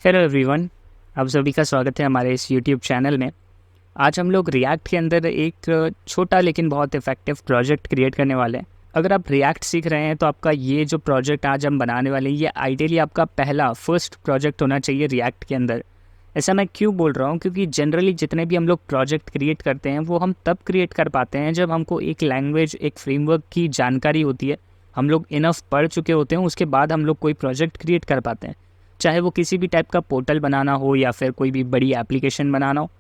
Hello everyone, आप सभी का स्वागत है हमारे इस यूट्यूब चैनल में। आज हम लोग रिएक्ट के अंदर एक छोटा लेकिन बहुत इफेक्टिव प्रोजेक्ट क्रिएट करने वाले हैं। अगर आप रिएक्ट सीख रहे हैं तो आपका ये जो प्रोजेक्ट आज हम बनाने वाले हैं ये आइडियली आपका पहला फर्स्ट प्रोजेक्ट होना चाहिए रिएक्ट के अंदर। ऐसा मैं क्यों बोल रहा हूँ, क्योंकि जनरली जितने भी हम लोग प्रोजेक्ट क्रिएट करते हैं वो हम तब क्रिएट कर पाते हैं जब हमको एक लैंग्वेज, एक फ्रेमवर्क की जानकारी होती है, हम लोग इनफ पढ़ चुके होते हैं, उसके बाद हम लोग कोई प्रोजेक्ट क्रिएट कर पाते हैं। चाहे वो किसी भी टाइप का पोर्टल बनाना हो या फिर कोई भी बड़ी एप्लीकेशन बनाना हो।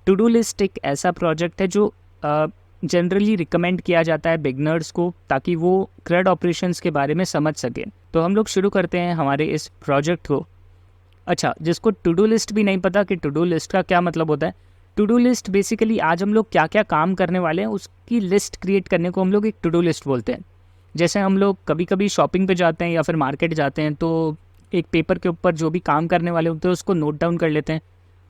टू डू लिस्ट एक ऐसा प्रोजेक्ट है जो जनरली रिकमेंड किया जाता है बिगनर्स को, ताकि वो CRUD ऑपरेशंस के बारे में समझ सकें। तो हम लोग शुरू करते हैं हमारे इस प्रोजेक्ट को। अच्छा, जिसको टू डू लिस्ट भी नहीं पता कि टू डू लिस्ट का क्या मतलब होता है, टू डू लिस्ट बेसिकली आज हम लोग क्या क्या काम करने वाले हैं उसकी लिस्ट क्रिएट करने को हम लोग एक टू डू लिस्ट बोलते हैं। जैसे हम लोग कभी कभी शॉपिंग पे जाते हैं या फिर मार्केट जाते हैं तो एक पेपर के ऊपर जो भी काम करने वाले होते हैं उसको नोट डाउन कर लेते हैं।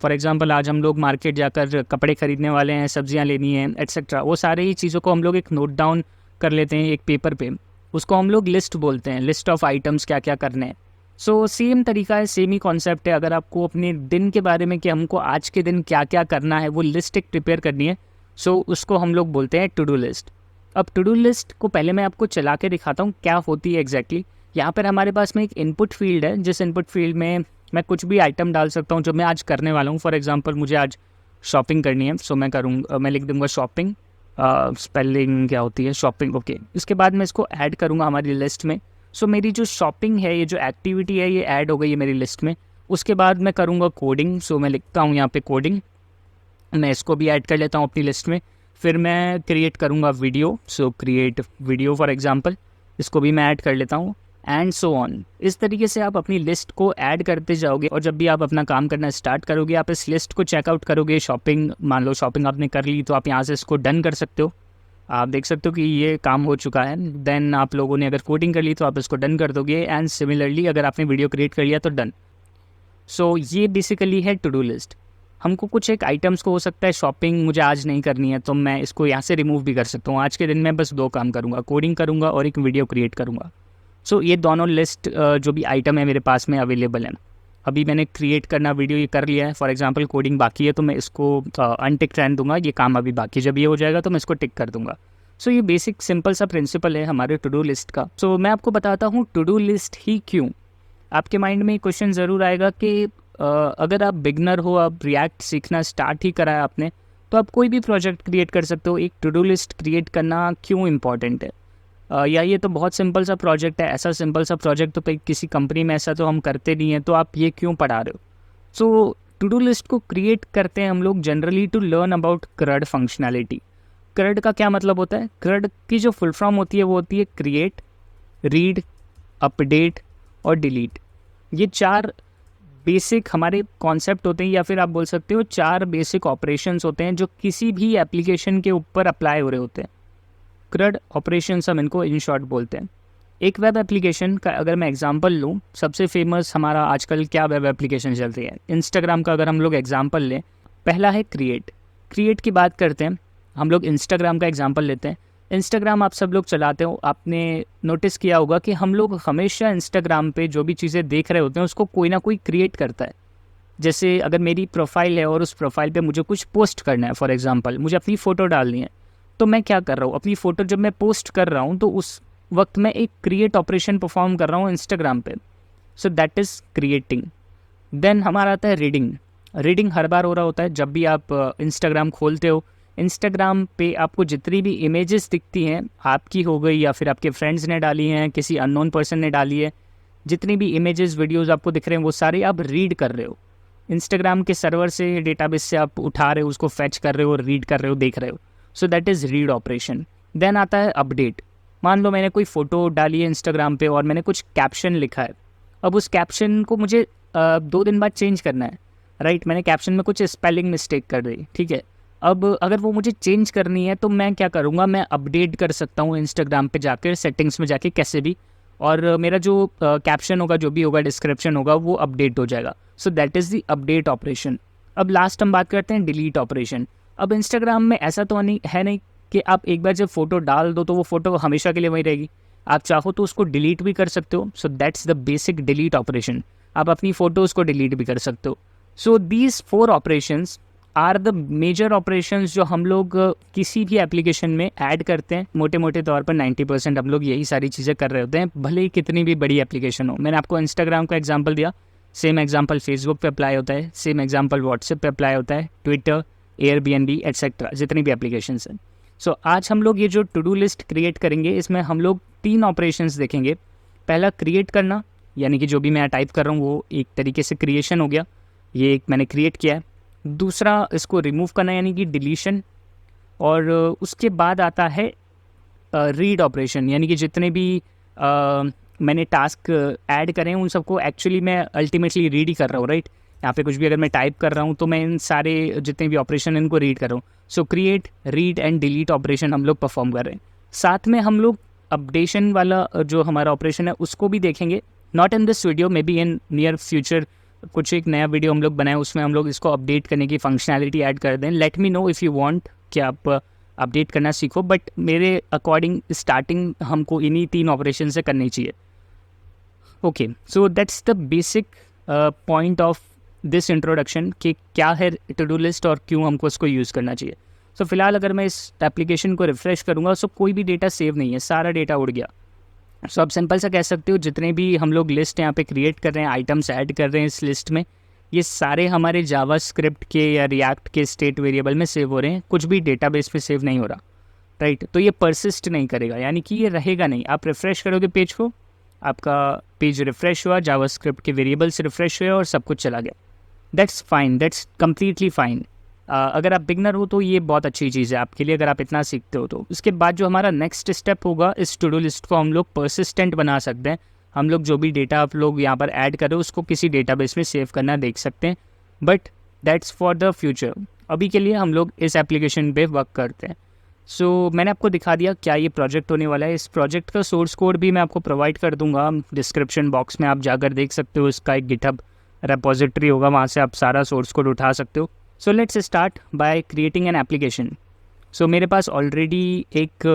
फॉर एग्जांपल आज हम लोग मार्केट जाकर कपड़े खरीदने वाले हैं, सब्जियां लेनी है, एट्सेट्रा, वो सारे ही चीज़ों को हम लोग एक नोट डाउन कर लेते हैं एक पेपर पे। उसको हम लोग लिस्ट बोलते हैं, लिस्ट ऑफ आइटम्स क्या क्या करने हैं। सो सेम तरीका है, सेम ही कॉन्सेप्ट है। अगर आपको अपने दिन के बारे में कि हमको आज के दिन क्या क्या करना है वो लिस्ट एक प्रिपेयर करनी है, सो उसको हम लोग बोलते हैं टू डू लिस्ट। अब टू डू लिस्ट को पहले मैं आपको चला के दिखाता हूँ क्या होती है एग्जैक्टली। यहाँ पर हमारे पास में एक इनपुट फील्ड है, जिस इनपुट फील्ड में मैं कुछ भी आइटम डाल सकता हूँ जो मैं आज करने वाला हूँ। फॉर एग्जांपल मुझे आज शॉपिंग करनी है, सो मैं लिख दूँगा शॉपिंग। स्पेलिंग क्या होती है, शॉपिंग, ओके। इसके बाद मैं इसको ऐड करूँगा हमारी लिस्ट में। सो मेरी जो शॉपिंग है, ये जो एक्टिविटी है, ये ऐड हो गई है मेरी लिस्ट में। उसके बाद मैं करूँगा कोडिंग, सो मैं लिखता हूँ यहाँ पे कोडिंग, मैं इसको भी ऐड कर लेता हूँ अपनी लिस्ट में। फिर मैं क्रिएट करूँगा video, so create video for example, इसको भी मैं ऐड कर लेता हूँ, एंड सो ऑन। इस तरीके से आप अपनी लिस्ट को ऐड करते जाओगे और जब भी आप अपना काम करना स्टार्ट करोगे आप इस लिस्ट को चेकआउट करोगे। शॉपिंग, मान लो शॉपिंग आपने कर ली तो आप यहाँ से इसको डन कर सकते हो। आप देख सकते हो कि ये काम हो चुका है। देन आप लोगों ने अगर कोडिंग कर ली तो आप इसको डन कर दोगे, एंड सिमिलरली अगर आपने वीडियो क्रिएट कर लिया तो डन। सो ये बेसिकली है टू डू लिस्ट। हमको कुछ एक आइटम्स को, हो सकता है शॉपिंग मुझे आज नहीं करनी है तो मैं इसको यहाँ से रिमूव भी कर सकता हूँ। आज के दिन में बस 2 काम करूँगा, कोडिंग करूँगा और एक वीडियो क्रिएट करूँगा। सो ये दोनों लिस्ट जो भी आइटम है मेरे पास में अवेलेबल है। अभी मैंने क्रिएट करना वीडियो ये कर लिया है, फॉर एग्जांपल कोडिंग बाकी है तो मैं इसको अनटिक रहने दूंगा, ये काम अभी बाकी। जब ये हो जाएगा तो मैं इसको टिक कर दूंगा। सो ये बेसिक सिंपल सा प्रिंसिपल है हमारे टू डू लिस्ट का। सो मैं आपको बताता हूँ टू डू लिस्ट ही क्यों। आपके माइंड में क्वेश्चन ज़रूर आएगा कि अगर आप बिगनर हो, आप रिएक्ट सीखना स्टार्ट ही करा है आपने, तो आप कोई भी प्रोजेक्ट क्रिएट कर सकते हो, एक टू डू लिस्ट क्रिएट करना क्यों इम्पॉर्टेंट है? या ये तो बहुत सिंपल सा प्रोजेक्ट है, ऐसा सिंपल सा प्रोजेक्ट तो किसी कंपनी में ऐसा तो हम करते नहीं हैं, तो आप ये क्यों पढ़ा रहे हो? सो टू डू लिस्ट को क्रिएट करते हैं हम लोग generally to learn about CRUD functionality. CRUD का क्या मतलब होता है? CRUD की जो फुल फॉर्म होती है वो होती है क्रिएट, रीड, अपडेट और डिलीट। ये 4 बेसिक हमारे कॉन्सेप्ट होते हैं, या फिर आप बोल सकते हो 4 बेसिक ऑपरेशंस होते हैं जो किसी भी एप्लीकेशन के ऊपर अप्लाई हो रहे होते हैं। CRUD ऑपरेशंस हम इनको इन शॉर्ट बोलते हैं। एक वेब एप्लीकेशन का अगर मैं एग्जांपल लूँ, सबसे फेमस हमारा आजकल क्या वेब एप्लीकेशन चल रही है, इंस्टाग्राम का अगर हम लोग एग्जांपल लें, पहला है क्रिएट। क्रिएट की बात करते हैं हम लोग, इंस्टाग्राम का एग्जांपल लेते हैं। इंस्टाग्राम आप सब लोग चलाते हो, आपने नोटिस किया होगा कि हम लोग हमेशा इंस्टाग्राम पे जो भी चीज़ें देख रहे होते हैं उसको कोई ना कोई क्रिएट करता है। जैसे अगर मेरी प्रोफाइल है और उस प्रोफाइल पे मुझे कुछ पोस्ट करना है, फॉर एग्जांपल मुझे अपनी फ़ोटो डालनी है, तो मैं क्या कर रहा हूँ, अपनी फ़ोटो जब मैं पोस्ट कर रहा हूँ तो उस वक्त मैं एक क्रिएट ऑपरेशन परफॉर्म कर रहा हूँ इंस्टाग्राम पे। So that is creating. Then हमारा आता है रीडिंग। रीडिंग हर बार हो रहा होता है जब भी आप इंस्टाग्राम खोलते हो। इंस्टाग्राम पे आपको जितनी भी इमेजेस दिखती हैं, आपकी हो गई या फिर आपके फ्रेंड्स ने डाली हैं, किसी अननोन पर्सन ने डाली है, जितनी भी इमेजेस, वीडियोज़ आपको दिख रहे हैं वो सारे आप रीड कर रहे हो। इंस्टाग्राम के सर्वर से, डेटाबेस से आप उठा रहे हो, उसको फैच कर रहे हो, रीड कर रहे हो, देख रहे हो। So that is read operation. Then आता है अपडेट। मान लो मैंने कोई फ़ोटो डाली है इंस्टाग्राम पे और मैंने कुछ कैप्शन लिखा है। अब उस कैप्शन को मुझे 2 दिन बाद चेंज करना है, राइट? मैंने कैप्शन में कुछ स्पेलिंग मिस्टेक कर दी, ठीक है। अब अगर वो मुझे चेंज करनी है तो मैं क्या करूँगा, मैं अपडेट कर सकता हूँ इंस्टाग्राम पे जाकर, सेटिंग्स में जाके कैसे भी, और मेरा जो कैप्शन होगा, जो भी होगा, डिस्क्रिप्शन होगा, वो अपडेट हो जाएगा। सो that is the update operation. अब लास्ट हम बात करते हैं डिलीट ऑपरेशन। अब इंस्टाग्राम में ऐसा तो नहीं कि आप एक बार जब फ़ोटो डाल दो तो वो फ़ोटो हमेशा के लिए वहीं रहेगी। आप चाहो तो उसको डिलीट भी कर सकते हो। So that's the basic delete operation. आप अपनी फ़ोटोज़ को डिलीट भी कर सकते हो। So these 4 operations are the major operations जो हम लोग किसी भी एप्लीकेशन में ऐड करते हैं। मोटे मोटे तौर पर 90% हम लोग यही सारी चीज़ें कर रहे होते हैं, भले ही कितनी भी बड़ी एप्लीकेशन हो। मैंने आपको इंस्टाग्राम का एग्जांपल दिया, सेम एग्जांपल फेसबुक पे अप्लाई होता है, सेम एग्जांपल व्हाट्सएप पे अप्लाई होता है, ट्विटर, एयरबीएनबी एटसेट्रा, जितनी भी एप्लीकेशंस हैं। सो आज हम लोग ये जो टू डू लिस्ट क्रिएट करेंगे, इसमें हम लोग 3 ऑपरेशंस देखेंगे। पहला क्रिएट करना, यानी कि जो भी मैं टाइप कर रहा हूँ वो एक तरीके से क्रिएशन हो गया, ये एक मैंने क्रिएट किया है। दूसरा इसको रिमूव करना, यानी कि डिलीशन। और उसके बाद आता है रीड ऑपरेशन, यानी कि जितने भी मैंने टास्क ऐड करें हैं उन सबको एक्चुअली मैं अल्टीमेटली रीड ही कर रहा हूँ, राइट। यहाँ पे कुछ भी अगर मैं टाइप कर रहा हूँ तो मैं इन सारे जितने भी ऑपरेशन इनको रीड कर रहा हूँ। सो create, read and delete operation हम लोग परफॉर्म कर रहे हैं। साथ में हम लोग अपडेशन वाला जो हमारा ऑपरेशन है उसको भी देखेंगे। Not in this video, may be in near future कुछ एक नया वीडियो हम लोग बनाएं, उसमें हम लोग इसको अपडेट करने की फंक्शनैलिटी ऐड कर दें। Let me know if you want कि आप अपडेट करना सीखो, बट मेरे अकॉर्डिंग स्टार्टिंग हमको इन्हीं 3 ऑपरेशन से करनी चाहिए। Okay, so that's the basic point of this introduction कि क्या है टू डू लिस्ट और क्यों हमको इसको यूज़ करना चाहिए। सो फिलहाल अगर मैं इस एप्लीकेशन को रिफ़्रेश करूँगा सो कोई भी डेटा सेव नहीं है, सारा डेटा उड़ गया। सो आप सिंपल सा कह सकते हो जितने भी हम लोग लिस्ट यहाँ पे क्रिएट कर रहे हैं, आइटम्स ऐड कर रहे हैं इस लिस्ट में, ये सारे हमारे जावास्क्रिप्ट के या रिएक्ट के स्टेट वेरिएबल में सेव हो रहे हैं, कुछ भी डेटाबेस पे सेव नहीं हो रहा, राइट। तो ये परसिस्ट नहीं करेगा, यानी कि ये रहेगा नहीं। आप रिफ़्रेश करोगे पेज को, आपका पेज रिफ़्रेश हुआ, जावास्क्रिप्ट के वेरिएबल्स रिफ़्रेश हुए और सब कुछ चला गया। That's fine, that's completely fine. अगर आप बिगनर हो तो ये बहुत अच्छी चीज़ है आपके लिए, अगर आप इतना सीखते हो तो। उसके बाद जो हमारा नेक्स्ट स्टेप होगा, इस टू डू लिस्ट को हम लोग परसिस्टेंट बना सकते हैं। हम लोग जो भी डेटा आप लोग यहाँ पर ऐड करें उसको किसी डेटाबेस में सेव करना देख सकते हैं, but that's for the future. अभी के लिए हम लोग इस एप्लीकेशन पे वर्क करते हैं। सो मैंने आपको दिखा दिया क्या ये प्रोजेक्ट होने वाला है। इस प्रोजेक्ट का सोर्स कोड भी मैं आपको प्रोवाइड कर दूँगा डिस्क्रिप्शन बॉक्स में, आप जाकर देख सकते हो। इसका एक गिटहब रेपोजिटरी होगा, वहाँ से आप सारा सोर्स कोड उठा सकते हो। So let's start by creating an application. So मेरे पास ऑलरेडी एक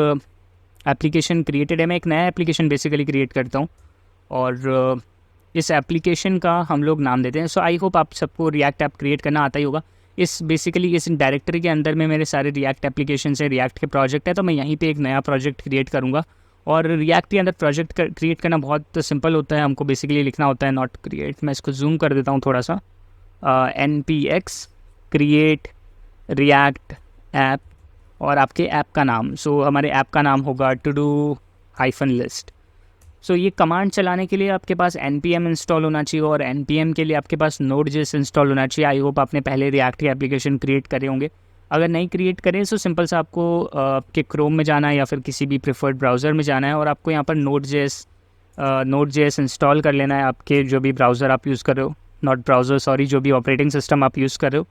एप्लीकेशन क्रिएटेड है, मैं एक नया एप्लीकेशन बेसिकली क्रिएट करता हूँ और इस एप्लीकेशन का हम लोग नाम देते हैं। सो आई होप आप सबको रिएक्ट ऐप क्रिएट करना आता ही होगा। इस बेसिकली इस डायरेक्टरी के अंदर में मेरे सारे रिएक्ट एप्लीकेशन है, रिएक्ट के प्रोजेक्ट है, तो मैं यहीं पे एक नया प्रोजेक्ट क्रिएट करूँगा। और रिएक्ट के अंदर प्रोजेक्ट क्रिएट करना बहुत सिंपल होता है, हमको बेसिकली लिखना होता है नॉट क्रिएट। मैं इसको जूम कर देता हूँ थोड़ा सा, npx क्रिएट रिएक्ट ऐप और आपके ऐप का नाम। सो हमारे ऐप का नाम होगा टू डू -लिस्ट। सो ये कमांड चलाने के लिए आपके पास npm इंस्टॉल होना चाहिए और npm के लिए आपके पास Node.js इंस्टॉल होना चाहिए। आई होप आपने पहले रिएक्ट के एप्लीकेशन क्रिएट करे होंगे। अगर नहीं क्रिएट करें तो सिंपल सा आपको आपके क्रोम में जाना है या फिर किसी भी प्रेफर्ड ब्राउज़र में जाना है और आपको यहाँ पर Node.js इंस्टॉल कर लेना है। आपके जो भी ब्राउज़र आप यूज़ कर रहे हो, नॉट ब्राउज़र सॉरी, जो भी ऑपरेटिंग सिस्टम आप यूज़ कर रहे हो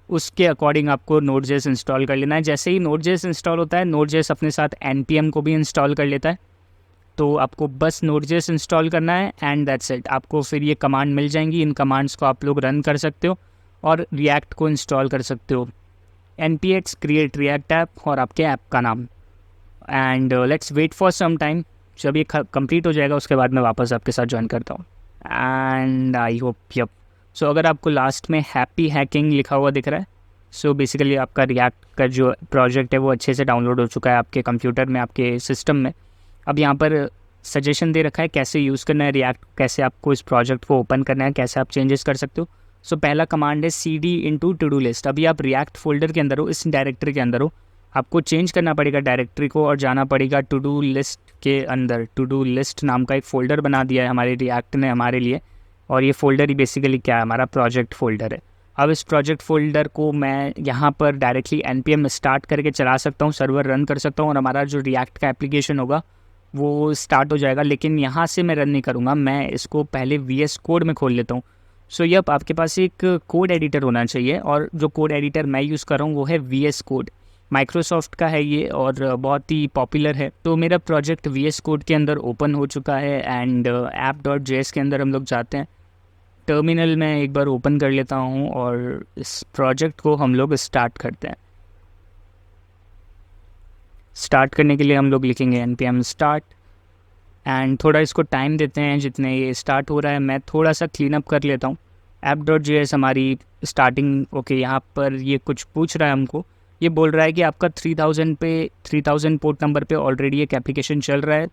उसके अकॉर्डिंग आपको Node.js इंस्टॉल कर लेना है। जैसे ही Node.js इंस्टॉल होता है, Node.js अपने साथ npm को भी इंस्टॉल कर लेता है। तो आपको बस Node.js इंस्टॉल करना है एंड दैट्स इट। आपको फिर ये कमांड मिल जाएंगी, इन कमांड्स को आप लोग रन कर सकते हो और रिएक्ट को इंस्टॉल कर सकते हो। npx क्रिएट रिएक्ट ऐप और आपके ऐप का नाम, and let's wait for some time. जब ये कंप्लीट हो जाएगा उसके बाद मैं वापस आपके साथ ज्वाइन करता हूँ एंड आई होप यप। सो अगर आपको लास्ट में हैप्पी हैकिंग लिखा हुआ दिख रहा है, सो बेसिकली आपका रिएक्ट का जो प्रोजेक्ट है वो अच्छे से डाउनलोड हो चुका है आपके कंप्यूटर में, आपके सिस्टम में। अब यहाँ पर सजेशन दे रखा है कैसे यूज़ करना है रिएक्ट, कैसे आपको इस प्रोजेक्ट को ओपन करना है, कैसे आप चेंजेस कर सकते हो। सो पहला कमांड है cd into to do list। अभी आप रिएक्ट फोल्डर के अंदर हो, इस डायरेक्टरी के अंदर हो, आपको चेंज करना पड़ेगा डायरेक्टरी को और जाना पड़ेगा टू डू लिस्ट के अंदर। टू डू लिस्ट नाम का एक फ़ोल्डर बना दिया है हमारे रिएक्ट ने हमारे लिए, और ये फ़ोल्डर ही बेसिकली क्या है, हमारा प्रोजेक्ट फ़ोल्डर है। अब इस प्रोजेक्ट फ़ोल्डर को मैं यहाँ पर डायरेक्टली npm स्टार्ट करके चला सकता हूँ, सर्वर रन कर सकता हूँ और हमारा जो रिएक्ट का एप्लीकेशन होगा वो स्टार्ट हो जाएगा। लेकिन यहाँ से मैं रन नहीं करूँगा, मैं इसको पहले VS कोड में खोल लेता हूँ। सो यप, आपके पास एक कोड एडिटर होना चाहिए और जो कोड एडिटर मैं यूज़ कर रहा हूँ वो है VS कोड। माइक्रोसॉफ्ट का है ये और बहुत ही पॉपुलर है। तो मेरा प्रोजेक्ट VS कोड के अंदर ओपन हो चुका है एंड app.js के अंदर हम लोग जाते हैं। टर्मिनल में एक बार ओपन कर लेता हूँ और इस प्रोजेक्ट को हम लोग स्टार्ट करते हैं। स्टार्ट करने के लिए हम लोग लिखेंगे npm स्टार्ट एंड थोड़ा इसको टाइम देते हैं। जितने ये स्टार्ट हो रहा है मैं थोड़ा सा क्लीन अप कर लेता हूँ। app.js हमारी स्टार्टिंग ओके, यहाँ पर ये कुछ पूछ रहा है हमको। ये बोल रहा है कि आपका 3000 पोर्ट नंबर पे ऑलरेडी एक एप्लीकेशन चल रहा है।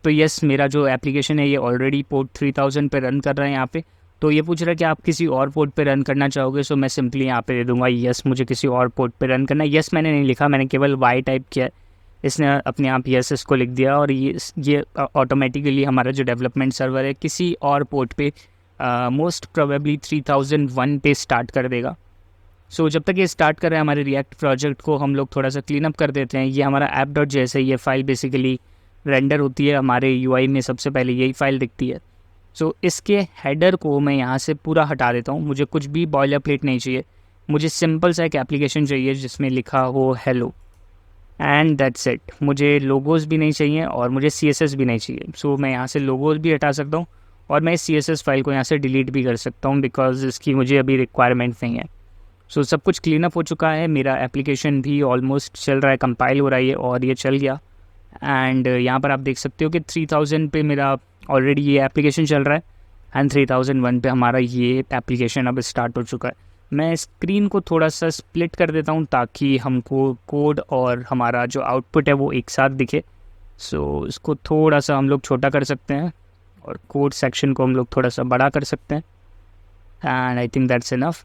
तो यस, मेरा जो एप्लीकेशन है ये ऑलरेडी पोर्ट 3000 पे रन कर रहा है यहाँ पे। तो ये पूछ रहा है कि आप किसी और पोर्ट पे रन करना चाहोगे। सो मैं सिंपली यहाँ पे दे दूँगा यस, मुझे किसी और पोर्ट पे रन करना है। यस मैंने नहीं लिखा, मैंने केवल वाई टाइप किया, इसने अपने आप यस इसको लिख दिया और ये ऑटोमेटिकली हमारा जो डेवलपमेंट सर्वर है किसी और पोर्ट पे मोस्ट प्रोबेबली 3001 पे स्टार्ट कर देगा। सो जब तक ये स्टार्ट कर रहे हैं हमारे रिएक्ट प्रोजेक्ट को हम लोग थोड़ा सा क्लीन अप कर देते हैं। ये हमारा app.js है, ये फाइल बेसिकली रेंडर होती है हमारे यूआई में, सबसे पहले यही फाइल दिखती है। सो इसके हेडर को मैं यहाँ से पूरा हटा देता हूँ। मुझे कुछ भी बॉयलर प्लेट नहीं चाहिए, मुझे सिंपल सा एक एप्लीकेशन चाहिए जिसमें लिखा हो हेलो एंड दैट्स इट। मुझे लोगोज़ भी नहीं चाहिए और मुझे CSS भी नहीं चाहिए। सो मैं यहाँ से लोगोज़ भी हटा सकता हूँ और मैं इस CSS फाइल को यहाँ से डिलीट भी कर सकता हूँ बिकॉज इसकी मुझे अभी रिक्वायरमेंट नहीं है। सो सब कुछ क्लीन अप हो चुका है, मेरा एप्लीकेशन भी ऑलमोस्ट चल रहा है, कंपाइल हो रहा है ये, और ये चल गया। एंड यहाँ पर आप देख सकते हो कि 3000 पे मेरा ऑलरेडी ये एप्लीकेशन चल रहा है एंड 3001 पे हमारा ये एप्लीकेशन अब स्टार्ट हो चुका है। मैं स्क्रीन को थोड़ा सा स्प्लिट कर देता हूँ ताकि हमको कोड और हमारा जो आउटपुट है वो एक साथ दिखे। सो इसको थोड़ा सा हम लोग छोटा कर सकते हैं और कोड सेक्शन को हम लोग थोड़ा सा बड़ा कर सकते हैं and I think that's enough.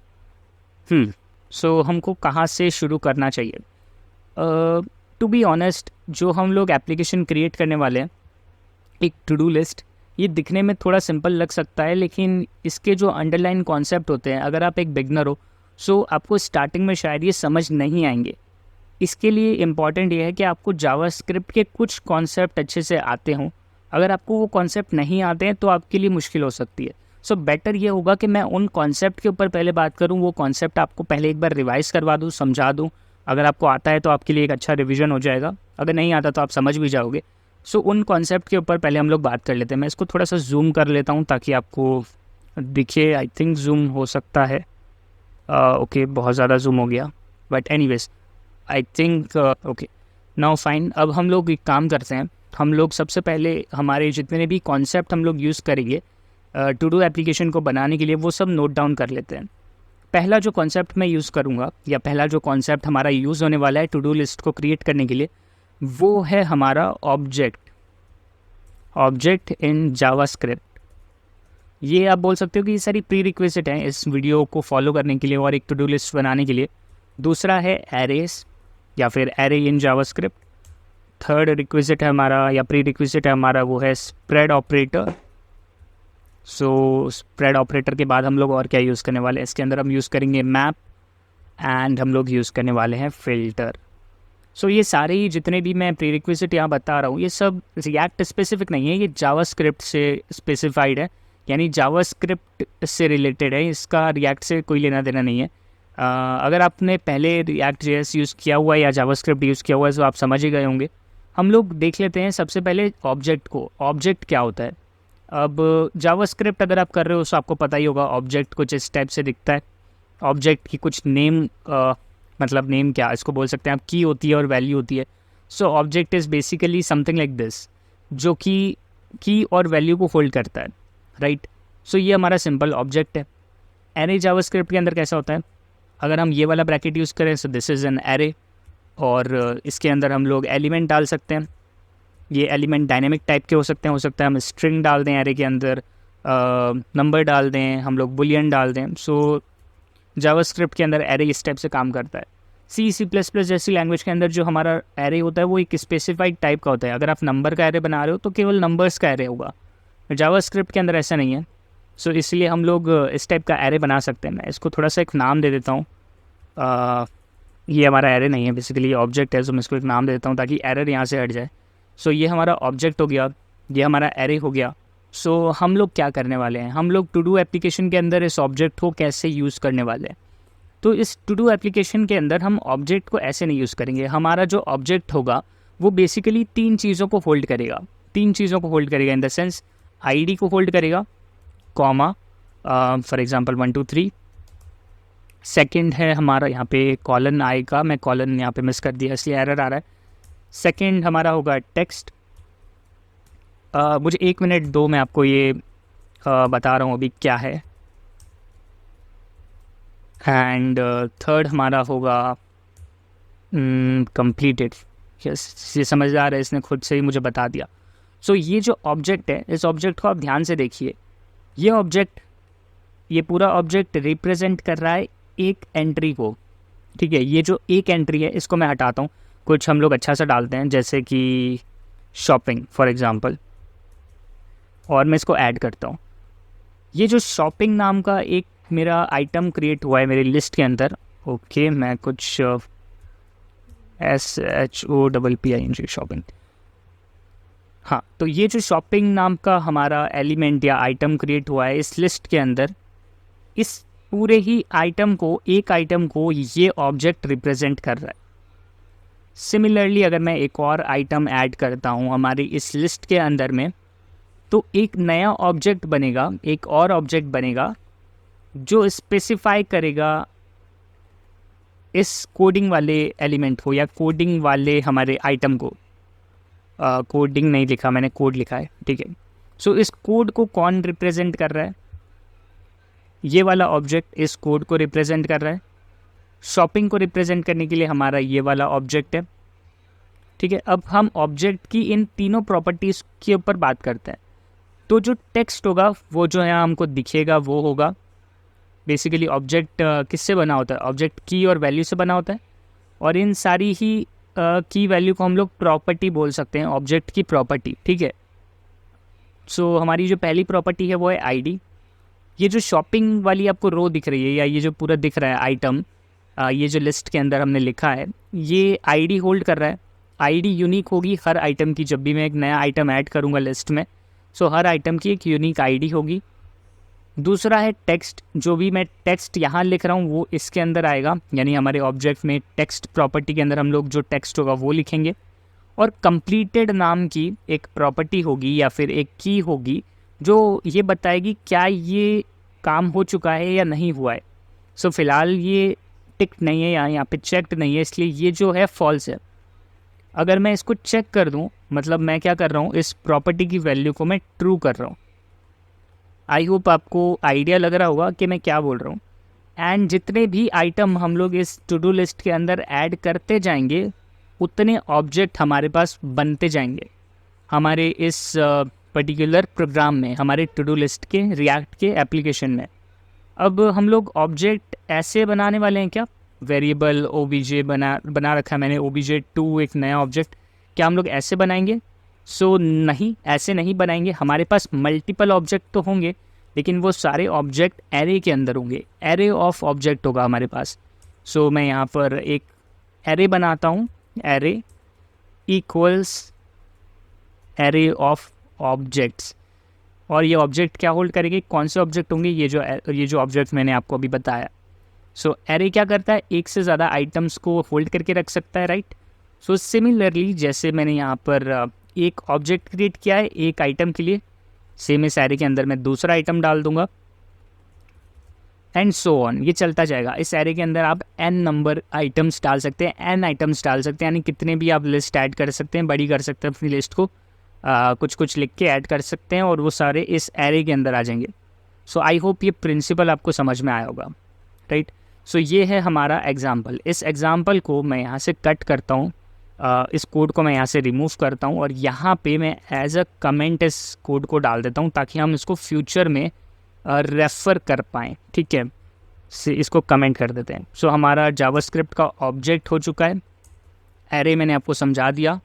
So हमको कहाँ से शुरू करना चाहिए? टू बी ऑनेस्ट, जो हम लोग एप्लीकेशन क्रिएट करने वाले हैं, एक टू डू लिस्ट, ये दिखने में थोड़ा सिंपल लग सकता है लेकिन इसके जो अंडरलाइन कॉन्सेप्ट होते हैं, अगर आप एक बिगनर हो सो आपको स्टार्टिंग में शायद ये समझ नहीं आएंगे। इसके लिए इम्पॉर्टेंट ये है कि आपको जावास्क्रिप्ट के कुछ कॉन्सेप्ट अच्छे से आते हों। अगर आपको वो कॉन्सेप्ट नहीं आते हैं तो आपके लिए मुश्किल हो सकती है। सो बेटर ये होगा कि मैं उन कॉन्सेप्ट के ऊपर पहले बात करूँ, वो कॉन्सेप्ट आपको पहले एक बार रिवाइज़ करवा दूँ, समझा दूँ। अगर आपको आता है तो आपके लिए एक अच्छा रिवीजन हो जाएगा, अगर नहीं आता तो आप समझ भी जाओगे। सो उन कॉन्सेप्ट के ऊपर पहले हम लोग बात कर लेते हैं। मैं इसको थोड़ा सा जूम कर लेता हूँ ताकि आपको दिखे। आई थिंक जूम हो सकता है, ओके बहुत ज़्यादा जूम हो गया, but anyways I think okay now fine. अब हम लोग एक काम करते हैं, हम लोग सबसे पहले हमारे जितने भी कॉन्सेप्ट हम लोग यूज़ करेंगे टू डू एप्लीकेशन को बनाने के लिए वो सब नोट डाउन कर लेते हैं। पहला जो कॉन्सेप्ट मैं यूज़ करूँगा या पहला जो कॉन्सेप्ट हमारा यूज़ होने वाला है टू डू लिस्ट को क्रिएट करने के लिए, वो है हमारा ऑब्जेक्ट इन जावास्क्रिप्ट। ये आप बोल सकते हो कि ये सारी प्री रिक्विजिट हैं इस वीडियो को फॉलो करने के लिए और एक टू डू लिस्ट बनाने के लिए। दूसरा है एरेस या फिर array in JavaScript. Third requisite है हमारा या प्री रिक्विजिट है हमारा, वो है spread operator. So spread operator के बाद हम लोग और क्या यूज़ करने वाले हैं, इसके अंदर हम यूज़ करेंगे मैप एंड हम लोग यूज़ करने वाले हैं फ़िल्टर। सो ये सारे ही जितने भी मैं प्री रिक्विजिट यहाँ बता रहा हूँ ये सब रिएक्ट स्पेसिफिक नहीं है, ये जावास्क्रिप्ट से स्पेसिफाइड है, यानी जावास्क्रिप्ट से रिलेटेड है, इसका रिएक्ट से कोई लेना देना नहीं है। अगर आपने पहले रिएक्ट जेएस यूज़ किया हुआ है या जावास्क्रिप्ट यूज़ किया हुआ है तो आप समझ ही गए होंगे। हम लोग देख लेते हैं सबसे पहले ऑब्जेक्ट को, ऑब्जेक्ट क्या होता है। अब जावास्क्रिप्ट अगर आप कर रहे हो तो आपको पता ही होगा ऑब्जेक्ट कुछ इस टाइप से दिखता है। ऑब्जेक्ट की कुछ नेम मतलब नेम क्या इसको बोल सकते हैं आप, की होती है और वैल्यू होती है। So object is basically something like this, जो कि की और वैल्यू को होल्ड करता है, राइट। सो ये हमारा सिंपल ऑब्जेक्ट है। एरे जावास्क्रिप्ट के अंदर कैसा होता है, अगर हम ये वाला ब्रैकेट यूज़ करें सो दिस इज़ एन एरे, और इसके अंदर हम लोग एलिमेंट डाल सकते हैं। ये एलिमेंट डायनेमिक टाइप के हो सकते हैं हम स्ट्रिंग डाल दें एरे के अंदर, नंबर डाल दें, हम लोग बुलियन डाल दें। सो जावास्क्रिप्ट के अंदर एरे इस टाइप से काम करता है। C++ जैसी लैंग्वेज के अंदर जो हमारा एरे होता है वो एक स्पेसिफाइड टाइप का होता है। अगर आप नंबर का एरे बना रहे हो तो केवल नंबर्स का एरे होगा, जावास्क्रिप्ट के अंदर ऐसा नहीं है। सो इसलिए हम लोग इस टाइप का एरे बना सकते हैं। मैं इसको थोड़ा सा एक नाम दे देता हूँ, ये हमारा एरे नहीं है बेसिकली ऑब्जेक्ट है, तो मैं इसको एक नाम दे देता हूँ ताकि एरर यहाँ से हट जाए। सो ये हमारा ऑब्जेक्ट हो गया, ये हमारा एरे हो गया। सो हम लोग क्या करने वाले हैं, हम लोग टू डू एप्लीकेशन के अंदर इस ऑब्जेक्ट को कैसे यूज़ करने वाले हैं। तो इस टू डू एप्लीकेशन के अंदर हम ऑब्जेक्ट को ऐसे नहीं यूज़ करेंगे। हमारा जो ऑब्जेक्ट होगा वो बेसिकली तीन चीज़ों को होल्ड करेगा, इन द सेंस आईडी को होल्ड करेगा, कॉमा फॉर एग्जांपल 1 2 3। सेकंड है हमारा यहाँ पे कॉलन आएगा, मैं कॉलन यहाँ पे मिस कर दिया इसलिए एरर आ रहा है। सेकंड हमारा होगा टेक्स्ट, मुझे 1 मिनट दो, मैं आपको ये बता रहा हूँ अभी क्या है। एंड थर्ड हमारा होगा कंप्लीटेड। यस, ये समझदार है, इसने खुद से ही मुझे बता दिया। सो ये जो ऑब्जेक्ट है, इस ऑब्जेक्ट को आप ध्यान से देखिए। ये ऑब्जेक्ट, ये पूरा ऑब्जेक्ट रिप्रेजेंट कर रहा है एक एंट्री को, ठीक है। ये जो एक एंट्री है इसको मैं हटाता हूँ, कुछ हम लोग अच्छा सा डालते हैं जैसे कि शॉपिंग फॉर एग्ज़ाम्पल, और मैं इसको ऐड करता हूँ। ये जो शॉपिंग नाम का एक मेरा आइटम क्रिएट हुआ है मेरी लिस्ट के अंदर, ओके, मैं कुछ SHOPPING शॉपिंग, हाँ। तो ये जो शॉपिंग नाम का हमारा एलिमेंट या आइटम क्रिएट हुआ है इस लिस्ट के अंदर, इस पूरे ही आइटम को, एक आइटम को ये ऑब्जेक्ट रिप्रेजेंट कर रहा है। सिमिलरली अगर मैं एक और आइटम ऐड करता हूँ हमारी इस लिस्ट के अंदर में, तो एक नया ऑब्जेक्ट बनेगा, एक और ऑब्जेक्ट बनेगा जो स्पेसिफाई करेगा इस कोडिंग वाले एलिमेंट को या कोडिंग वाले हमारे आइटम को। कोडिंग नहीं लिखा मैंने, कोड लिखा है, ठीक है। सो इस कोड को कौन रिप्रेजेंट कर रहा है? ये वाला ऑब्जेक्ट इस कोड को रिप्रेजेंट कर रहा है। शॉपिंग को रिप्रेजेंट करने के लिए हमारा ये वाला ऑब्जेक्ट है, ठीक है। अब हम ऑब्जेक्ट की इन तीनों प्रॉपर्टीज़ के ऊपर बात करते हैं। तो जो टेक्स्ट होगा वो जो यहाँ हमको दिखेगा वो होगा बेसिकली ऑब्जेक्ट किससे बना होता है? ऑब्जेक्ट की और वैल्यू से बना होता है, और इन सारी ही की वैल्यू को हम लोग प्रॉपर्टी बोल सकते हैं, ऑब्जेक्ट की प्रॉपर्टी, ठीक है। सो हमारी जो पहली प्रॉपर्टी है वो है आईडी। ये जो शॉपिंग वाली आपको रो दिख रही है या ये जो पूरा दिख रहा है आइटम, ये जो लिस्ट के अंदर हमने लिखा है, ये आईडी होल्ड कर रहा है। आईडी यूनिक होगी हर आइटम की, जब भी मैं एक नया आइटम ऐड करूँगा लिस्ट में, सो हर आइटम की एक यूनिक आईडी होगी। दूसरा है टेक्स्ट, जो भी मैं टेक्स्ट यहाँ लिख रहा हूँ वो इसके अंदर आएगा, यानी हमारे ऑब्जेक्ट में टेक्स्ट प्रॉपर्टी के अंदर हम लोग जो टेक्स्ट होगा वो लिखेंगे। और कंप्लीटेड नाम की एक प्रॉपर्टी होगी या फिर एक की होगी जो ये बताएगी क्या ये काम हो चुका है या नहीं हुआ है। सो फिलहाल ये टिक नहीं है, यहाँ पे चेक्ड नहीं है, इसलिए ये जो है फॉल्स है। अगर मैं इसको चेक कर दूँ, मतलब मैं क्या कर रहा हूँ, इस प्रॉपर्टी की वैल्यू को मैं ट्रू कर रहा हूँ। आई होप आपको आइडिया लग रहा होगा कि मैं क्या बोल रहा हूँ। एंड जितने भी आइटम हम लोग इस टू डू लिस्ट के अंदर ऐड करते जाएंगे उतने ऑब्जेक्ट हमारे पास बनते जाएंगे हमारे इस पर्टिकुलर प्रोग्राम में, हमारे टू डू लिस्ट के रिएक्ट के एप्लीकेशन में। अब हम लोग ऑब्जेक्ट ऐसे बनाने वाले हैं क्या? वेरिएबल ओबीजे बना रखा है मैंने, obj2 एक नया ऑब्जेक्ट, क्या हम लोग ऐसे बनाएंगे? सो नहीं, ऐसे नहीं बनाएंगे। हमारे पास मल्टीपल ऑब्जेक्ट तो होंगे लेकिन वो सारे ऑब्जेक्ट एरे के अंदर होंगे, एरे ऑफ ऑब्जेक्ट होगा हमारे पास। सो मैं यहाँ पर एक एरे बनाता हूँ, array equals array of objects, और ये ऑब्जेक्ट क्या होल्ड करेंगे? कौन से ऑब्जेक्ट होंगे? ये जो ऑब्जेक्ट मैंने आपको अभी बताया। सो एरे क्या करता है? एक से ज़्यादा आइटम्स को होल्ड करके रख सकता है, राइट। सो सिमिलरली जैसे मैंने यहाँ पर एक ऑब्जेक्ट क्रिएट किया है एक आइटम के लिए, सेम इस एरे के अंदर मैं दूसरा आइटम डाल दूंगा एंड सो ऑन, ये चलता जाएगा। इस एरे के अंदर आप n नंबर आइटम्स डाल सकते हैं, n आइटम्स डाल सकते हैं, यानी कितने भी आप लिस्ट ऐड कर सकते हैं, बड़ी कर सकते हैं अपनी लिस्ट को, कुछ कुछ लिख के ऐड कर सकते हैं और वो सारे इस एरे के अंदर आ जाएंगे। सो आई होप ये प्रिंसिपल आपको समझ में आया होगा, राइट। सो ये है हमारा एग्जाम्पल। इस एग्जाम्पल को मैं यहाँ से कट करता हूँ, इस कोड को मैं यहाँ से रिमूव करता हूँ और यहाँ पे मैं एज अ कमेंट इस कोड को डाल देता हूँ ताकि हम इसको फ्यूचर में रेफ़र कर पाएँ, ठीक है। इसको कमेंट कर देते हैं। सो हमारा जावास्क्रिप्ट का ऑब्जेक्ट हो चुका है, एरे मैंने आपको समझा दिया।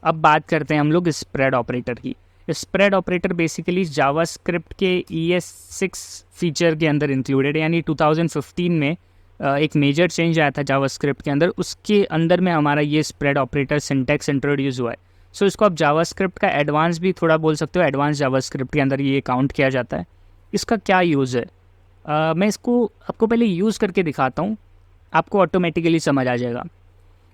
अब बात करते हैं हम लोग स्प्रेड ऑपरेटर की। स्प्रेड ऑपरेटर बेसिकली जावास्क्रिप्ट के ES6 फीचर के अंदर इंक्लूडेड है, यानी 2015 में एक मेजर चेंज आया था जावास्क्रिप्ट के अंदर, उसके अंदर में हमारा ये स्प्रेड ऑपरेटर सिंटैक्स इंट्रोड्यूस हुआ है। सो इसको आप जावास्क्रिप्ट का एडवांस भी थोड़ा बोल सकते हो, एडवांस जावास्क्रिप्ट के अंदर ये काउंट किया जाता है। इसका क्या यूज़ है? मैं इसको आपको पहले यूज़ करके दिखाता हूँ, आपको ऑटोमेटिकली समझ आ जाएगा।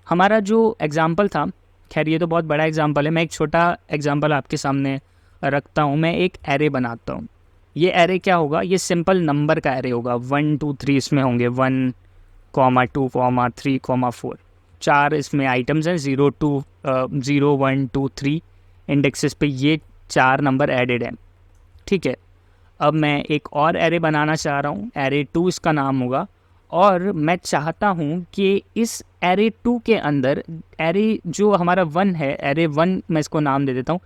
हमारा जो एग्ज़ाम्पल था, खैर ये तो बहुत बड़ा एग्जाम्पल है, मैं एक छोटा एग्जाम्पल आपके सामने रखता हूँ। मैं एक एरे बनाता हूँ। ये एरे क्या होगा? ये सिंपल नंबर का एरे होगा, 1 2 3 इसमें होंगे, 1 2 3 4, 4 इसमें आइटम्स हैं, 0 1 2 3 इंडेक्सेस पे ये 4 नंबर एडेड हैं, ठीक है। अब मैं एक और एरे बनाना चाह रहा हूँ, एरे 2 इसका नाम होगा, और मैं चाहता हूँ कि इस एरे 2 के अंदर एरे जो हमारा 1 है, एरे 1 मैं इसको नाम दे देता हूँ,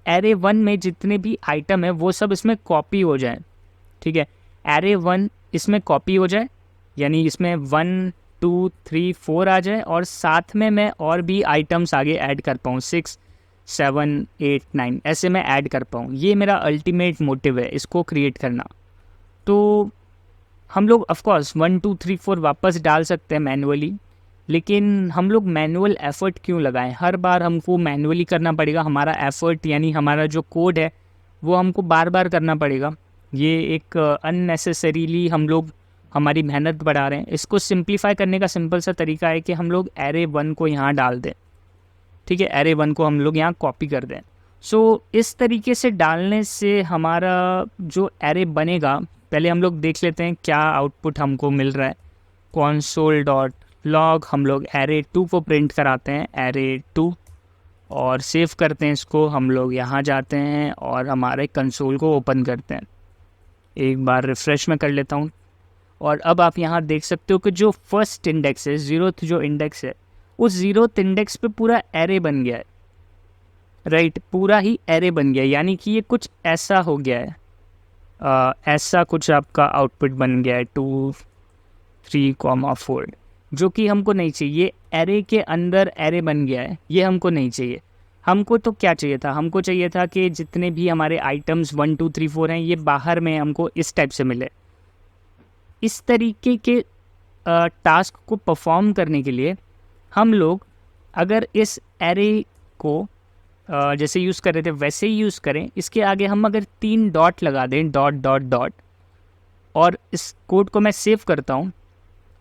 एरे 1 में जितने भी आइटम है वो सब इसमें कॉपी हो जाए, ठीक है। एरे 1 इसमें कॉपी हो जाए, यानी इसमें 1 2 3 4 आ जाए, और साथ में मैं और भी आइटम्स आगे ऐड कर पाऊँ, 6 7 8 9 ऐसे मैं ऐड कर पाऊँ। ये मेरा अल्टीमेट मोटिव है इसको क्रिएट करना। तो हम लोग ऑफकोर्स 1 2 3 4 वापस डाल सकते हैं मैनुअली, लेकिन हम लोग मैनुअल एफर्ट क्यों लगाएं? हर बार हमको मैनुअली करना पड़ेगा, हमारा एफर्ट यानी हमारा जो कोड है वो हमको बार बार करना पड़ेगा। ये एक अननेसेसरीली हम लोग हमारी मेहनत बढ़ा रहे हैं। इसको सिंप्लीफाई करने का सिंपल सा तरीका है कि हम लोग एरे 1 को यहाँ डाल दें, ठीक है। एरे 1 को हम लोग यहाँ कॉपी कर दें। सो इस तरीके से डालने से हमारा जो एरे बनेगा, पहले हम लोग देख लेते हैं क्या आउटपुट हमको मिल रहा है। console.log हम लोग एरे 2 को प्रिंट कराते हैं, एरे 2, और सेव करते हैं इसको। हम लोग यहाँ जाते हैं और हमारे कंसोल को ओपन करते हैं। एक बार रिफ़्रेश में कर लेता हूँ, और अब आप यहाँ देख सकते हो कि जो फर्स्ट इंडेक्स है, 0th जो इंडेक्स है, उस 0th इंडेक्स पे पूरा एरे बन गया है, राइट। पूरा ही एरे बन गया है, यानी कि ये कुछ ऐसा हो गया है, ऐसा कुछ आपका आउटपुट बन गया है 2 3 4, जो कि हमको नहीं चाहिए। एरे के अंदर एरे बन गया है, ये हमको नहीं चाहिए। हमको तो क्या चाहिए था? हमको चाहिए था कि जितने भी हमारे आइटम्स 1 2 3 4 हैं, ये बाहर में हमको इस टाइप से मिले। इस तरीके के टास्क को परफॉर्म करने के लिए हम लोग अगर इस एरे को जैसे यूज़ कर रहे थे वैसे ही यूज़ करें, इसके आगे हम अगर 3 डॉट लगा दें, डॉट डॉट डॉट, और इस कोड को मैं सेव करता हूँ।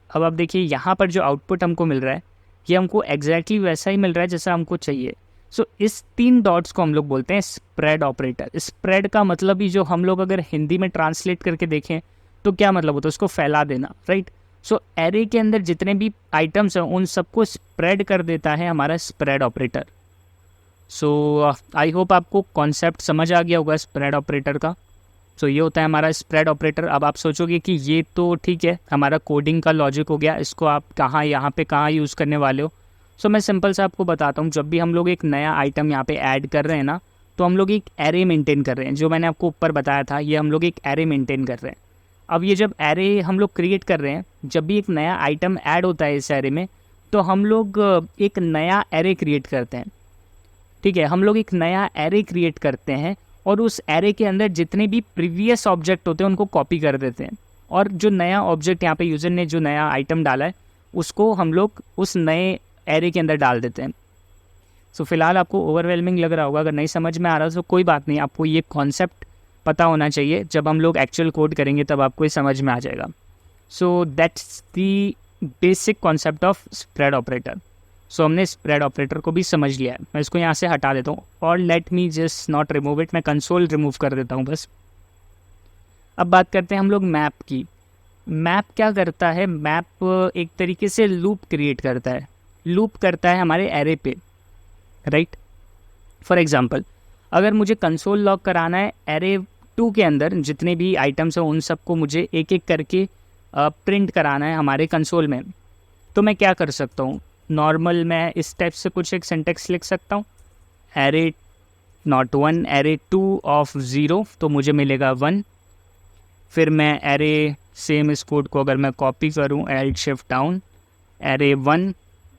अब आप देखिए यहाँ पर जो आउटपुट हमको मिल रहा है, ये हमको एग्जैक्टली वैसा ही मिल रहा है जैसा हमको चाहिए। सो इस 3 डॉट्स को हम लोग बोलते हैं स्प्रेड ऑपरेटर। स्प्रेड का मतलब ही जो हम लोग अगर हिंदी में ट्रांसलेट करके देखें तो क्या मतलब होता है? उसको फैला देना, राइट। सो एरे के अंदर जितने भी आइटम्स हैं उन सबको स्प्रेड कर देता है हमारा स्प्रेड ऑपरेटर। सो आई होप आपको कॉन्सेप्ट समझ आ गया होगा स्प्रेड ऑपरेटर का। सो ये होता है हमारा स्प्रेड ऑपरेटर। अब आप सोचोगे कि ये तो ठीक है, हमारा कोडिंग का लॉजिक हो गया, इसको आप कहाँ यहाँ पे कहाँ यूज़ करने वाले हो? सो मैं सिंपल से आपको बताता हूँ। जब भी हम लोग एक नया आइटम यहाँ पे ऐड कर रहे हैं ना, तो हम लोग एक एरे मेंटेन कर रहे हैं। जो मैंने आपको ऊपर बताया था, ये हम लोग एक एरे मेंटेन कर रहे हैं। अब ये जब एरे हम लोग क्रिएट कर रहे हैं, जब भी एक नया आइटम ऐड होता है इस एरे में, तो हम लोग एक नया एरे क्रिएट करते हैं, ठीक है। हम लोग एक नया एरे क्रिएट करते हैं और उस एरे के अंदर जितने भी प्रीवियस ऑब्जेक्ट होते हैं उनको कॉपी कर देते हैं, और जो नया ऑब्जेक्ट यहाँ पे यूज़र ने जो नया आइटम डाला है उसको हम लोग उस नए एरे के अंदर डाल देते हैं। सो फिलहाल आपको ओवरवेलमिंग लग रहा होगा, अगर नहीं समझ में आ रहा तो कोई बात नहीं, आपको ये कॉन्सेप्ट पता होना चाहिए। जब हम लोग एक्चुअल कोड करेंगे तब आपको ये समझ में आ जाएगा। So that's the basic concept of spread operator. So हमने स्प्रेड ऑपरेटर को भी समझ लिया है। मैं इसको यहाँ से हटा देता हूँ, और let me just not remove it, मैं कंसोल रिमूव कर देता हूँ बस। अब बात करते हैं हम लोग मैप की। मैप क्या करता है? मैप एक तरीके से लूप क्रिएट करता है, लूप करता है हमारे एरे पे, राइट। फॉर एग्जांपल, अगर मुझे कंसोल लॉग कराना है एरे 2 के अंदर जितने भी आइटम्स हैं उन सबको मुझे एक एक करके प्रिंट कराना है हमारे कंसोल में, तो मैं क्या कर सकता हूँ? नॉर्मल मैं इस टाइप से कुछ एक सिंटेक्स लिख सकता हूँ, एरे नॉट 1 एरे 2 ऑफ 0, तो मुझे मिलेगा 1। फिर मैं एरे सेम इस कोड को अगर मैं कॉपी करूँ, L shift down array 1,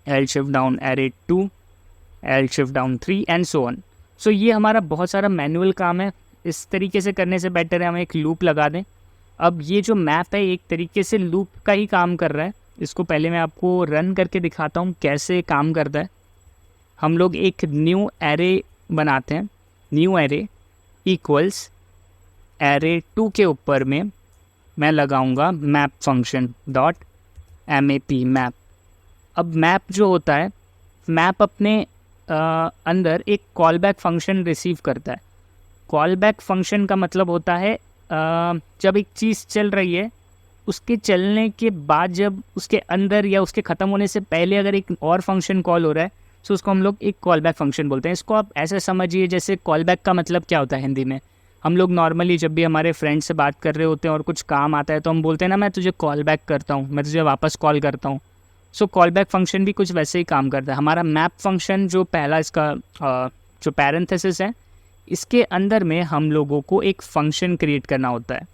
L shift down array 2, L shift down 3 and so on. So ये हमारा बहुत सारा मैनुअल काम है। इस तरीके से करने से बेटर है हम एक लूप लगा दें। अब ये जो मैप है एक तरीके से लूप का ही काम कर रहा है। इसको पहले मैं आपको रन करके दिखाता हूँ कैसे काम करता है। हम लोग एक न्यू एरे बनाते हैं, न्यू एरे इक्वल्स एरे 2 के ऊपर में मैं लगाऊंगा map function dot map map. अब मैप जो होता है, मैप अपने अंदर एक कॉल बैक फंक्शन रिसीव करता है। कॉल बैक फंक्शन का मतलब होता है जब एक चीज़ चल रही है उसके चलने के बाद जब उसके अंदर या उसके ख़त्म होने से पहले अगर एक और फंक्शन कॉल हो रहा है, सो उसको हम लोग एक कॉल बैक फंक्शन बोलते हैं। इसको आप ऐसे समझिए जैसे कॉल बैक का मतलब क्या होता है हिंदी में। हम लोग नॉर्मली जब भी हमारे फ्रेंड से बात कर रहे होते हैं और कुछ काम आता है तो हम बोलते हैं ना, मैं तुझे कॉल बैक करता हूँ, मैं तुझे वापस कॉल करता हूँ। सो कॉल बैक फंक्शन भी कुछ वैसे ही काम करता है। हमारा मैप फंक्शन जो पहला इसका जो पैरेंथेसिस है, इसके अंदर में हम लोगों को एक फ़ंक्शन क्रिएट करना होता है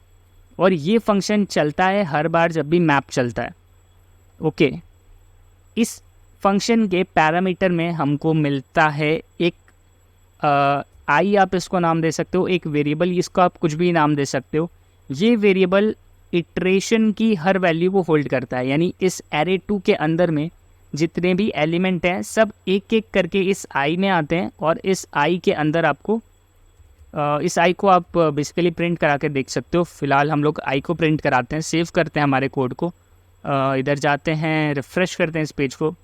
और ये फंक्शन चलता है हर बार जब भी मैप चलता है। ओके, इस फंक्शन के पैरामीटर में हमको मिलता है एक आई, आप इसको नाम दे सकते हो, एक वेरिएबल, इसको आप कुछ भी नाम दे सकते हो। ये वेरिएबल इटरेशन की हर वैल्यू को होल्ड करता है, यानी इस एरे 2 के अंदर में जितने भी एलिमेंट हैं सब एक एक करके इस आई में आते हैं और इस आई के अंदर आपको इस आई को आप बेसिकली प्रिंट करा के देख सकते हो। फिलहाल हम लोग आई को प्रिंट कराते हैं, सेव करते हैं हमारे कोड को, इधर जाते हैं, रिफ़्रेश करते हैं इस पेज को।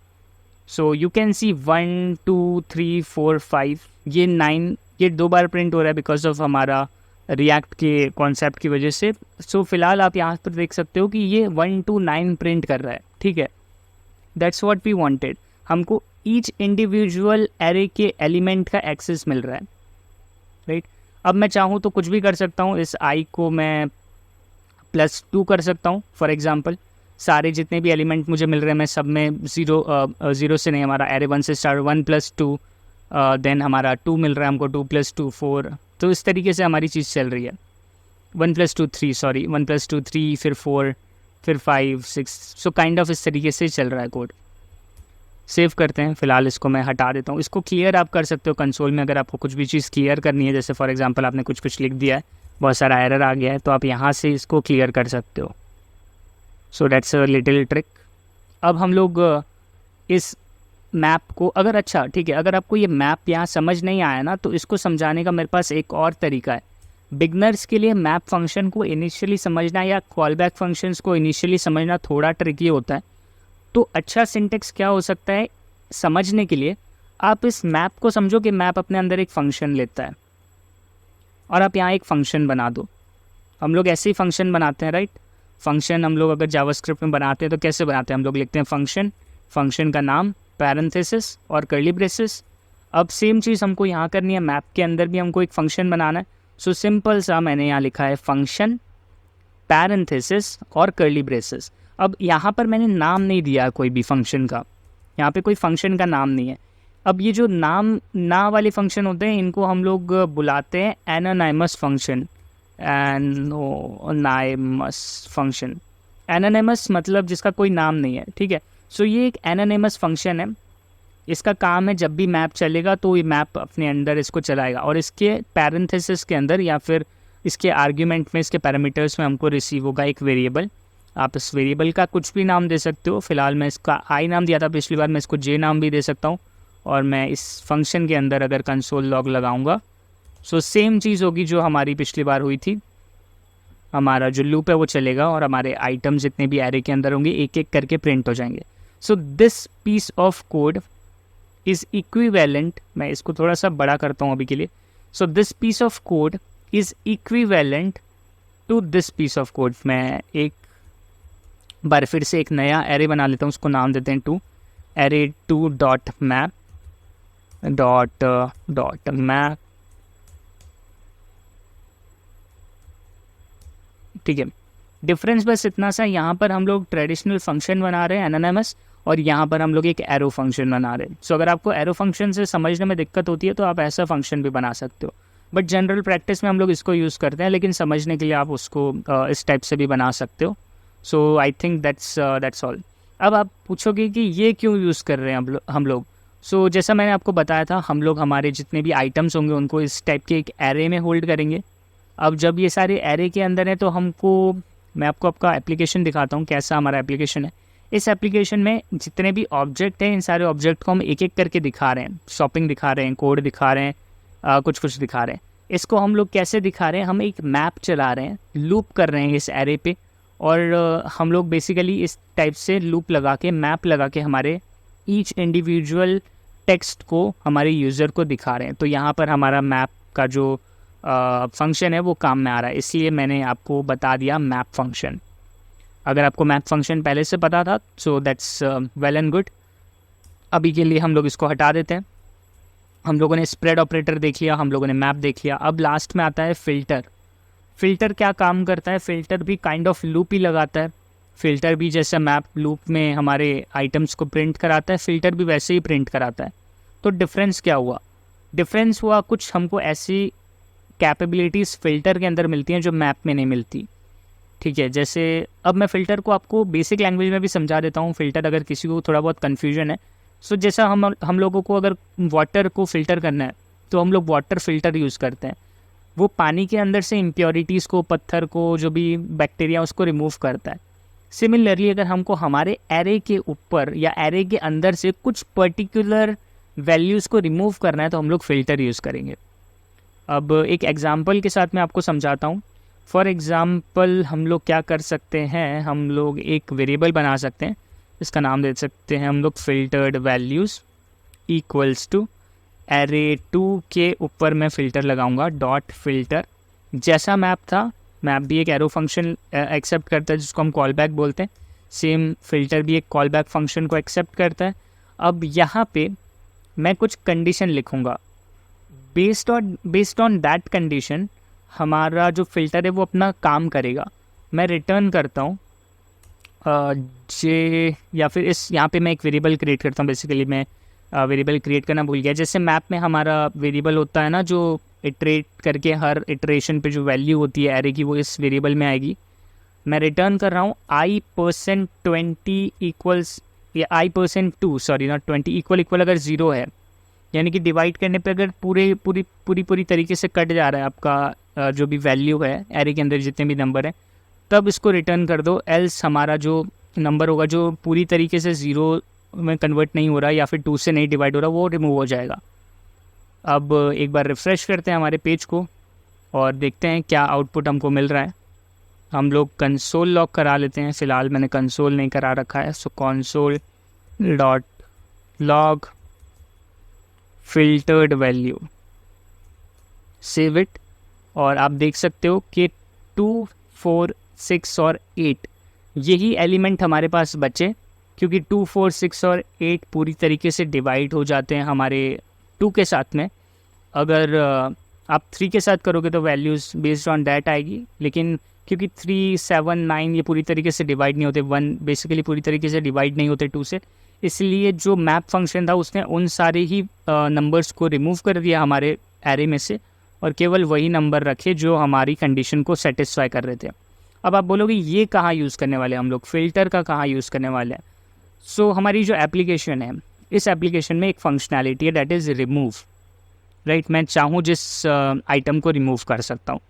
सो यू कैन सी 1 2 3 4 5, ये 9, ये 2 बार प्रिंट हो रहा है बिकॉज ऑफ हमारा रिएक्ट के कॉन्सेप्ट की वजह से। सो फिलहाल आप यहाँ पर देख सकते हो कि ये 1 to 9 प्रिंट कर रहा है, ठीक है। That's what we wanted. हमको ईच इंडिविजुअल एरे के एलिमेंट का एक्सेस मिल रहा है, राइट। अब मैं चाहूँ तो कुछ भी कर सकता हूँ, इस आई को मैं +2 कर सकता हूँ फॉर एग्जांपल। सारे जितने भी एलिमेंट मुझे मिल रहे हैं मैं सब में ज़ीरो से नहीं, हमारा एरे 1 से स्टार्ट 1 + 2, देन हमारा 2 मिल रहा है हमको, 2 + 2 4। तो इस तरीके से हमारी चीज़ चल रही है। 1 + 2 3, सॉरी 1 + 2 3, फिर 4, फिर 5 6। सो काइंड ऑफ इस तरीके से चल रहा है कोड। सेव करते हैं, फिलहाल इसको मैं हटा देता हूँ। इसको क्लियर आप कर सकते हो कंसोल में, अगर आपको कुछ भी चीज़ क्लियर करनी है, जैसे फॉर एग्जांपल आपने कुछ लिख दिया है, बहुत सारा एरर आ गया है, तो आप यहाँ से इसको क्लियर कर सकते हो। So that's a little trick. अब हम लोग इस मैप को अगर, अच्छा ठीक है, अगर आपको ये मैप यहाँ समझ नहीं आया ना, तो इसको समझाने का मेरे पास एक और तरीका है। बिगनर्स के लिए मैप फंक्शन को इनिशियली समझना या कॉल बैक फंक्शंस को इनिशियली समझना थोड़ा ट्रिकी होता है। तो अच्छा सिंटेक्स क्या हो सकता है समझने के लिए, आप इस मैप को समझो कि मैप अपने अंदर एक फ़ंक्शन लेता है और आप यहाँ एक फ़ंक्शन बना दो। हम लोग ऐसे ही फंक्शन बनाते हैं, राइट। फंक्शन हम लोग अगर जावास्क्रिप्ट में बनाते हैं तो कैसे बनाते हैं, हम लोग लिखते हैं फंक्शन का नाम, पैरेंथेसिस और कर्ली ब्रेसेस। अब सेम चीज़ हमको यहाँ करनी है, मैप के अंदर भी हमको एक फ़ंक्शन बनाना है। सो सिंपल सा मैंने यहाँ लिखा है फंक्शन, पैरेंथेसिस और कर्ली ब्रेसेस। अब यहाँ पर मैंने नाम नहीं दिया कोई भी फंक्शन का, यहाँ पे कोई फंक्शन का नाम नहीं है। अब ये जो नाम ना वाले फंक्शन होते हैं इनको हम लोग बुलाते हैं anonymous function. Anonymous function, anonymous मतलब जिसका कोई नाम नहीं है, ठीक है। सो ये एक एनोनिमस फंक्शन है। इसका काम है जब भी मैप चलेगा तो ये मैप अपने अंदर इसको चलाएगा और इसके पैरेंथेसिस के अंदर या फिर इसके आर्ग्यूमेंट में, इसके पैरामीटर्स में हमको रिसीव होगा एक वेरिएबल। आप इस वेरिएबल का कुछ भी नाम दे सकते हो। फिलहाल मैं इसका आई नाम दिया था पिछली बार, मैं इसको जे नाम भी दे सकता हूँ। और मैं इस फंक्शन के अंदर अगर कंसोल लॉग लगाऊंगा, सो सेम चीज़ होगी जो हमारी पिछली बार हुई थी। हमारा जो लूप है वो चलेगा और हमारे आइटम जितने भी एरे के अंदर होंगे एक एक करके प्रिंट हो जाएंगे। So this piece of code is equivalent, मैं इसको थोड़ा सा बड़ा करता हूँ अभी के लिए। So this piece of code is equivalent to this piece of code. मैं एक बार फिर से एक नया एरे बना लेता हूँ, उसको नाम देते हैं 2, array 2 dot map dot map, ठीक है। डिफरेंस बस इतना सा, यहाँ पर हम लोग ट्रेडिशनल फंक्शन बना रहे हैं एनोनिमस और यहाँ पर हम लोग एक एरो फंक्शन बना रहे हैं। सो अगर आपको एरो फंक्शन से समझने में दिक्कत होती है तो आप ऐसा फंक्शन भी बना सकते हो, बट जनरल प्रैक्टिस में हम लोग इसको यूज़ करते हैं, लेकिन समझने के लिए आप उसको इस टाइप से भी बना सकते हो। सो आई थिंक दैट्स ऑल। अब आप पूछोगे कि ये क्यों यूज़ कर रहे हैं हम लोग। सो जैसा मैंने आपको बताया था, हम लोग हमारे जितने भी आइटम्स होंगे उनको इस टाइप के एक एरे में होल्ड करेंगे। अब जब ये सारे एरे के अंदर हैं तो हमको, मैं आपको आपका एप्लीकेशन दिखाता हूँ कैसा हमारा एप्लीकेशन है। इस एप्लीकेशन में जितने भी ऑब्जेक्ट हैं, इन सारे ऑब्जेक्ट को हम एक एक करके दिखा रहे हैं, शॉपिंग दिखा रहे हैं, कोड दिखा रहे हैं, कुछ दिखा रहे हैं। इसको हम लोग कैसे दिखा रहे हैं, हम एक मैप चला रहे हैं, लूप कर रहे हैं इस एरे पे, और हम लोग बेसिकली इस टाइप से लूप लगा के, मैप लगा के हमारे ईच इंडिविजुअल टेक्स्ट को हमारे यूज़र को दिखा रहे हैं। तो यहाँ पर हमारा मैप का जो फंक्शन है वो काम में आ रहा है, इसलिए मैंने आपको बता दिया मैप फंक्शन। अगर आपको मैप फंक्शन पहले से पता था so that's well and good. अभी के लिए हम लोग इसको हटा देते हैं। हम लोगों ने स्प्रेड ऑपरेटर देख लिया, हम लोगों ने मैप देख लिया। अब लास्ट में आता है फ़िल्टर। फ़िल्टर क्या काम करता है? फ़िल्टर भी काइंड ऑफ लूप ही लगाता है। फ़िल्टर भी जैसे मैप लूप में हमारे आइटम्स को प्रिंट कराता है, फ़िल्टर भी वैसे ही प्रिंट कराता है। तो डिफरेंस क्या हुआ? डिफरेंस हुआ कुछ हमको ऐसी कैपेबिलिटीज़ फ़िल्टर के अंदर मिलती हैं जो मैप में नहीं मिलती। ठीक है, जैसे अब मैं फ़िल्टर को आपको बेसिक लैंग्वेज में भी समझा देता हूँ। फ़िल्टर अगर किसी को थोड़ा बहुत कन्फ्यूजन है, सो जैसा हम लोगों को अगर वाटर को फ़िल्टर करना है तो हम लोग वाटर फ़िल्टर यूज़ करते हैं। वो पानी के अंदर से इम्प्योरिटीज़ को, पत्थर को, जो भी बैक्टीरिया उसको रिमूव करता है। सिमिलरली अगर हमको हमारे एरे के ऊपर या एरे के अंदर से कुछ पर्टिकुलर वैल्यूज़ को रिमूव करना है तो हम लोग फ़िल्टर यूज़ करेंगे। अब एक एग्जांपल के साथ मैं आपको समझाता हूँ। फॉर एग्ज़ाम्पल हम लोग क्या कर सकते हैं, हम लोग एक वेरिएबल बना सकते हैं, इसका नाम दे सकते हैं हम लोग filtered values equals to array 2 के ऊपर मैं फ़िल्टर लगाऊंगा डॉट फिल्टर। जैसा मैप था, मैप भी एक एरो फंक्शन एक्सेप्ट करता है जिसको हम कॉल बैक बोलते हैं। सेम फ़िल्टर भी एक कॉल बैक फंक्शन को एक्सेप्ट करता है। अब यहाँ पे मैं कुछ कंडीशन लिखूँगा। बेस्ड ऑन दैट कंडीशन हमारा जो फ़िल्टर है वो अपना काम करेगा। मैं रिटर्न करता हूँ जे, या फिर इस यहाँ पे मैं एक वेरिएबल क्रिएट करता हूँ। बेसिकली मैं वेरिएबल क्रिएट करना भूल गया। जैसे मैप में हमारा वेरिएबल होता है ना, जो इटरेट करके हर इटरेशन पे जो वैल्यू होती है एरे की वो इस वेरिएबल में आएगी। मैं रिटर्न कर रहा हूँ i%20 इक्वल्स या i%2, सॉरी नॉट 20, इक्वल अगर 0 है, यानी कि डिवाइड करने पे अगर पूरी तरीके से कट जा रहा है आपका जो भी वैल्यू है एरे के अंदर जितने भी नंबर हैं, तब इसको रिटर्न कर दो। एल्स हमारा जो नंबर होगा जो पूरी तरीके से 0 में कन्वर्ट नहीं हो रहा या फिर 2 से नहीं डिवाइड हो रहा, वो रिमूव हो जाएगा। अब एक बार रिफ़्रेश करते हैं हमारे पेज को और देखते हैं क्या आउटपुट हमको मिल रहा है। हम लोग कंसोल लॉग करा लेते हैं। फ़िलहाल मैंने कंसोल नहीं करा रखा है, so console dot log filtered value, save it. और आप देख सकते हो कि 2, 4, 6 और 8 यही एलिमेंट हमारे पास बचे, क्योंकि 2, 4, 6 और 8 पूरी तरीके से डिवाइड हो जाते हैं हमारे 2 के साथ में। अगर आप 3 के साथ करोगे तो वैल्यूज़ बेस्ड ऑन डैट आएगी, लेकिन क्योंकि 3, 7, 9 ये पूरी तरीके से डिवाइड नहीं होते, 1 बेसिकली पूरी तरीके से डिवाइड नहीं होते 2 से, इसलिए जो मैप फंक्शन था उसने उन सारे ही नंबर्स को रिमूव कर दिया हमारे एरे में से और केवल वही नंबर रखे जो हमारी कंडीशन को सेटिस्फाई कर रहे थे। अब आप बोलोगे ये कहाँ यूज़ करने वाले हैं हम लोग, फ़िल्टर का कहाँ यूज़ करने वाले हैं? सो हमारी जो एप्लीकेशन है, इस एप्लीकेशन में एक फंक्शनैलिटी है दैट इज़ रिमूव, राइट। मैं चाहूँ जिस आइटम को रिमूव कर सकता हूँ।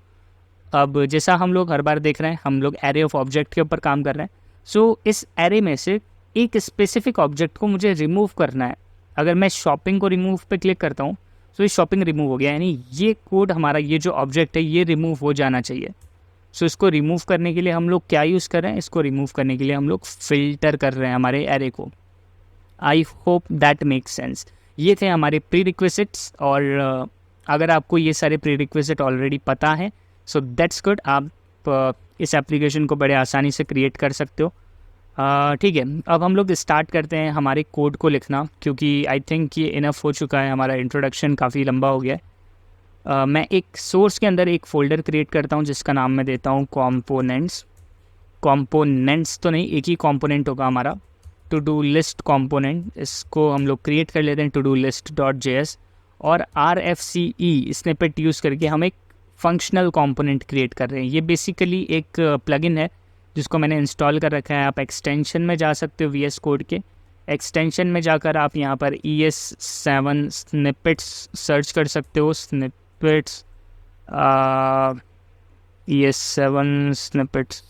अब जैसा हम लोग हर बार देख रहे हैं, हम लोग एरे ऑफ ऑब्जेक्ट के ऊपर काम कर रहे हैं। सो इस एरे में से एक स्पेसिफिक ऑब्जेक्ट को मुझे रिमूव करना है। अगर मैं शॉपिंग को रिमूव पे क्लिक करता हूँ तो ये शॉपिंग रिमूव हो गया, यानी ये कोड हमारा, ये जो ऑब्जेक्ट है ये रिमूव हो जाना चाहिए। सो इसको रिमूव करने के लिए हम लोग क्या यूज़ कर रहे हैं? इसको रिमूव करने के लिए हम लोग फ़िल्टर कर रहे हैं हमारे एरे को। आई होप दैट मेक्स सेंस। ये थे हमारे प्री रिक्विजिट्स, और अगर आपको ये सारे प्री रिक्विजिट ऑलरेडी पता है सो दैट्स गुड। आप इस एप्लीकेशन को बड़े आसानी से क्रिएट कर सकते हो। ठीक है, अब हम लोग स्टार्ट करते हैं हमारे कोड को लिखना, क्योंकि आई थिंक ये इनफ हो चुका है, हमारा इंट्रोडक्शन काफ़ी लंबा हो गया है। मैं एक सोर्स के अंदर एक फ़ोल्डर क्रिएट करता हूँ जिसका नाम मैं देता हूँ कॉम्पोनेंट्स। कॉम्पोनेंट्स तो नहीं, एक ही कॉम्पोनेंट होगा हमारा, टू डू लिस्ट कॉम्पोनेंट। इसको हम लोग क्रिएट कर लेते हैं to do list dot JS, और RFCE स्निपेट यूज़ करके हम एक फंक्शनल कॉम्पोनेंट क्रिएट कर रहे हैं। ये बेसिकली एक प्लगइन है जिसको मैंने इंस्टॉल कर रखा है। आप एक्सटेंशन में जा सकते हो, VS कोड के एक्सटेंशन में जाकर आप यहाँ पर ES7 स्निपेट्स सर्च कर सकते हो। Snippets ES7 snippets.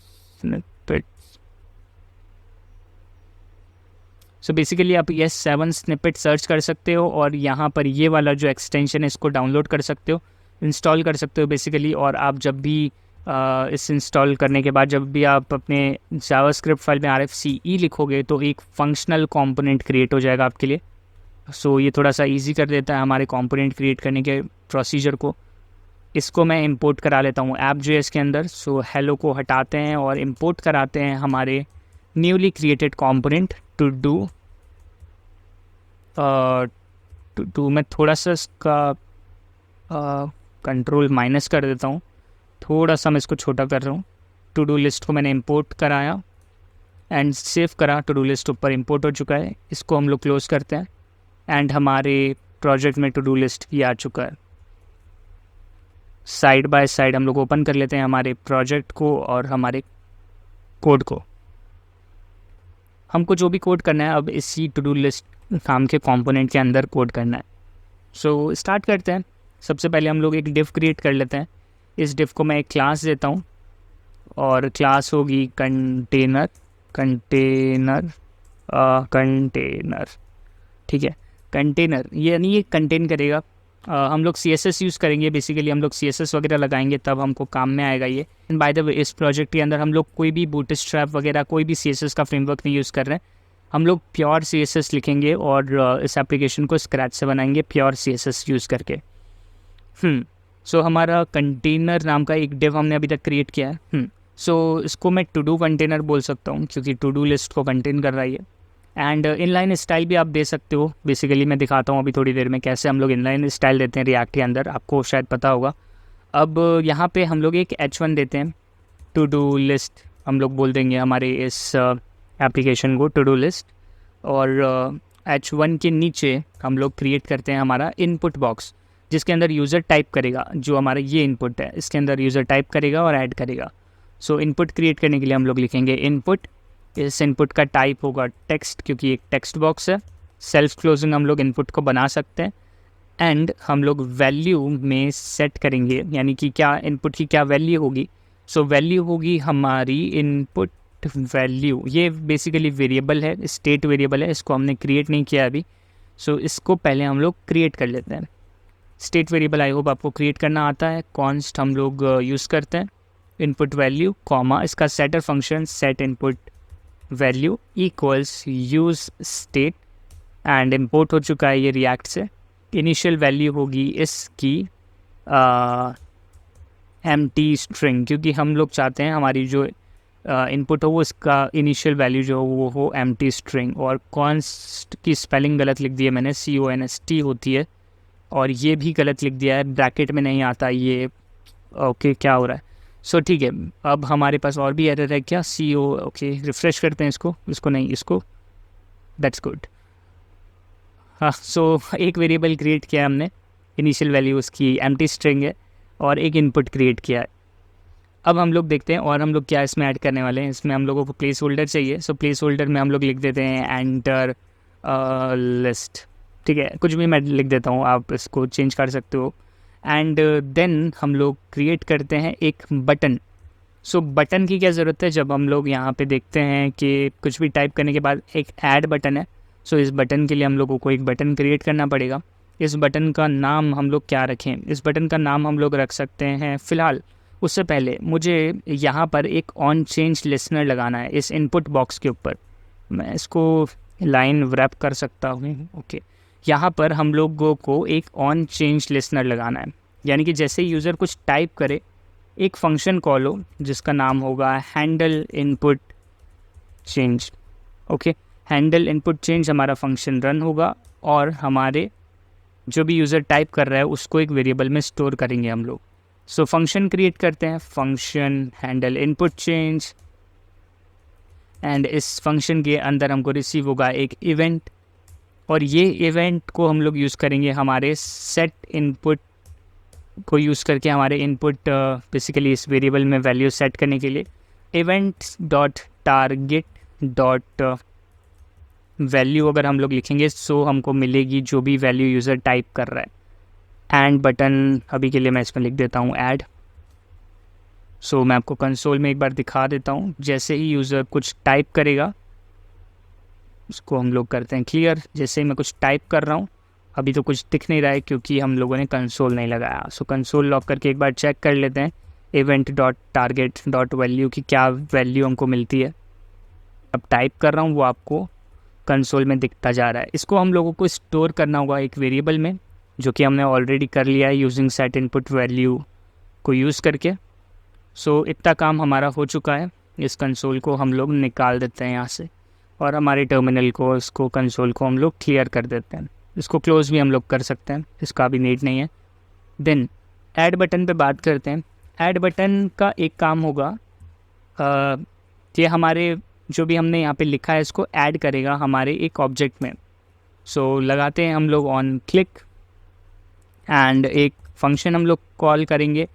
So basically आप ES7 स्निपेट सर्च कर सकते हो और यहाँ पर ये वाला जो एक्सटेंशन है इसको डाउनलोड कर सकते हो, इंस्टॉल कर सकते हो बेसिकली। और आप जब भी इस इंस्टॉल करने के बाद जब भी आप अपने जावास्क्रिप्ट फाइल में RFCE लिखोगे तो एक फंक्शनल कंपोनेंट क्रिएट हो जाएगा आपके लिए। सो ये थोड़ा सा इजी कर देता है हमारे कंपोनेंट क्रिएट करने के प्रोसीजर को। इसको मैं इंपोर्ट करा लेता हूँ app.js के अंदर। सो हेलो को हटाते हैं और इंपोर्ट कराते हैं हमारे newly created component to do to मैं थोड़ा सा इसका कंट्रोल माइनस कर देता हूँ, थोड़ा सा मैं इसको छोटा कर रहा हूँ। टू डू लिस्ट को मैंने इंपोर्ट कराया एंड सेव करा, टू डू लिस्ट ऊपर इंपोर्ट हो चुका है। इसको हम लोग क्लोज करते हैं एंड हमारे प्रोजेक्ट में टू डू लिस्ट भी आ चुका है। साइड बाय साइड हम लोग ओपन कर लेते हैं हमारे प्रोजेक्ट को और हमारे कोड को। हमको जो भी कोड करना है अब इसी टू डू लिस्ट नाम के कंपोनेंट के अंदर कोड करना है। सो स्टार्ट करते हैं। सबसे पहले हम लोग एक डिव क्रिएट कर लेते हैं। इस डिव को मैं एक क्लास देता हूँ और क्लास होगी कंटेनर। ठीक है, कंटेनर यानी ये कंटेन करेगा। हम लोग CSS यूज़ करेंगे, बेसिकली हम लोग CSS वगैरह लगाएंगे तब हमको काम में आएगा ये। बाय द वे इस प्रोजेक्ट के अंदर हम लोग कोई भी बूटस्ट्रैप वगैरह कोई भी CSS का फ्रेमवर्क नहीं यूज़ कर रहे हैं। हम लोग प्योर CSS लिखेंगे और इस एप्लीकेशन को स्क्रैच से बनाएंगे प्योर CSS यूज़ करके। सो हमारा कंटेनर नाम का एक डिव हमने अभी तक क्रिएट किया है। सो इसको मैं टू डू कंटेनर बोल सकता हूँ क्योंकि टू डू लिस्ट को कंटेन कर रहा है। एंड इनलाइन स्टाइल भी आप दे सकते हो। बेसिकली मैं दिखाता हूँ अभी थोड़ी देर में कैसे हम लोग इनलाइन स्टाइल देते हैं रिएक्ट के अंदर, आपको शायद पता होगा। अब यहाँ पे हम लोग एक H1 देते हैं, टू डू लिस्ट हम लोग बोल देंगे हमारे इस एप्लीकेशन को टू डू लिस्ट। और H1 के नीचे हम लोग क्रिएट करते हैं हमारा इनपुट बॉक्स जिसके अंदर यूज़र टाइप करेगा। जो हमारा ये इनपुट है इसके अंदर यूज़र टाइप करेगा और ऐड करेगा। सो इनपुट क्रिएट करने के लिए हम लोग लिखेंगे इनपुट। इस इनपुट का टाइप होगा टेक्स्ट क्योंकि एक टेक्स्ट बॉक्स है। सेल्फ क्लोजिंग हम लोग इनपुट को बना सकते हैं। एंड हम लोग वैल्यू में सेट करेंगे यानी कि क्या इनपुट की क्या वैल्यू होगी। सो वैल्यू होगी हमारी इनपुट वैल्यू। ये बेसिकली वेरिएबल है, स्टेट वेरिएबल है, इसको हमने क्रिएट नहीं किया अभी। सो इसको पहले हम लोग क्रिएट कर लेते हैं। स्टेट वेरिएबल आई होप आपको क्रिएट करना आता है। कॉन्स्ट हम लोग यूज़ करते हैं, इनपुट वैल्यू कॉमा इसका setter function set input value equals use state and import हो चुका है ये रिएक्ट से। इनिशियल वैल्यू होगी इसकी एम्प्टी स्ट्रिंग क्योंकि हम लोग चाहते हैं हमारी जो इनपुट हो वो इसका इनिशियल वैल्यू जो हो वो हो एम्प्टी स्ट्रिंग। और कॉन्स्ट की स्पेलिंग गलत लिख दी है मैंने, CONST होती है और ये भी गलत लिख दिया है, ब्रैकेट में नहीं आता ये। ओके क्या हो रहा है। सो ठीक है, अब हमारे पास और भी एरर है क्या, ओके रिफ़्रेश करते हैं इसको नहीं इसको, दैट्स गुड। हाँ, सो एक वेरिएबल क्रिएट किया हमने, इनिशियल वैल्यू उसकी एम्प्टी स्ट्रिंग है और एक इनपुट क्रिएट किया है। अब हम लोग देखते हैं और हम लोग क्या इसमें ऐड करने वाले हैं। इसमें हम लोगों को प्लेस होल्डर चाहिए। सो प्लेस होल्डर में हम लोग लिख देते हैं एंटर लिस्ट। ठीक है, कुछ भी मैं लिख देता हूँ, आप इसको चेंज कर सकते हो। एंड देन हम लोग क्रिएट करते हैं एक बटन। सो बटन की क्या ज़रूरत है, जब हम लोग यहाँ पे देखते हैं कि कुछ भी टाइप करने के बाद एक ऐड बटन है। सो इस बटन के लिए हम लोगों को एक बटन क्रिएट करना पड़ेगा। इस बटन का नाम हम लोग क्या रखें, इस बटन का नाम हम लोग रख सकते हैं फ़िलहाल उससे पहले मुझे यहाँ पर एक ऑन चेंज लिसनर लगाना है इस इनपुट बॉक्स के ऊपर। मैं इसको लाइन रैप कर सकता हूँ। ओके, यहाँ पर हम लोगों को एक ऑन चेंज लिसनर लगाना है, यानी कि जैसे ही यूज़र कुछ टाइप करे एक फंक्शन कॉल हो जिसका नाम होगा handle input change. Okay, handle input change हमारा फंक्शन रन होगा और हमारे जो भी यूज़र टाइप कर रहा है उसको एक वेरिएबल में स्टोर करेंगे हम लोग। सो फंक्शन क्रिएट करते हैं, function handle input change, and इस फंक्शन के अंदर हमको रिसीव होगा एक इवेंट और ये इवेंट को हम लोग यूज़ करेंगे हमारे सेट इनपुट को यूज़ करके हमारे इनपुट बेसिकली इस वेरिएबल में वैल्यू सेट करने के लिए events dot target dot value अगर हम लोग लिखेंगे सो हमको मिलेगी जो भी वैल्यू यूज़र टाइप कर रहा है। एंड बटन अभी के लिए मैं इसमें लिख देता हूँ ऐड। सो मैं आपको कंसोल में एक बार दिखा देता हूँ। जैसे ही यूज़र कुछ टाइप करेगा उसको हम लोग करते हैं क्लियर। जैसे ही मैं कुछ टाइप कर रहा हूँ, अभी तो कुछ दिख नहीं रहा है क्योंकि हम लोगों ने कंसोल नहीं लगाया। सो कंसोल लॉक करके एक बार चेक कर लेते हैं event dot target dot value की क्या वैल्यू हमको मिलती है। अब टाइप कर रहा हूँ वो आपको कंसोल में दिखता जा रहा है। इसको हम लोगों को स्टोर करना होगा एक वेरिएबल में, जो कि हमने ऑलरेडी कर लिया है यूजिंग सेट इनपुट वैल्यू को यूज़ करके। सो इतना काम हमारा हो चुका है। इस कंसोल को हम लोग निकाल देते हैं यहाँ से और हमारे टर्मिनल को, इसको कंसोल को हम लोग क्लियर कर देते हैं। इसको क्लोज भी हम लोग कर सकते हैं, इसका भी नीड नहीं है। देन ऐड बटन पे बात करते हैं। ऐड बटन का एक काम होगा, ये हमारे जो भी हमने यहाँ पे लिखा है इसको ऐड करेगा हमारे एक ऑब्जेक्ट में। सो लगाते हैं हम लोग ऑन क्लिक एंड एक फंक्शन हम लोग कॉल करेंगे,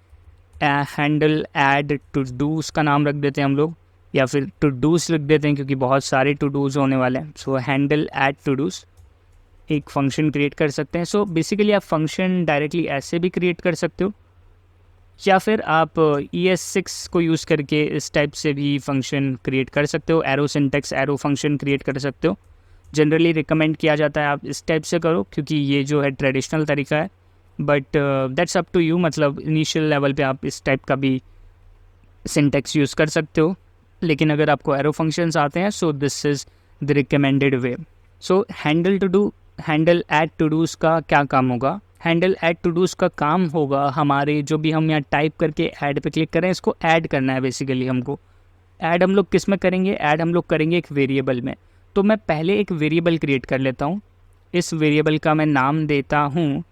हैंडल ऐड टू डूज का नाम रख देते हैं हम लोग, या फिर टू डूज लिख देते हैं क्योंकि बहुत सारे टू डूज होने वाले हैं। सो हैंडल ऐड टू डूज एक फंक्शन क्रिएट कर सकते हैं। सो बेसिकली आप फंक्शन डायरेक्टली ऐसे भी क्रिएट कर सकते हो, या फिर आप ES6 को यूज़ करके इस टाइप से भी फंक्शन क्रिएट कर सकते हो। Arrow syntax arrow function create कर सकते हो। जनरली रिकमेंड किया जाता है आप इस टाइप से करो क्योंकि ये जो है ट्रेडिशनल तरीका है, but that's up to you. मतलब इनिशियल लेवल पे आप इस टाइप का भी सिंटेक्स यूज़ कर सकते हो, लेकिन अगर आपको एरो फंक्शंस आते हैं so this is the recommended way. So handle add to dos का क्या काम होगा? हैंडल ऐड टू डूज़ का काम होगा हमारे जो भी हम यहाँ टाइप करके ऐड पे क्लिक करें, इसको ऐड करना है बेसिकली हमको। ऐड हम लोग किस में करेंगे? ऐड हम लोग करेंगे एक वेरिएबल में। तो मैं पहले एक वेरिएबल क्रिएट कर लेता हूँ। इस वेरिएबल का मैं नाम देता हूँ,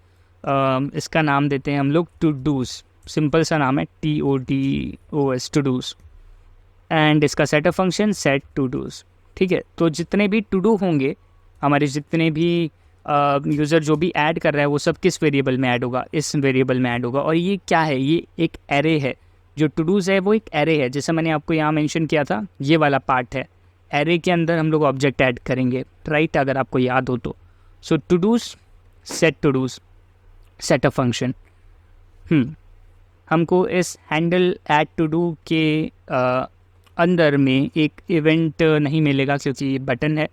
इसका नाम देते हैं हम लोग टू डूज़। सिंपल सा नाम है TODOS टू डूज़। एंड इसका setup function set to dos. ठीक है, तो जितने भी टू डू होंगे हमारे, जितने भी यूज़र जो भी ऐड कर रहा है वो सब किस वेरिएबल में ऐड होगा? इस वेरिएबल में ऐड होगा। और ये क्या है? ये एक एरे है। जो टू डूज़ है वो एक एरे है, जैसे मैंने आपको यहाँ मेंशन किया था, ये वाला पार्ट है। एरे के अंदर हम लोग ऑब्जेक्ट ऐड करेंगे, राइट? अगर आपको याद हो तो। So todos set to dos setup function. हमको इस हैंडल ऐड टू डू के अंदर में एक इवेंट नहीं मिलेगा क्योंकि ये बटन है।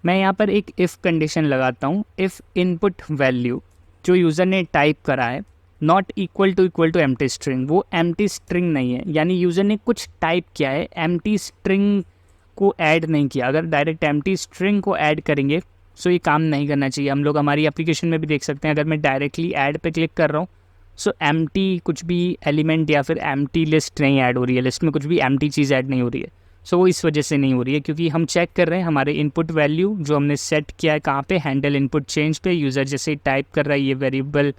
मैं यहाँ पर एक इफ़ कंडीशन लगाता हूँ। इफ़ इनपुट वैल्यू जो यूज़र ने टाइप करा है not equal to empty string, वो एम्प्टी स्ट्रिंग नहीं है, यानी यूज़र ने कुछ टाइप किया है, एम्प्टी स्ट्रिंग को ऐड नहीं किया। अगर डायरेक्ट एम्प्टी स्ट्रिंग को ऐड करेंगे सो ये काम नहीं करना चाहिए। हम लोग हमारी एप्लीकेशन में भी देख सकते हैं, अगर मैं डायरेक्टली ऐड पे क्लिक कर रहा हूँ सो एम्प्टी कुछ भी एलिमेंट या फिर एम्प्टी लिस्ट नहीं ऐड हो रही है, लिस्ट में कुछ भी एम्प्टी चीज़ ऐड नहीं हो रही है। सो वो इस वजह से नहीं हो रही है क्योंकि हम चेक कर रहे हैं हमारे इनपुट वैल्यू जो हमने सेट किया है कहाँ पे, हैंडल इनपुट चेंज पे। यूज़र जैसे टाइप कर रहा है ये वेरिएबल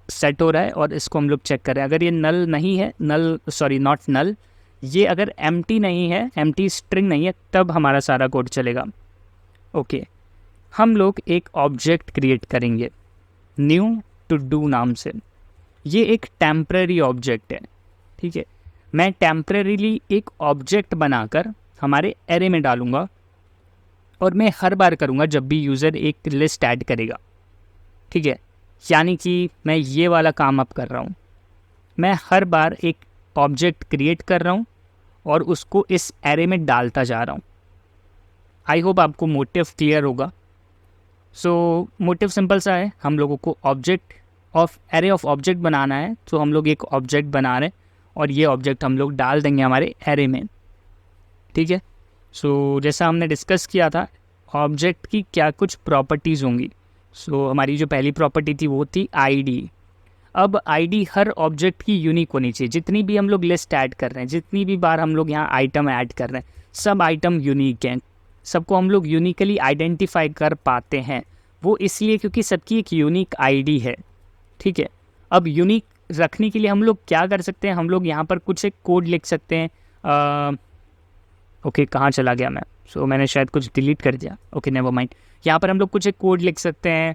सेट हो रहा है और इसको हम लोग चेक कर रहे हैं। अगर ये नल नहीं है, नॉट नल, ये अगर एम्प्टी नहीं है, एम्प्टी स्ट्रिंग नहीं है, तब हमारा सारा कोड चलेगा। ओके, हम लोग एक ऑब्जेक्ट क्रिएट करेंगे न्यू टू डू नाम से। ये एक टेम्पररी ऑब्जेक्ट है, ठीक है। मैं टेम्परेरीली एक ऑब्जेक्ट बनाकर हमारे एरे में डालूंगा और मैं हर बार करूंगा जब भी यूज़र एक लिस्ट ऐड करेगा, ठीक है। यानी कि मैं ये वाला काम अब कर रहा हूँ, मैं हर बार एक ऑब्जेक्ट क्रिएट कर रहा हूँ और उसको इस एरे में डालता जा रहा हूँ। आई होप आपको मोटिव क्लियर होगा। सो मोटिव सिंपल सा है, हम लोगों को एरे ऑफ ऑब्जेक्ट बनाना है। तो हम लोग एक ऑब्जेक्ट बना रहे हैं और ये ऑब्जेक्ट हम लोग डाल देंगे हमारे एरे में, ठीक है। सो जैसा हमने डिस्कस किया था ऑब्जेक्ट की क्या कुछ प्रॉपर्टीज़ होंगी। सो हमारी जो पहली प्रॉपर्टी थी वो थी आईडी। अब आईडी हर ऑब्जेक्ट की यूनिक होनी चाहिए। जितनी भी हम लोग लिस्ट ऐड कर रहे हैं, जितनी भी बार हम लोग यहाँ आइटम ऐड कर रहे हैं, सब आइटम यूनिक हैं, सबको हम लोग यूनिकली आइडेंटिफाई कर पाते हैं। वो इसलिए क्योंकि सबकी एक यूनिक आईडी है, ठीक है। अब यूनिक रखने के लिए हम लोग क्या कर सकते हैं, हम लोग यहाँ पर कुछ एक कोड लिख सकते हैं। ओके, कहाँ चला गया मैं? सो मैंने शायद कुछ डिलीट कर दिया। Okay, never mind. यहाँ पर हम लोग कुछ एक कोड लिख सकते हैं,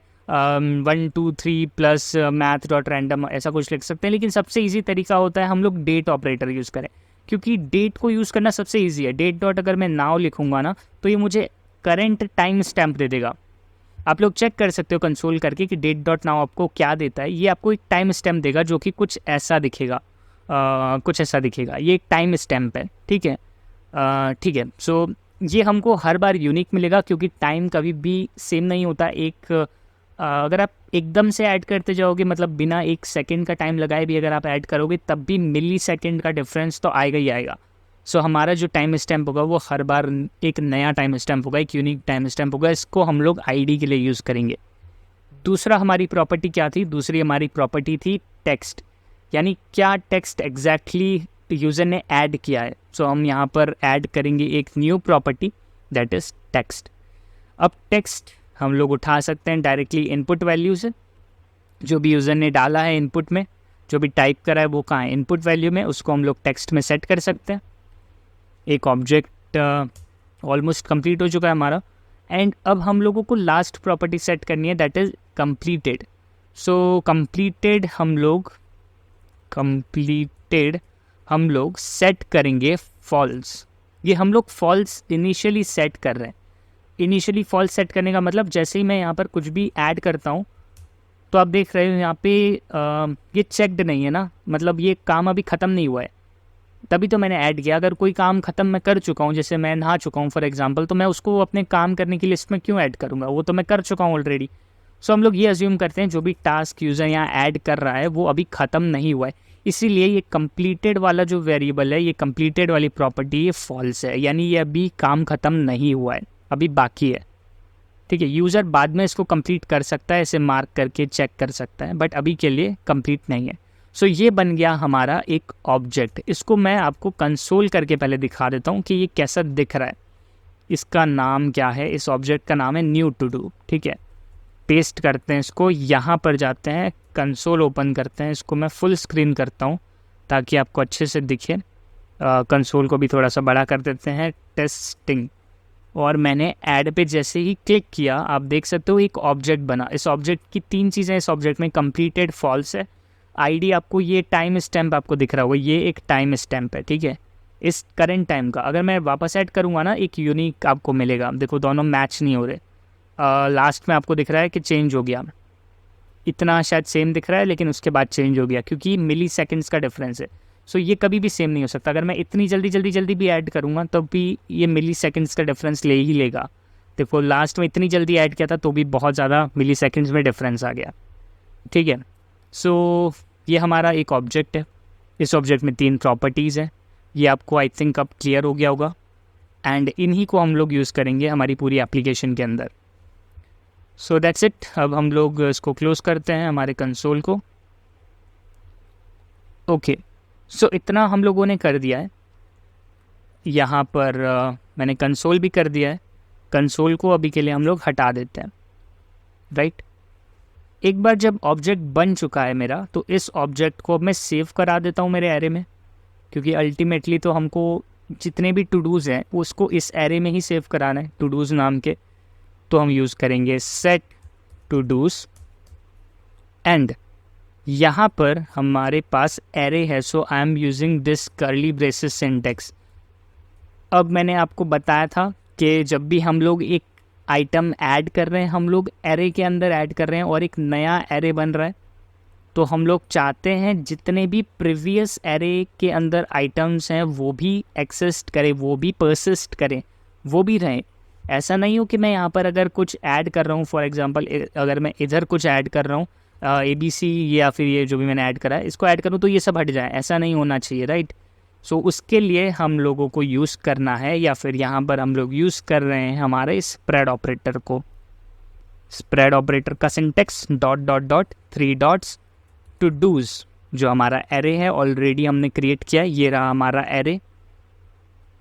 1 2 3 प्लस math.random ऐसा कुछ लिख सकते हैं। लेकिन सबसे ईजी तरीका होता है हम लोग डेट ऑपरेटर यूज़ करें, क्योंकि डेट को यूज़ करना सबसे ईजी है। डेट डॉट अगर मैं नाउ लिखूँगा ना तो ये मुझे करेंट टाइम स्टैम्प दे देगा। आप लोग चेक कर सकते हो कंसोल करके कि डेट डॉट नाउ आपको क्या देता है। ये आपको एक टाइम स्टैम्प देगा जो कि कुछ ऐसा दिखेगा, ये एक टाइम स्टैम्प है, ठीक है। ठीक है, सो ये हमको हर बार यूनिक मिलेगा क्योंकि टाइम कभी भी सेम नहीं होता। अगर आप एकदम से ऐड करते जाओगे, मतलब बिना 1 सेकेंड का टाइम लगाए भी अगर आप ऐड करोगे तब भी मिली सेकेंड का डिफरेंस तो आएगा ही आएगा। सो हमारा जो टाइम स्टैम्प होगा वो हर बार एक नया टाइम स्टैम्प होगा, एक यूनिक टाइम स्टैम्प होगा। इसको हम लोग आईडी के लिए यूज़ करेंगे। दूसरा हमारी प्रॉपर्टी क्या थी? दूसरी हमारी प्रॉपर्टी थी टेक्स्ट, यानी क्या टेक्स्ट एग्जैक्टली यूज़र ने ऐड किया है। सो हम यहाँ पर ऐड करेंगे एक new property that is text. अब टेक्स्ट हम लोग उठा सकते हैं डायरेक्टली इनपुट वैल्यू से, जो भी यूज़र ने डाला है इनपुट में, जो भी टाइप करा है वो कहाँ है इनपुट वैल्यू में, उसको हम लोग टेक्स्ट में सेट कर सकते हैं। एक ऑब्जेक्ट ऑलमोस्ट कंप्लीट हो चुका है हमारा। एंड अब हम लोगों को लास्ट प्रॉपर्टी सेट करनी है that is completed. So completed हम लोग सेट करेंगे फॉल्स। ये हम लोग फॉल्स इनिशियली सेट कर रहे हैं। इनिशियली फॉल्स सेट करने का मतलब जैसे ही मैं यहाँ पर कुछ भी ऐड करता हूँ तो आप देख रहे हो यहाँ पे ये चेक्ड नहीं है ना, मतलब ये काम अभी ख़त्म नहीं हुआ है, तभी तो मैंने ऐड किया। अगर कोई काम ख़त्म मैं कर चुका हूँ, जैसे मैं नहा चुका हूँ फॉर एग्जांपल, तो मैं उसको अपने काम करने की लिस्ट में क्यों ऐड करूँगा, वो तो मैं कर चुका हूँ ऑलरेडी। सो हम लोग ये अज्यूम करते हैं जो भी टास्क यूज़र यहाँ ऐड कर रहा है वो अभी ख़त्म नहीं हुआ है, इसीलिए ये कंप्लीटेड वाला जो वेरिएबल है, ये कंप्लीटेड वाली प्रॉपर्टी ये फॉल्स है, यानी ये अभी काम ख़त्म नहीं हुआ है, अभी बाकी है। ठीक है, यूज़र बाद में इसको कंप्लीट कर सकता है, इसे मार्क करके चेक कर सकता है, बट अभी के लिए कंप्लीट नहीं है। सो ये बन गया हमारा एक ऑब्जेक्ट। इसको मैं आपको कंसोल करके पहले दिखा देता हूँ कि ये कैसा दिख रहा है। इसका नाम क्या है, इस ऑब्जेक्ट का नाम है न्यू टू डू। ठीक है, पेस्ट करते हैं इसको, यहाँ पर जाते हैं, कंसोल ओपन करते हैं, इसको मैं फुल स्क्रीन करता हूँ ताकि आपको अच्छे से दिखे। कंसोल को भी थोड़ा सा बड़ा कर देते हैं, टेस्टिंग। और मैंने ऐड पे जैसे ही क्लिक किया आप देख सकते हो एक ऑब्जेक्ट बना। इस ऑब्जेक्ट की 3 चीज़ें इस ऑब्जेक्ट में, कंप्लीटेड फॉल्स है, आईडी आपको ये टाइम स्टैम्प आपको दिख रहा होगा, ये एक टाइम स्टैम्प है। ठीक है, इस करंट टाइम का अगर मैं वापस ऐड करूँगा ना एक यूनिक आपको मिलेगा। देखो दोनों मैच नहीं हो रहे, लास्ट में आपको दिख रहा है कि चेंज हो गया, इतना शायद सेम दिख रहा है लेकिन उसके बाद चेंज हो गया क्योंकि मिली सेकेंड्स का डिफरेंस है। सो ये कभी भी सेम नहीं हो सकता। अगर मैं इतनी जल्दी भी ऐड करूँगा तब भी ये मिली सेकेंड्स का डिफरेंस ले ही लेगा। देखो लास्ट में इतनी जल्दी ऐड किया था तो भी बहुत ज़्यादा मिली सेकेंड्स में डिफरेंस आ गया। ठीक है, सो ये हमारा एक ऑब्जेक्ट है। इस ऑब्जेक्ट में 3 प्रॉपर्टीज़ हैं, ये आपको आई थिंक अब क्लियर हो गया होगा। एंड इन्हीं को हम लोग यूज़ करेंगे हमारी पूरी एप्लीकेशन के अंदर। सो दैट्स इट। अब हम लोग इसको क्लोज़ करते हैं हमारे कंसोल को। ओके, सो इतना हम लोगों ने कर दिया है। यहाँ पर मैंने कंसोल भी कर दिया है। कंसोल को अभी के लिए हम लोग हटा देते हैं, राइट। एक बार जब ऑब्जेक्ट बन चुका है मेरा तो इस ऑब्जेक्ट को अब मैं सेव करा देता हूँ मेरे एरे में, क्योंकि अल्टीमेटली तो हमको जितने भी टू डूज़ हैं उसको इस एरे में ही सेव कराना है, टू डूज़ नाम के। तो हम यूज़ करेंगे सेट टू डूज़ एंड यहाँ पर हमारे पास एरे है, so I am using this curly braces syntax. अब मैंने आपको बताया था कि जब भी हम लोग एक आइटम ऐड कर रहे हैं, हम लोग एरे के अंदर ऐड कर रहे हैं और एक नया एरे बन रहा है, तो हम लोग चाहते हैं जितने भी प्रीवियस एरे के अंदर आइटम्स हैं वो भी एक्सिस्ट करें, वो भी परसिस्ट करें, वो भी रहें। ऐसा नहीं हो कि मैं यहाँ पर अगर कुछ ऐड कर रहा हूँ, फॉर एग्जांपल अगर मैं इधर कुछ ऐड कर रहा हूँ ABC या फिर ये जो भी मैंने ऐड करा है इसको ऐड करूँ तो ये सब हट जाए, ऐसा नहीं होना चाहिए, राइट। सो उसके लिए हम लोगों को यूज़ करना है, या फिर यहाँ पर हम लोग यूज़ कर रहे हैं हमारे स्प्रेड ऑपरेटर को। स्प्रेड ऑपरेटर का syntax dot dot dot 3 dots to dos, जो हमारा एरे है ऑलरेडी हमने क्रिएट किया है। ये रहा हमारा एरे,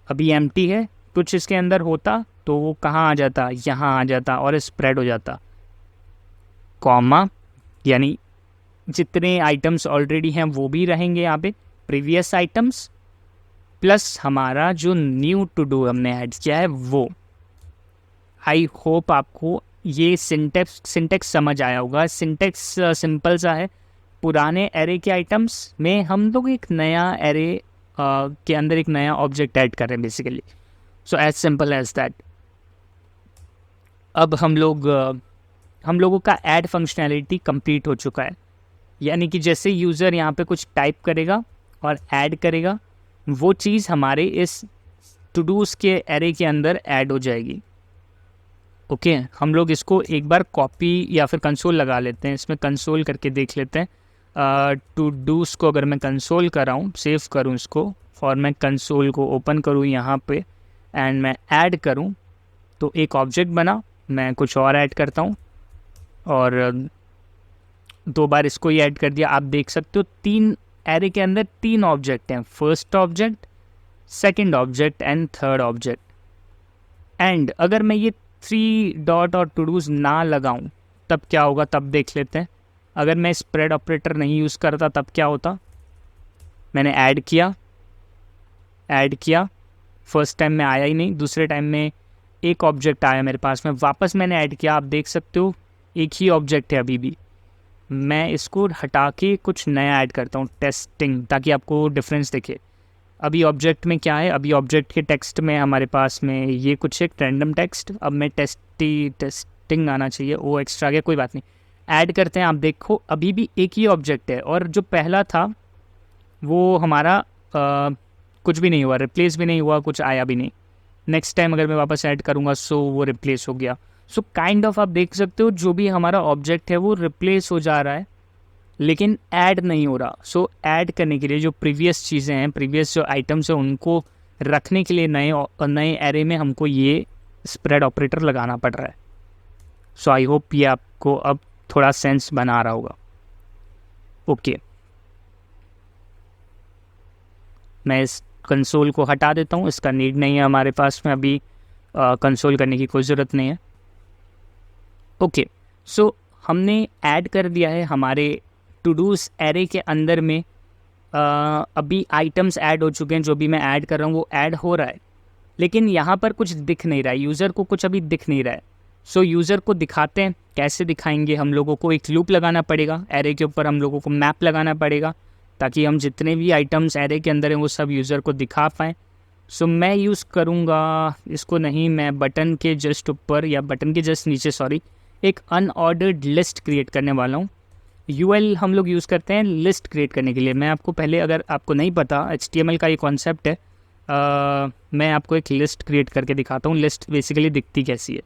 अभी एम्प्टी है। कुछ इसके अंदर होता तो वो कहाँ आ जाता, यहाँ आ जाता और स्प्रेड हो जाता, कॉमा, यानी जितने आइटम्स ऑलरेडी हैं वो भी रहेंगे यहाँ पे, प्रीवियस आइटम्स प्लस हमारा जो न्यू टू डू हमने ऐड किया है वो। आई होप आपको ये सिंटेक्स समझ आया होगा। सिंटेक्स सिंपल सा है, पुराने एरे के आइटम्स में हम लोग एक नया एरे के अंदर एक नया ऑब्जेक्ट ऐड कर रहे हैं basically. So as simple as that. अब हम लोगों का ऐड फंक्शनैलिटी कंप्लीट हो चुका है, यानी कि जैसे यूज़र यहाँ पे कुछ टाइप करेगा और ऐड करेगा वो चीज़ हमारे इस टू डूज़ के एरे के अंदर ऐड हो जाएगी। ओके, हम लोग इसको एक बार कॉपी या फिर कंसोल लगा लेते हैं, इसमें कंसोल करके देख लेते हैं। टू डूज़ को अगर मैं कंसोल कराऊँ, सेव करूँ इसको और मैं कंसोल को ओपन करूँ यहाँ पे एंड मैं ऐड करूँ तो एक ऑब्जेक्ट बना। मैं कुछ और ऐड करता हूँ और 2 बार इसको ही ऐड कर दिया। आप देख सकते हो 3 एरे के अंदर 3 ऑब्जेक्ट हैं, first object, second object and third object. And अगर मैं ये 3 डॉट और टू डूज ना लगाऊं तब क्या होगा, तब देख लेते हैं। अगर मैं स्प्रेड ऑपरेटर नहीं यूज़ करता तब क्या होता, मैंने ऐड किया, फर्स्ट टाइम में आया ही नहीं, दूसरे टाइम में एक ऑब्जेक्ट आया मेरे पास में, वापस मैंने ऐड किया, आप देख सकते हो एक ही ऑब्जेक्ट है अभी भी। मैं इसको हटा के कुछ नया ऐड करता हूँ, टेस्टिंग, ताकि आपको डिफरेंस दिखे। अभी ऑब्जेक्ट में क्या है, अभी ऑब्जेक्ट के टेक्स्ट में हमारे पास में ये कुछ एक रैंडम टेक्स्ट, अब मैं टेस्टिंग आना चाहिए, वो एक्स्ट्रा गया, कोई बात नहीं, ऐड करते हैं। आप देखो अभी भी एक ही ऑब्जेक्ट है, और जो पहला था वो हमारा कुछ भी नहीं हुआ, रिप्लेस भी नहीं हुआ, कुछ आया भी नहीं। नेक्स्ट टाइम अगर मैं वापस ऐड करूँगा सो वो रिप्लेस हो गया। सो काइंड ऑफ आप देख सकते हो जो भी हमारा ऑब्जेक्ट है वो रिप्लेस हो जा रहा है, लेकिन ऐड नहीं हो रहा। सो ऐड करने के लिए जो प्रीवियस चीज़ें हैं, प्रीवियस जो आइटम्स हैं, उनको रखने के लिए नए एरे में हमको ये स्प्रेड ऑपरेटर लगाना पड़ रहा है। सो आई होप ये आपको अब थोड़ा सेंस बना रहा होगा। ओके, मैं इस कंसोल को हटा देता हूँ, इसका नीड नहीं है हमारे पास में, अभी कंसोल करने की कोई ज़रूरत नहीं है। ओके, सो हमने ऐड कर दिया है हमारे टू डूज़ एरे के अंदर में। अभी आइटम्स ऐड हो चुके हैं, जो भी मैं ऐड कर रहा हूँ वो ऐड हो रहा है, लेकिन यहाँ पर कुछ दिख नहीं रहा है, यूज़र को कुछ अभी दिख नहीं रहा है। सो यूज़र को दिखाते हैं, कैसे दिखाएंगे, हम लोगों को एक लूप लगाना पड़ेगा एरे के ऊपर, हम लोगों को मैप लगाना पड़ेगा ताकि हम जितने भी आइटम्स एरे के अंदर हैं वो सब यूज़र को दिखा पाएँ। सो मैं यूज़ करूँगा इसको, नहीं, मैं बटन के जस्ट ऊपर या बटन के जस्ट नीचे एक अनऑर्डर्ड लिस्ट क्रिएट करने वाला हूँ। यूएल हम लोग यूज़ करते हैं लिस्ट क्रिएट करने के लिए। मैं आपको पहले, अगर आपको नहीं पता, HTML का ये कॉन्सेप्ट है, मैं आपको एक लिस्ट क्रिएट करके दिखाता हूँ। लिस्ट बेसिकली दिखती कैसी है,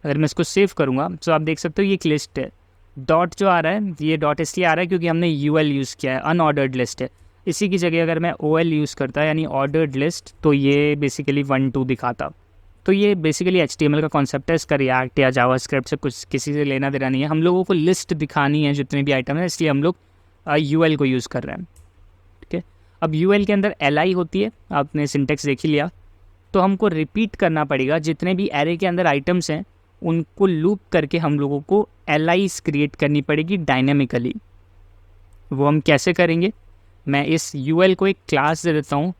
अगर मैं इसको सेव करूँगा तो आप देख सकते हो ये एक लिस्ट है। डॉट जो आ रहा है, ये डॉट इसलिए आ रहा है क्योंकि हमने यूएल यूज़ किया है, अनऑर्डर्ड लिस्ट है। इसी की जगह अगर मैं OL यूज़ करता यानी ऑर्डर्ड लिस्ट, तो ये बेसिकली 1 2 दिखाता। तो ये बेसिकली HTML का कॉन्सेप्ट है, इसका रिएक्ट या जावास्क्रिप्ट से कुछ किसी से लेना देना नहीं है। हम लोगों को लिस्ट दिखानी है जितने भी आइटम है, इसलिए हम लोग UL को यूज़ कर रहे हैं। ठीक है, अब UL के अंदर li होती है, आपने सिंटेक्स देख ही लिया, तो हमको रिपीट करना पड़ेगा जितने भी एरे के अंदर आइटम्स हैं उनको लूप करके हम लोगों को li's क्रिएट करनी पड़ेगी डायनेमिकली। वो हम कैसे करेंगे, मैं इस UL को एक क्लास दे देता हूँ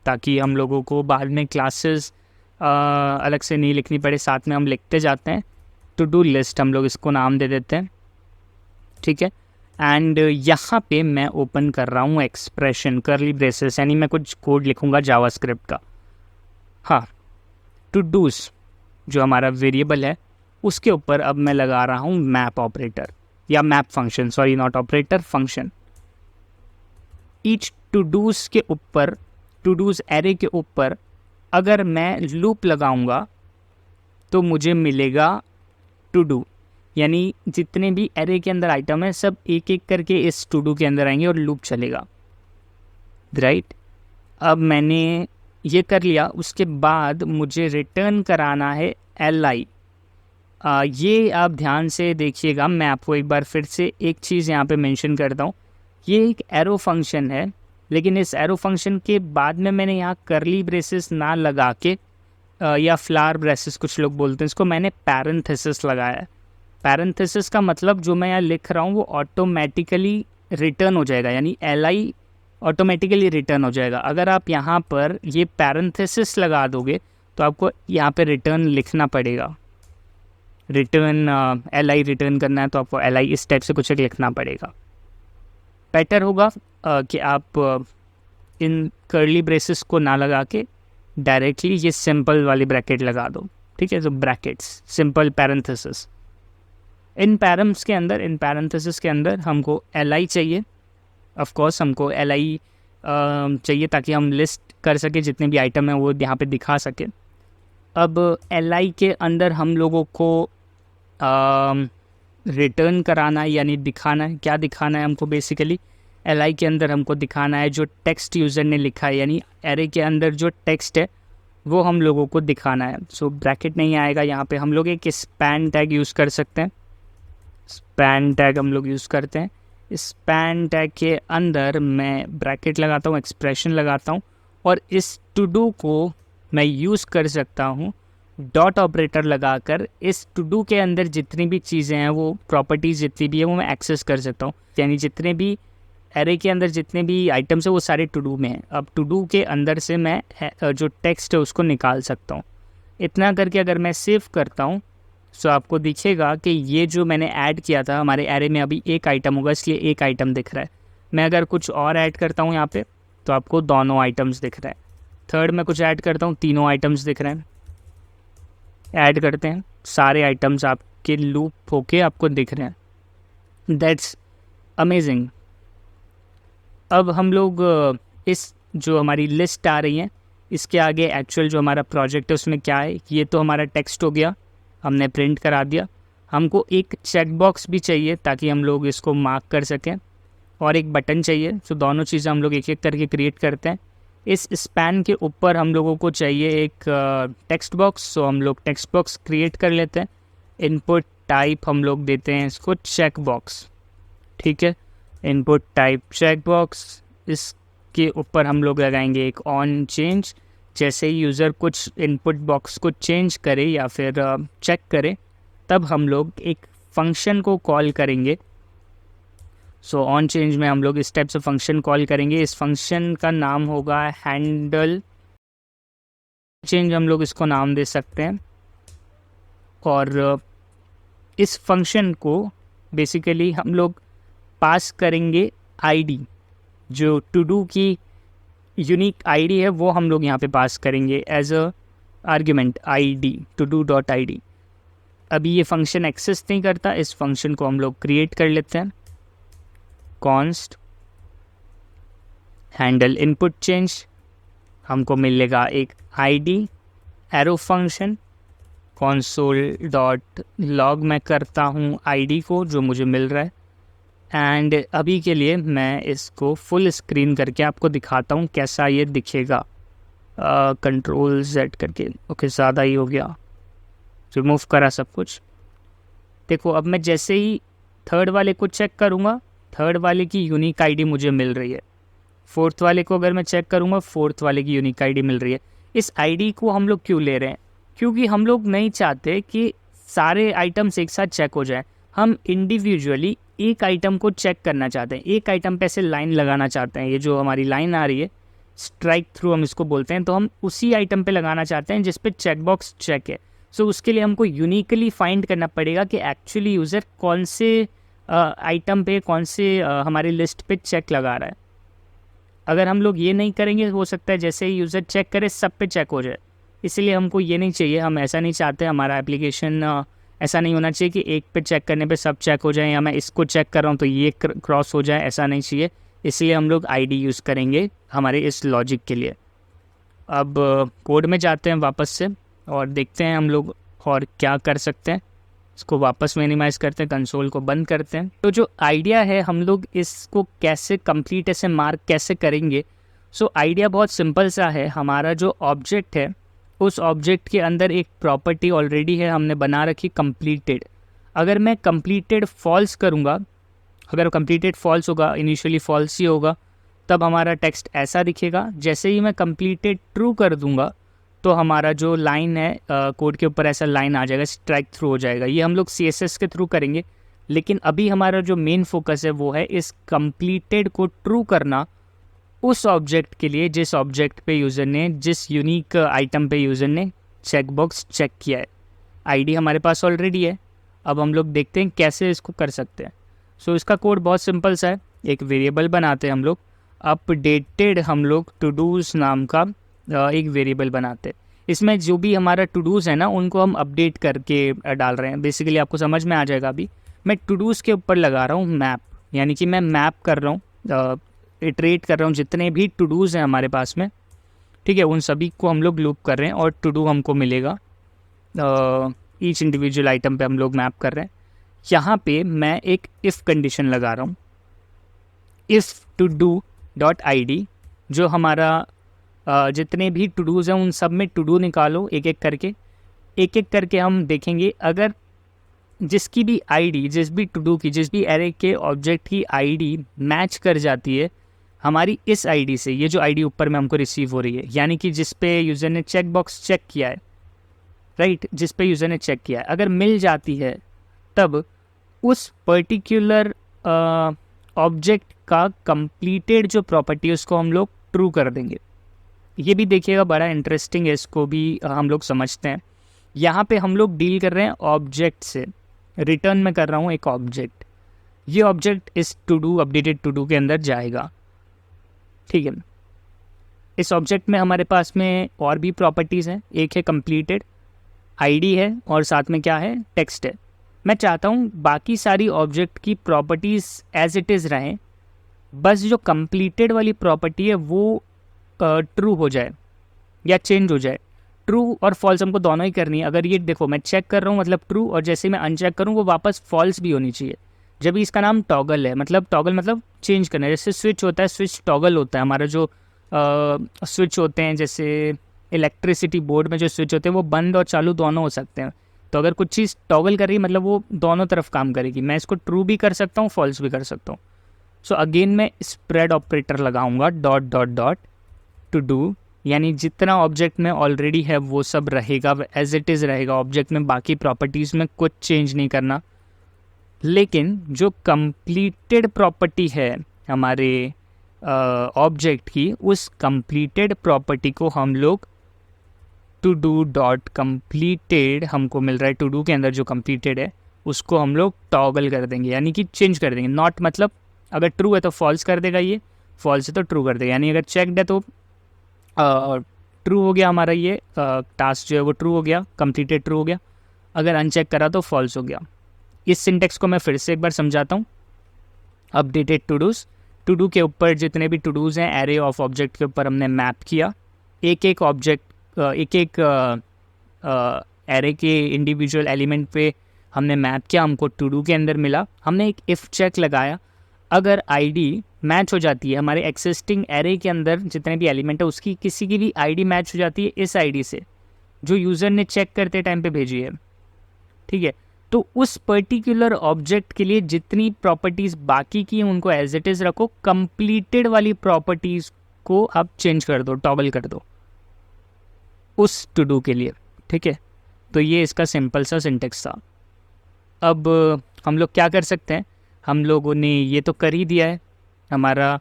ताकि हम लोगों को बाद में क्लासेस अलग से नहीं लिखनी पड़े, साथ में हम लिखते जाते हैं। टू डू लिस्ट हम लोग इसको नाम दे देते हैं, ठीक है। एंड यहाँ पे मैं ओपन कर रहा हूँ एक्सप्रेशन करली ब्रेसेस, यानी मैं कुछ कोड लिखूँगा जावास्क्रिप्ट का। हाँ, टू डूज जो हमारा वेरिएबल है उसके ऊपर अब मैं लगा रहा हूँ मैप ऑपरेटर या map function, sorry not operator, function. Each to dos के ऊपर, टू डूज एरे के ऊपर अगर मैं लूप लगाऊंगा तो मुझे मिलेगा टू डू, यानी जितने भी एरे के अंदर आइटम है सब एक एक करके इस टू डू के अंदर आएंगे और लूप चलेगा, राइट। अब मैंने ये कर लिया, उसके बाद मुझे रिटर्न कराना है li। ये आप ध्यान से देखिएगा, मैं आपको एक बार फिर से एक चीज़ यहाँ पे मेंशन करता हूँ। ये एक एरो फंक्शन है, लेकिन इस एरो फंक्शन के बाद में मैंने यहाँ करली ब्रेसेस ना लगा के या फ्लावर ब्रेसेस कुछ लोग बोलते हैं इसको, मैंने पैरेंथेसिस लगाया है। पैरेंथेसिस का मतलब जो मैं यहाँ लिख रहा हूँ वो ऑटोमेटिकली रिटर्न हो जाएगा, यानी li ऑटोमेटिकली रिटर्न हो जाएगा। अगर आप यहाँ पर ये पैरेंथेसिस लगा दोगे तो आपको यहाँ पे रिटर्न लिखना पड़ेगा। रिटर्न li रिटर्न करना है तो आपको li इस टाइप से कुछ एक लिखना पड़ेगा। बेटर होगा कि आप इन कर्ली ब्रेसेस को ना लगा के डायरेक्टली ये सिंपल वाली ब्रैकेट लगा दो, ठीक है। तो ब्रैकेट्स, सिंपल पैरेंथेसिस। इन पैरम्स के अंदर, इन पैरेंथेसिस के अंदर हमको li चाहिए, ऑफ कोर्स हमको li चाहिए ताकि हम लिस्ट कर सके जितने भी आइटम हैं वो यहाँ पे दिखा सके। अब li के अंदर हम लोगों को रिटर्न कराना है, यानी दिखाना है। क्या दिखाना है हमको, बेसिकली li के अंदर हमको दिखाना है जो टेक्स्ट यूज़र ने लिखा है, यानी एरे के अंदर जो टेक्स्ट है वो हम लोगों को दिखाना है। सो ब्रैकेट नहीं आएगा यहाँ पे, हम लोग एक स्पैन टैग यूज़ कर सकते हैं। स्पैन टैग हम लोग यूज़ करते हैं, स्पैन टैग के अंदर मैं ब्रैकेट लगाता हूँ, एक्सप्रेशन लगाता हूँ, और इस टू डू को मैं यूज़ कर सकता हूँ डॉट ऑपरेटर लगाकर। इस टू डू के अंदर जितनी भी चीज़ें हैं, वो प्रॉपर्टीज़ जितनी भी है वो मैं एक्सेस कर सकता हूँ। यानी जितने भी एरे के अंदर जितने भी आइटम्स है वो सारे टू डू में हैं। अब टू डू के अंदर से मैं जो टेक्स्ट है उसको निकाल सकता हूँ। इतना करके अगर मैं सेव करता हूँ तो आपको दिखेगा कि ये जो मैंने ऐड किया था, हमारे एरे में अभी एक आइटम होगा इसलिए एक आइटम दिख रहा है। मैं अगर कुछ और ऐड करता हूँ यहाँ पे तो आपको दोनों आइटम्स दिख रहे हैं। थर्ड में कुछ ऐड करता हूँ, तीनों आइटम्स दिख रहे हैं। ऐड करते हैं, सारे आइटम्स आपके लूप होके आपको दिख रहे हैं। That's amazing. अब हम लोग इस जो हमारी लिस्ट आ रही है इसके आगे एक्चुअल जो हमारा प्रोजेक्ट है उसमें क्या है, ये तो हमारा टेक्स्ट हो गया, हमने प्रिंट करा दिया। हमको एक चेक बॉक्स भी चाहिए ताकि हम लोग इसको मार्क कर सकें, और एक बटन चाहिए। तो दोनों चीज़ें हम लोग एक एक करके क्रिएट करते हैं। इस स्पैन के ऊपर हम लोगों को चाहिए एक टेक्स्ट बॉक्स, सो हम लोग टेक्स्ट बॉक्स क्रिएट कर लेते हैं। इनपुट टाइप हम लोग देते हैं इसको चेक बॉक्स, ठीक है। इनपुट टाइप चेक बॉक्स, इसके ऊपर हम लोग लगाएंगे एक ऑन चेंज। जैसे ही यूज़र कुछ इनपुट बॉक्स को चेंज करे या फिर चेक करे तब हम लोग एक फंक्शन को कॉल करेंगे। सो ऑन चेंज में हम लोग इस टाइप से फंक्शन कॉल करेंगे। इस फंक्शन का नाम होगा हैंडल चेंज, हम लोग इसको नाम दे सकते हैं। और इस फंक्शन को बेसिकली हम लोग पास करेंगे आईडी, जो टू डू की यूनिक आईडी है वो हम लोग यहाँ पे पास करेंगे as a argument ID, to do dot ID. अभी ये फंक्शन एक्सेस नहीं करता, इस फंक्शन को हम लोग क्रिएट कर लेते हैं। कॉन्स्ट हैंडल इनपुट चेंज, हमको मिलेगा एक ID arrow function. Console dot log मैं करता हूँ आईडी को जो मुझे मिल रहा है। एंड अभी के लिए मैं इसको फुल स्क्रीन करके आपको दिखाता हूँ कैसा ये दिखेगा। कंट्रोल Z करके, ओके ज़्यादा ही हो गया, रिमूव करा सब कुछ। देखो अब मैं जैसे ही थर्ड वाले को चेक करूँगा, थर्ड वाले की यूनिक आईडी मुझे मिल रही है। फोर्थ वाले को अगर मैं चेक करूँगा, फोर्थ वाले की यूनिक आईडी मिल रही है। इस आईडी को हम लोग क्यों ले रहे हैं? क्योंकि हम लोग नहीं चाहते कि सारे आइटम्स एक साथ चेक हो जाए। हम इंडिविजुअली एक आइटम को चेक करना चाहते हैं, एक आइटम पे ऐसे लाइन लगाना चाहते हैं। ये जो हमारी लाइन आ रही है स्ट्राइक थ्रू हम इसको बोलते हैं, तो हम उसी आइटम पे लगाना चाहते हैं जिस पे चेक बॉक्स चेक है। सो उसके लिए हमको यूनिकली फाइंड करना पड़ेगा कि एक्चुअली यूज़र कौन से आइटम पे, कौन से हमारी लिस्ट पे चेक लगा रहा है। अगर हम लोग ये नहीं करेंगे, हो सकता है जैसे ही यूज़र चेक करे सब पे चेक हो जाए। इसलिए हमको ये नहीं चाहिए, हम ऐसा नहीं चाहते। हमारा एप्लीकेशन ऐसा नहीं होना चाहिए कि एक पे चेक करने पे सब चेक हो जाए, या मैं इसको चेक कर रहा हूँ तो ये क्रॉस हो जाए, ऐसा नहीं चाहिए। इसलिए हम लोग आईडी यूज़ करेंगे हमारे इस लॉजिक के लिए। अब कोड में जाते हैं वापस से और देखते हैं हम लोग और क्या कर सकते हैं। इसको वापस मिनिमाइज़ करते हैं, कंसोल को बंद करते हैं। तो जो आइडिया है हम लोग इसको कैसे कंप्लीट ऐसे मार्क कैसे करेंगे। सो आइडिया बहुत सिंपल सा है। हमारा जो ऑब्जेक्ट है उस ऑब्जेक्ट के अंदर एक प्रॉपर्टी ऑलरेडी है, हमने बना रखी कंप्लीटेड। अगर मैं कंप्लीटेड फॉल्स करूँगा, अगर कंप्लीटेड फॉल्स होगा, इनिशियली फॉल्स ही होगा, तब हमारा टेक्स्ट ऐसा दिखेगा। जैसे ही मैं कंप्लीटेड ट्रू कर दूंगा तो हमारा जो लाइन है कोड के ऊपर ऐसा लाइन आ जाएगा, स्ट्राइक थ्रू हो जाएगा। ये हम लोग CSS के थ्रू करेंगे, लेकिन अभी हमारा जो मेन फोकस है वो है इस कंप्लीटेड को ट्रू करना उस ऑब्जेक्ट के लिए जिस ऑब्जेक्ट पे यूज़र ने, जिस यूनिक आइटम पे यूज़र ने चेक बॉक्स चेक किया है। आईडी हमारे पास ऑलरेडी है, अब हम लोग देखते हैं कैसे इसको कर सकते हैं। सो इसका कोड बहुत सिंपल सा है। एक वेरिएबल बनाते हैं हम लोग, अपडेटेड हम लोग टू डूज़ नाम का एक वेरिएबल बनाते हैं। इसमें जो भी हमारा टू डूज़ है ना उनको हम अपडेट करके डाल रहे हैं। बेसिकली आपको समझ में आ जाएगा। अभी मैं टू डूज़ के ऊपर लगा रहा हूँ मैप, यानी कि मैं मैप कर रहा हूँ, इटरेट कर रहा हूँ जितने भी टू डूज़ हैं हमारे पास में, ठीक है, उन सभी को हम लोग लूप कर रहे हैं और टू डू हमको मिलेगा। ईच इंडिविजुअल आइटम पे हम लोग मैप कर रहे हैं। यहाँ पे मैं एक इफ़ कंडीशन लगा रहा हूँ, if two do dot ID, जो हमारा जितने भी टू डूज़ हैं उन सब में टू डू निकालो एक एक करके हम देखेंगे। अगर जिसकी भी आईडी, जिस भी टू डू की, जिस भी एरे के ऑब्जेक्ट की आईडी मैच कर जाती है हमारी इस आईडी से, ये जो आईडी ऊपर में हमको रिसीव हो रही है, यानी कि जिस पे यूज़र ने चेक बॉक्स चेक किया है, राइट, जिस पे यूज़र ने चेक किया है, अगर मिल जाती है तब उस पर्टिकुलर ऑब्जेक्ट का कंप्लीटेड जो प्रॉपर्टी है उसको हम लोग ट्रू कर देंगे। ये भी देखिएगा बड़ा इंटरेस्टिंग है, इसको भी हम लोग समझते हैं। यहाँ पे हम लोग डील कर रहे हैं ऑब्जेक्ट से, रिटर्न में कर रहा हूँ एक ऑब्जेक्ट, ये ऑब्जेक्ट इस to do, updated to do के अंदर जाएगा, ठीक है। इस ऑब्जेक्ट में हमारे पास में और भी प्रॉपर्टीज़ हैं, एक है कंप्लीटेड, आईडी है और साथ में क्या है, टेक्स्ट है। मैं चाहता हूँ बाकी सारी ऑब्जेक्ट की प्रॉपर्टीज़ एज इट इज़ रहें, बस जो कंप्लीटेड वाली प्रॉपर्टी है वो ट्रू हो जाए या चेंज हो जाए। ट्रू और फॉल्स हमको दोनों ही करनी है। अगर ये देखो मैं चेक कर रहा हूँ मतलब ट्रू, और जैसे मैं अनचेक करूँ वो वापस फॉल्स भी होनी चाहिए। जब भी इसका नाम टॉगल है, मतलब टॉगल मतलब चेंज करना है। जैसे स्विच होता है, स्विच टॉगल होता है। हमारा जो स्विच होते हैं, जैसे इलेक्ट्रिसिटी बोर्ड में जो स्विच होते हैं वो बंद और चालू दोनों हो सकते हैं। तो अगर कुछ चीज़ टॉगल कर रही है मतलब वो दोनों तरफ काम करेगी। मैं इसको ट्रू भी कर सकता हूँ, फॉल्स भी कर सकता हूँ। सो अगेन मैं स्प्रेड ऑपरेटर लगाऊंगा, dot dot dot to do, यानी जितना ऑब्जेक्ट में ऑलरेडी है वो सब रहेगा, एज इट इज़ रहेगा ऑब्जेक्ट में, बाकी प्रॉपर्टीज़ में कुछ चेंज नहीं करना। लेकिन जो कंप्लीटेड प्रॉपर्टी है हमारे ऑब्जेक्ट की, उस कंप्लीटेड प्रॉपर्टी को हम लोग टू डू डॉट कंप्लीटेड, हमको मिल रहा है टू डू के अंदर जो कंप्लीटेड है उसको हम लोग टॉगल कर देंगे, यानी कि चेंज कर देंगे। नॉट मतलब अगर ट्रू है तो फॉल्स कर देगा, ये फॉल्स है तो ट्रू कर देगा। यानी अगर चेकड है तो ट्रू हो गया हमारा, ये टास्क जो है वो ट्रू हो गया, कंप्लीटेड ट्रू हो गया। अगर अनचेक करा तो फॉल्स हो गया। इस सिंटेक्स को मैं फिर से एक बार समझाता हूँ। Updated to dos, to do के ऊपर जितने भी टू डूज़ हैं एरे ऑफ ऑब्जेक्ट के ऊपर हमने मैप किया। एक एक ऑब्जेक्ट, एक एक एरे के इंडिविजुअल एलिमेंट पे हमने मैप किया, हमको टू डू के अंदर मिला। हमने एक इफ़ चेक लगाया, अगर आईडी मैच हो जाती है हमारे एक्सिस्टिंग एरे के अंदर जितने भी एलिमेंट है उसकी किसी की भी आईडी मैच हो जाती है इस आईडी से जो यूज़र ने चेक करते टाइम पे भेजी है, ठीक है, तो उस पर्टिकुलर ऑब्जेक्ट के लिए जितनी प्रॉपर्टीज़ बाकी की हैं उनको एज इट इज़ रखो, कंप्लीटेड वाली प्रॉपर्टीज़ को आप चेंज कर दो, टॉगल कर दो उस टू डू के लिए, ठीक है। तो ये इसका सिंपल सा सिंटेक्स था। अब हम लोग क्या कर सकते हैं, हम लोगों ने ये तो कर ही दिया है, हमारा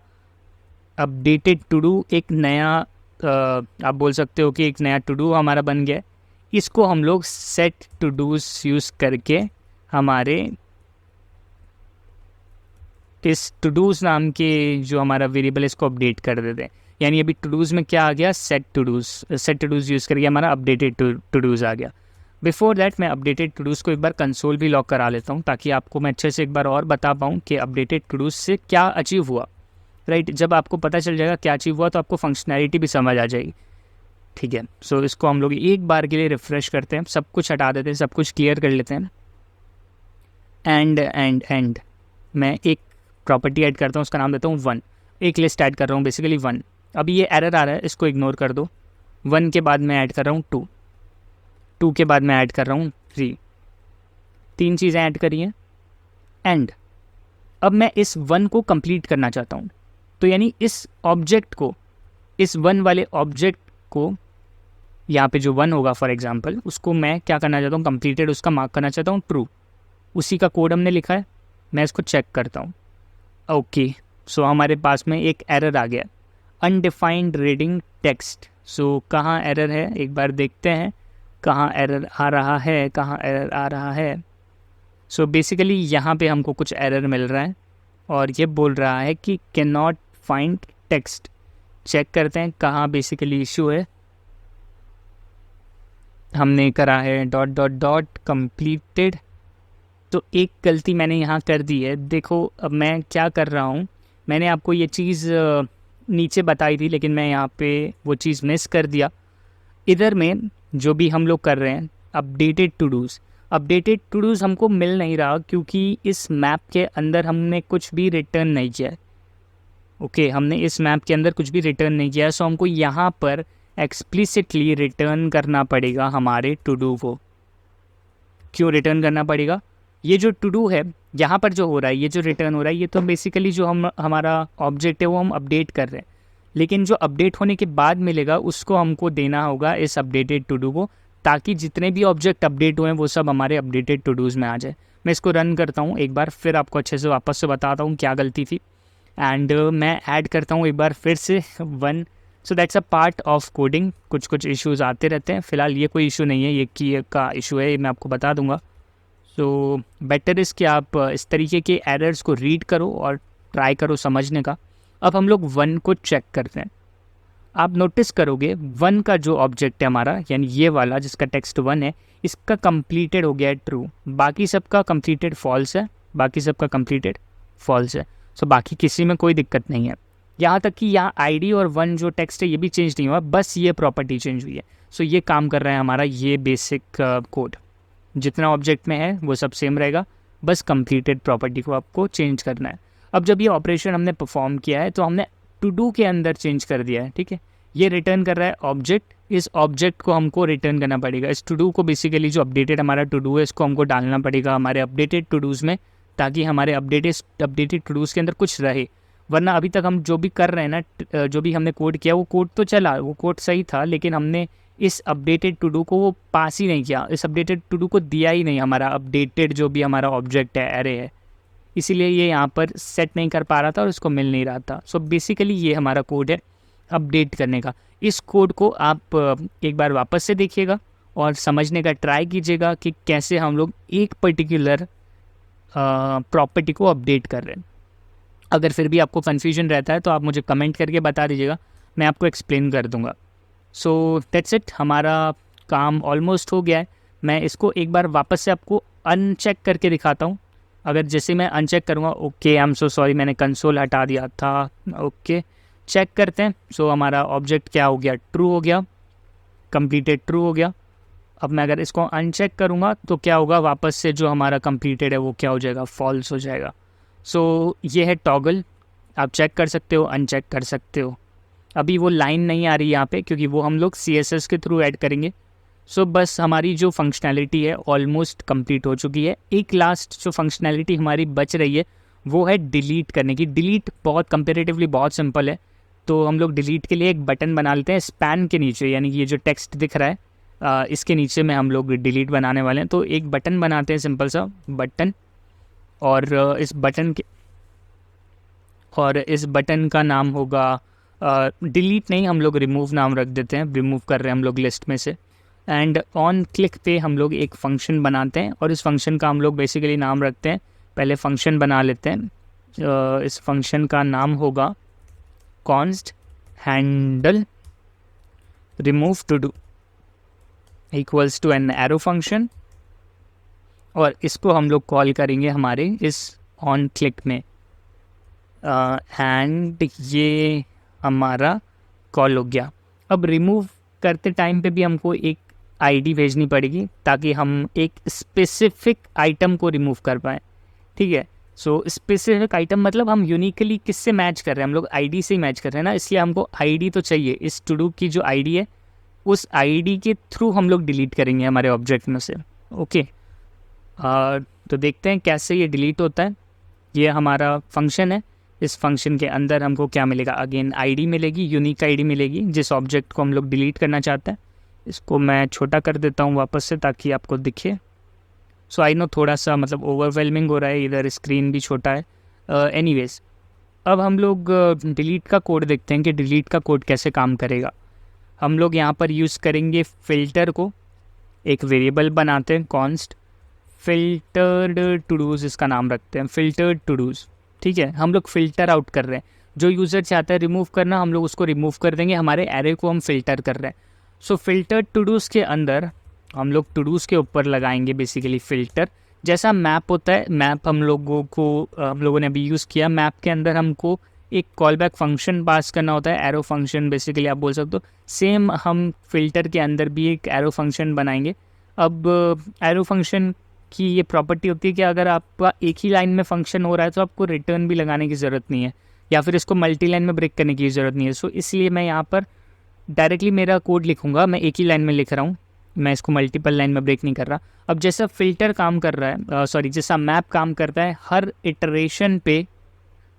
अपडेटेड टू डू एक नया आप बोल सकते हो कि एक नया टू डू हमारा बन गया है। इसको हम लोग सेट टू डूज यूज़ करके हमारे इस टू डूज नाम के जो हमारा वेरिएबल इसको अपडेट कर देते हैं। यानी अभी टू डूज में क्या आ गया, सेट टू डूज यूज़ करके हमारा अपडेटेड टू डूज आ गया। बिफोर दैट मैं अपडेटेड टू डूज को एक बार कंसोल भी लॉक करा लेता हूँ ताकि आपको मैं अच्छे से एक बार और बता पाऊँ कि अपडेटेड टू डूज से क्या अचीव हुआ, राइट। जब आपको पता चल जाएगा क्या अचीव हुआ तो आपको फंक्शनैलिटी भी समझ आ जाएगी, ठीक है। सो इसको हम लोग एक बार के लिए रिफ़्रेश करते हैं, सब कुछ हटा देते हैं, सब कुछ क्लियर कर लेते हैं। एंड मैं एक प्रॉपर्टी ऐड करता हूँ, उसका नाम देता हूँ 1। एक लिस्ट ऐड कर रहा हूँ बेसिकली 1। अभी ये एरर आ रहा है, इसको इग्नोर कर दो। 1 के बाद मैं ऐड कर रहा हूँ 2, 2 के बाद मैं ऐड कर रहा हूँ 3, 3 चीज़ें ऐड करी हैं। एंड अब मैं इस 1 को कंप्लीट करना चाहता हूँ, तो यानी इस ऑब्जेक्ट को, इस 1 वाले ऑब्जेक्ट को, यहाँ पे जो 1 होगा फॉर एग्जांपल, उसको मैं क्या करना चाहता हूँ, कंप्लीटेड उसका मार्क करना चाहता हूँ ट्रू। उसी का कोड हमने लिखा है, मैं इसको चेक करता हूँ। ओके, सो हमारे पास में एक एरर आ गया, अनडिफाइंड रीडिंग टेक्स्ट। सो कहाँ एरर है एक बार देखते हैं, कहाँ एरर आ रहा है, कहाँ एरर आ रहा है। सो बेसिकली यहाँ पे हमको कुछ एरर मिल रहा है और ये बोल रहा है कि can not find text. Check करते हैं कहाँ बेसिकली इशू है। हमने करा है डॉट डॉट डॉट कंप्लीटेड, तो एक गलती मैंने यहाँ कर दी है। देखो अब मैं क्या कर रहा हूँ, मैंने आपको ये चीज़ नीचे बताई थी लेकिन मैं यहाँ पे वो चीज़ मिस कर दिया। इधर में जो भी हम लोग कर रहे हैं अपडेटेड टू डूज़ हमको मिल नहीं रहा क्योंकि इस मैप के अंदर हमने कुछ भी रिटर्न नहीं किया है। ओके, हमने इस मैप के अंदर कुछ भी रिटर्न नहीं किया है, सो हमको यहाँ पर एक्सप्लिसिटली रिटर्न करना पड़ेगा हमारे टू डू को। क्यों रिटर्न करना पड़ेगा, ये जो टू डू है यहाँ पर जो हो रहा है, ये जो रिटर्न हो रहा है, ये तो बेसिकली जो हमारा ऑब्जेक्ट है वो हम अपडेट कर रहे हैं, लेकिन जो अपडेट होने के बाद मिलेगा उसको हमको देना होगा इस अपडेटेड टू डू को, ताकि जितने भी ऑब्जेक्ट अपडेट हुए हैं वो सब हमारे अपडेटेड टू डूज़ में आ जाए। मैं इसको रन करता हूँ एक बार, फिर आपको अच्छे से वापस से बताता हूँ क्या गलती थी। एंड मैं ऐड करता हूँ एक बार फिर से 1। So that's a part of coding, कुछ इश्यूज़ आते रहते हैं। फ़िलहाल ये कोई इशू नहीं है, ये की का इशू है, ये मैं आपको बता दूंगा। सो बेटर इज़ कि आप इस तरीके के एरर्स को रीड करो और ट्राई करो समझने का। अब हम लोग 1 को चेक करते हैं। आप नोटिस करोगे 1 का जो ऑब्जेक्ट है हमारा, यानी ये वाला जिसका टेक्स्ट 1 है, इसका कंप्लीटेड हो गया है ट्रू, बाकी सबका कंप्लीटेड फॉल्स है, बाकी सबका कंप्लीटेड फॉल्स है। सो बाकी किसी में कोई दिक्कत नहीं है, यहाँ तक कि यहाँ आईडी और 1 जो टेक्स्ट है ये भी चेंज नहीं हुआ, बस ये प्रॉपर्टी चेंज हुई है। सो ये काम कर रहा है हमारा ये बेसिक कोड, जितना ऑब्जेक्ट में है वो सब सेम रहेगा, बस कंप्लीटेड प्रॉपर्टी को आपको चेंज करना है। अब जब ये ऑपरेशन हमने परफॉर्म किया है तो हमने टू डू के अंदर चेंज कर दिया है, ठीक है। ये रिटर्न कर रहा है ऑब्जेक्ट, इस ऑब्जेक्ट को हमको रिटर्न करना पड़ेगा। इस टू डू को बेसिकली जो अपडेटेड हमारा टू डू है इसको हमको डालना पड़ेगा हमारे अपडेटेड टू डूज़ में, ताकि हमारे अपडेटेड टू डूज़ के अंदर कुछ रहे। वरना अभी तक हम जो भी कर रहे हैं ना, जो भी हमने कोड किया वो कोड तो चला, वो कोड सही था, लेकिन हमने इस अपडेटेड टू डू को वो पास ही नहीं किया, इस अपडेटेड टू डू को दिया ही नहीं हमारा अपडेटेड जो भी हमारा ऑब्जेक्ट है, एरे है, इसीलिए ये यहाँ पर सेट नहीं कर पा रहा था और उसको मिल नहीं रहा था। सो बेसिकली ये हमारा कोड है अपडेट करने का। इस कोड को आप एक बार वापस से देखिएगा और समझने का ट्राई कीजिएगा कि कैसे हम लोग एक पर्टिकुलर प्रॉपर्टी को अपडेट कर रहे हैं। अगर फिर भी आपको कन्फ्यूजन रहता है तो आप मुझे कमेंट करके बता दीजिएगा, मैं आपको एक्सप्लेन कर दूंगा। सो दैट्स इट, हमारा काम ऑलमोस्ट हो गया है। मैं इसको एक बार वापस से आपको अनचेक करके दिखाता हूँ। अगर जैसे मैं अनचेक करूँगा, okay I am so sorry, मैंने कंसोल हटा दिया था, ओके चेक करते हैं। सो हमारा ऑब्जेक्ट क्या हो गया, ट्रू हो गया, कंप्लीटेड ट्रू हो गया। अब मैं अगर इसको अनचेक करूँगा तो क्या होगा, वापस से जो हमारा कंप्लीटेड है वो क्या हो जाएगा, फॉल्स हो जाएगा। सो ये है टॉगल, आप चेक कर सकते हो, अनचेक कर सकते हो। अभी वो लाइन नहीं आ रही यहाँ पे क्योंकि वो हम लोग CSS के थ्रू ऐड करेंगे। सो बस हमारी जो फंक्शनैलिटी है ऑलमोस्ट कंप्लीट हो चुकी है। एक लास्ट जो फंक्शनैलिटी हमारी बच रही है वो है डिलीट करने की। डिलीट बहुत कंपेरेटिवली बहुत सिंपल है, तो हम लोग डिलीट के लिए एक बटन बना लेते हैं स्पैन के नीचे, यानी ये जो टेक्स्ट दिख रहा है इसके नीचे में हम लोग डिलीट बनाने वाले हैं। तो एक बटन बनाते हैं, सिंपल सा बटन, और इस बटन का नाम होगा डिलीट नहीं, हम लोग रिमूव नाम रख देते हैं, रिमूव कर रहे हैं हम लोग लिस्ट में से। एंड ऑन क्लिक पे हम लोग एक फ़ंक्शन बनाते हैं और इस फंक्शन का हम लोग बेसिकली नाम रखते हैं, पहले फंक्शन बना लेते हैं। इस फंक्शन का नाम होगा const handle remove to do equals to an arrow function, और इसको हम लोग कॉल करेंगे हमारे इस ऑन क्लिक में। एंड ये हमारा कॉल हो गया। अब रिमूव करते टाइम पे भी हमको एक आईडी भेजनी पड़ेगी ताकि हम एक स्पेसिफिक आइटम को रिमूव कर पाएँ, ठीक है। सो स्पेसिफिक आइटम मतलब हम यूनिकली किससे मैच कर रहे हैं, हम लोग आईडी से ही मैच कर रहे हैं ना, इसलिए हमको आईडी तो चाहिए। इस टू डू की जो आईडी है उस आईडी के थ्रू हम लोग डिलीट करेंगे हमारे ऑब्जेक्ट में से, ओके। तो देखते हैं कैसे ये डिलीट होता है। ये हमारा फंक्शन है, इस फंक्शन के अंदर हमको क्या मिलेगा, अगेन आईडी मिलेगी, यूनिक आईडी मिलेगी जिस ऑब्जेक्ट को हम लोग डिलीट करना चाहते हैं। इसको मैं छोटा कर देता हूँ वापस से ताकि आपको दिखे। सो आई नो थोड़ा सा मतलब ओवरवेलमिंग हो रहा है, इधर स्क्रीन भी छोटा है। एनीवेज अब हम लोग डिलीट का कोड देखते हैं कि डिलीट का कोड कैसे काम करेगा। हम लोग यहाँ पर यूज़ करेंगे फ़िल्टर को, एक वेरिएबल बनाते हैं कॉन्स्ट फिल्टर्ड टू डूज़, इसका नाम रखते हैं फिल्टर्ड टू डूज़, ठीक है। हम लोग फ़िल्टर आउट कर रहे हैं, जो यूज़र चाहता है रिमूव करना हम लोग उसको रिमूव कर देंगे, हमारे एरे को हम फ़िल्टर कर रहे हैं। सो फिल्टर्ड टू डूज़ के अंदर हम लोग टू डूज़ के ऊपर लगाएंगे बेसिकली फ़िल्टर। जैसा मैप होता है, मैप हम लोगों ने अभी यूज़ किया, मैप के अंदर हमको एक कॉल बैक फंक्शन पास करना होता है, एरो फंक्शन बेसिकली आप बोल सकते हो। सेम हम फिल्टर के अंदर भी एक एरो फंक्शन बनाएंगे। अब एरो फंक्शन की ये प्रॉपर्टी होती है कि अगर आपका एक ही लाइन में फंक्शन हो रहा है तो आपको रिटर्न भी लगाने की ज़रूरत नहीं है, या फिर इसको मल्टी लाइन में ब्रेक करने की ज़रूरत नहीं है। सो इसलिए मैं यहाँ पर डायरेक्टली मेरा कोड लिखूँगा, मैं एक ही लाइन में लिख रहा हूँ, मैं इसको मल्टीपल लाइन में ब्रेक नहीं कर रहा। अब जैसा फ़िल्टर काम कर रहा है, जैसा मैप काम करता है, हर इटरेशन पे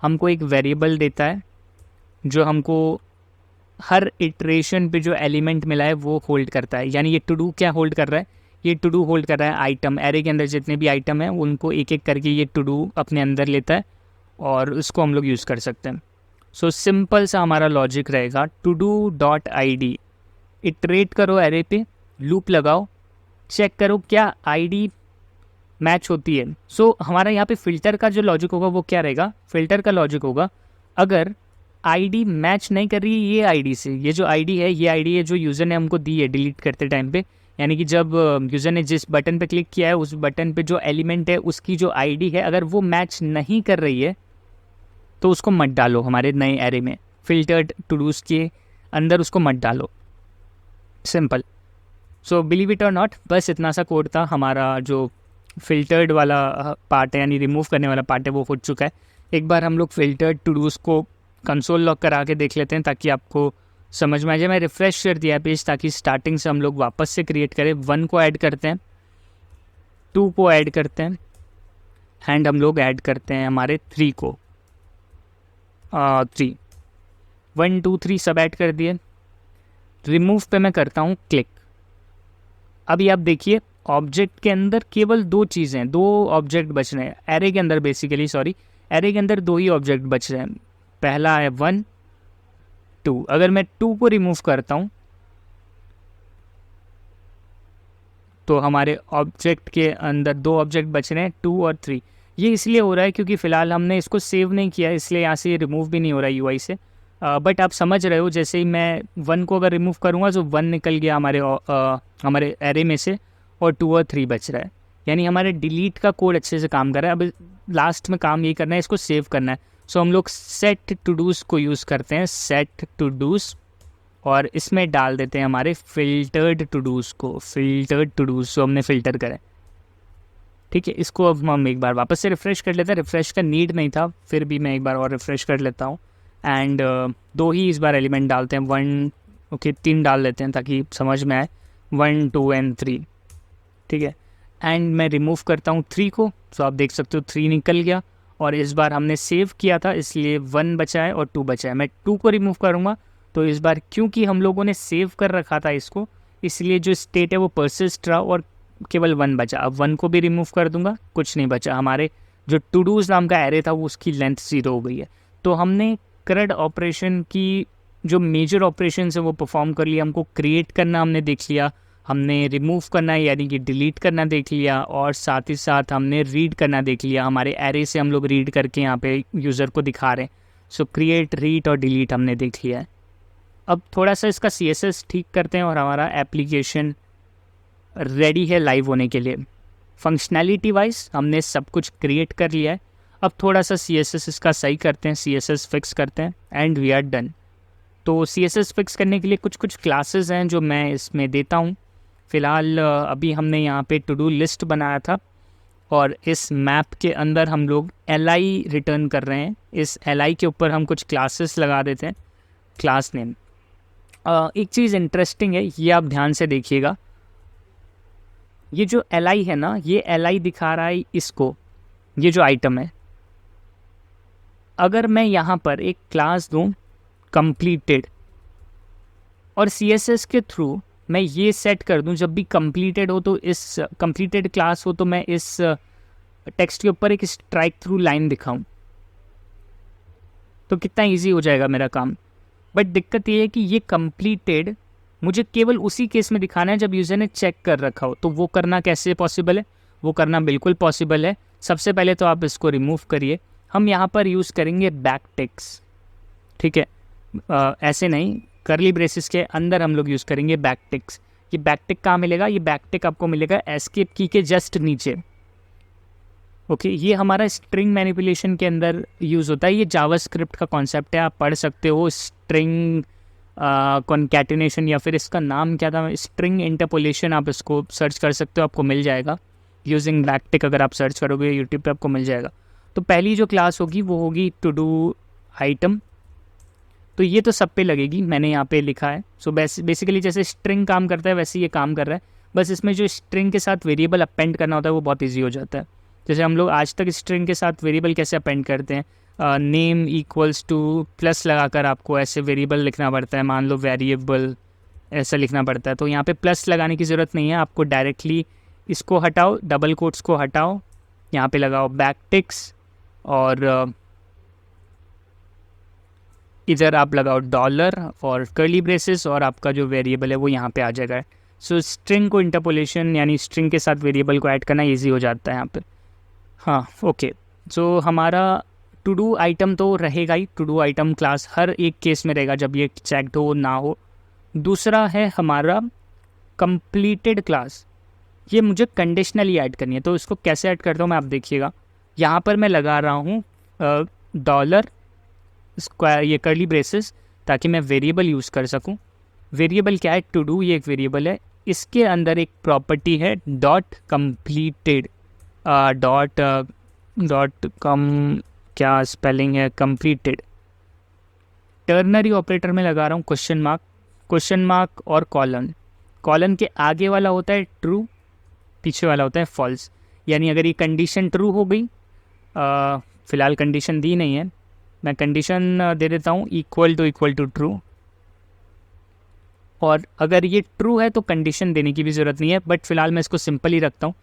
हमको एक वेरिएबल देता है जो हमको हर इटरेशन पे जो एलिमेंट मिला है वो होल्ड करता है। यानी ये टू डू क्या होल्ड कर रहा है, ये टू डू होल्ड कर रहा है आइटम। एरे के अंदर जितने भी आइटम हैं उनको एक एक करके ये टू डू अपने अंदर लेता है और उसको हम लोग यूज़ कर सकते हैं। सो सिंपल सा हमारा लॉजिक रहेगा, to do dot I D, iterate करो एरे पे, लूप लगाओ, चेक करो क्या आईडी मैच होती है। सो हमारा यहाँ पे फ़िल्टर का जो लॉजिक होगा वो क्या रहेगा, फ़िल्टर का लॉजिक होगा अगर आईडी मैच नहीं कर रही है ये आईडी से, ये जो आईडी है ये आईडी है जो यूज़र ने हमको दी है डिलीट करते टाइम पे, यानी कि जब यूज़र ने जिस बटन पे क्लिक किया है उस बटन पे जो एलिमेंट है उसकी जो आईडी है अगर वो मैच नहीं कर रही है तो उसको मत डालो हमारे नए एरे में, फ़िल्टर्ड टू डूज़ के अंदर उसको मत डालो। सिंपल। सो बिलीव इट और नॉट, बस इतना सा कोड था। हमारा जो फ़िल्टर्ड वाला पार्ट है यानी रिमूव करने वाला पार्ट है वो हो चुका है। एक बार हम लोग फ़िल्टर्ड टू डूज़ को कंसोल लॉक करा के देख लेते हैं ताकि आपको समझ में आ जाए। मैं रिफ़्रेश कर दिया पेज ताकि स्टार्टिंग से हम लोग वापस से क्रिएट करें। 1 को ऐड करते हैं, 2 को ऐड करते हैं एंड हम लोग ऐड करते हैं हमारे 3 को, 3, 1 2 3 सब ऐड कर दिए। रिमूव पे मैं करता हूँ क्लिक। अभी आप देखिए ऑब्जेक्ट के अंदर केवल 2 चीज़ें, 2 ऑब्जेक्ट बच रहे हैं एरे के अंदर, बेसिकली एरे के अंदर 2 ही ऑब्जेक्ट बच रहे हैं। पहला है 1 2। अगर मैं 2 को रिमूव करता हूँ तो हमारे ऑब्जेक्ट के अंदर 2 ऑब्जेक्ट बच रहे हैं 2 और 3। ये इसलिए हो रहा है क्योंकि फ़िलहाल हमने इसको सेव नहीं किया, इसलिए यहाँ से ये रिमूव भी नहीं हो रहा है यूआई से। बट आप समझ रहे हो, जैसे ही मैं 1 को अगर रिमूव करूँगा तो 1 निकल गया हमारे एरे में से और 2 और 3 बच रहा है। यानी हमारे डिलीट का कोड अच्छे से काम कर रहा है। अब लास्ट में काम ये करना है, इसको सेव करना है। सो हम लोग सेट टू डूज़ को यूज़ करते हैं, सेट टू डूज़, और इसमें डाल देते हैं हमारे फ़िल्टर्ड टू डूज़ को, फ़िल्टर्ड टू डूज़ जो हमने फ़िल्टर करें। ठीक है, इसको अब हम एक बार वापस से रिफ़्रेश कर लेते हैं। रिफ़्रेश का नीड नहीं था, फिर भी मैं एक बार और रिफ़्रेश कर लेता हूँ एंड 2 ही इस बार एलिमेंट डालते हैं। 3 डाल लेते हैं ताकि समझ में आए, 1 2 एंड 3। ठीक है, एंड मैं रिमूव करता हूँ 3 को। तो आप देख सकते हो 3 निकल गया और इस बार हमने सेव किया था इसलिए 1 बचा है और 2 बचा है। मैं 2 को रिमूव करूँगा तो इस बार क्योंकि हम लोगों ने सेव कर रखा था इसको, इसलिए जो स्टेट है वो परसिस्ट रहा और केवल 1 बचा। अब 1 को भी रिमूव कर दूंगा, कुछ नहीं बचा। हमारे जो टू डूज़ नाम का एरे था वो उसकी लेंथ 0 हो गई है। तो हमने करंट ऑपरेशन की जो मेजर ऑपरेशन है वो परफॉर्म कर लिया। हमको क्रिएट करना हमने देख लिया, हमने रिमूव करना यानी कि डिलीट करना देख लिया, और साथ ही साथ हमने रीड करना देख लिया। हमारे एरे से हम लोग रीड करके यहाँ पे यूज़र को दिखा रहे हैं। सो क्रिएट, रीड और डिलीट हमने देख लिया है। अब थोड़ा सा इसका CSS ठीक करते हैं और हमारा एप्लीकेशन रेडी है लाइव होने के लिए। फंक्शनैलिटी वाइज हमने सब कुछ क्रिएट कर लिया है। अब थोड़ा सा CSS इसका सही करते हैं, CSS फिक्स करते हैं एंड वी आर डन। तो CSS फिक्स करने के लिए कुछ कुछ क्लासेस हैं जो मैं इसमें देता हूँ। फ़िलहाल अभी हमने यहाँ पे टू डू लिस्ट बनाया था और इस मैप के अंदर हम लोग li रिटर्न कर रहे हैं। इस li के ऊपर हम कुछ क्लासेस लगा देते हैं, क्लास नेम। एक चीज़ इंटरेस्टिंग है, ये आप ध्यान से देखिएगा। ये जो li है ना, ये li दिखा रहा है इसको, ये जो आइटम है। अगर मैं यहाँ पर एक क्लास दूँ completed और CSS के थ्रू मैं ये सेट कर दूं जब भी completed हो तो इस completed क्लास हो तो मैं इस टेक्स्ट के ऊपर एक स्ट्राइक थ्रू लाइन दिखाऊं, तो कितना इजी हो जाएगा मेरा काम। बट दिक्कत ये है कि ये completed मुझे केवल उसी केस में दिखाना है जब यूज़र ने चेक कर रखा हो। तो वो करना कैसे पॉसिबल है? वो करना बिल्कुल पॉसिबल है। सबसे पहले तो आप इसको रिमूव करिए। हम यहाँ पर यूज़ करेंगे बैक टिक्स। ठीक है, ऐसे नहीं, करली ब्रेसेस के अंदर हम लोग यूज़ करेंगे बैक टिक्स। ये बैक टिक कहाँ मिलेगा? ये बैक टिक आपको मिलेगा एस्केप की के जस्ट नीचे। ओके, ये हमारा स्ट्रिंग मैनिपुलेशन के अंदर यूज़ होता है। ये जावास्क्रिप्ट का कॉन्सेप्ट है, आप पढ़ सकते हो। स्ट्रिंग कॉन्कैटिनेशन या फिर इसका नाम क्या था, स्ट्रिंग इंटरपोलेशन, आप इसको सर्च कर सकते हो, आपको मिल जाएगा। यूजिंग बैक टिक अगर आप सर्च करोगे यूट्यूब पे आपको मिल जाएगा। तो पहली जो क्लास होगी वो होगी टू डू आइटम। तो ये तो सब पे लगेगी, मैंने यहाँ पे लिखा है। सो बेसिकली जैसे स्ट्रिंग काम करता है वैसे ये काम कर रहा है। बस इसमें जो स्ट्रिंग के साथ वेरिएबल अपेंड करना होता है वो बहुत ईजी हो जाता है। जैसे हम लोग आज तक स्ट्रिंग के साथ वेरिएबल कैसे अपेंड करते हैं, नेम इक्वल्स टू प्लस लगाकर आपको ऐसे वेरिएबल लिखना पड़ता है, मान लो वेरिएबल ऐसा लिखना पड़ता है। तो यहाँ पे प्लस लगाने की ज़रूरत नहीं है, आपको डायरेक्टली इसको हटाओ, डबल कोट्स को हटाओ, यहाँ पे लगाओ बैक टिक्स और इधर आप लगाओ डॉलर और कर्ली ब्रेसेस और आपका जो वेरिएबल है वो यहाँ पे आ जाएगा। सो स्ट्रिंग को इंटरपोलेशन यानी स्ट्रिंग के साथ वेरिएबल को ऐड करना ईजी हो जाता है यहाँ पे। हाँ ओके, सो हमारा टू डू आइटम तो रहेगा ही, टू डू आइटम क्लास हर एक केस में रहेगा जब ये चेक्ड हो ना हो। दूसरा है हमारा कंप्लीटेड क्लास, ये मुझे कंडीशनली ऐड करनी है। तो इसको कैसे ऐड करता हूँ मैं, आप देखिएगा यहाँ पर मैं लगा रहा हूँ डॉलर स्क्वायर ये कर्ली ब्रेसेस ताकि मैं वेरिएबल यूज़ कर सकूँ। वेरिएबल क्या है, टू डू, ये एक वेरिएबल है, इसके अंदर एक प्रॉपर्टी है डॉट कंप्लीटेड, डॉट कम क्या स्पेलिंग है कंप्लीटेड। टर्नरी ऑपरेटर में लगा रहा हूँ क्वेश्चन मार्क और कॉलन के आगे वाला होता है ट्रू, पीछे वाला होता है फॉल्स। यानी अगर ये कंडीशन ट्रू हो गई, फ़िलहाल कंडीशन दी नहीं है, मैं कंडीशन दे देता हूँ इक्वल टू ट्रू, और अगर ये ट्रू है तो कंडीशन देने की भी ज़रूरत नहीं है, बट फ़िलहाल मैं इसको सिंपल ही रखता हूँ।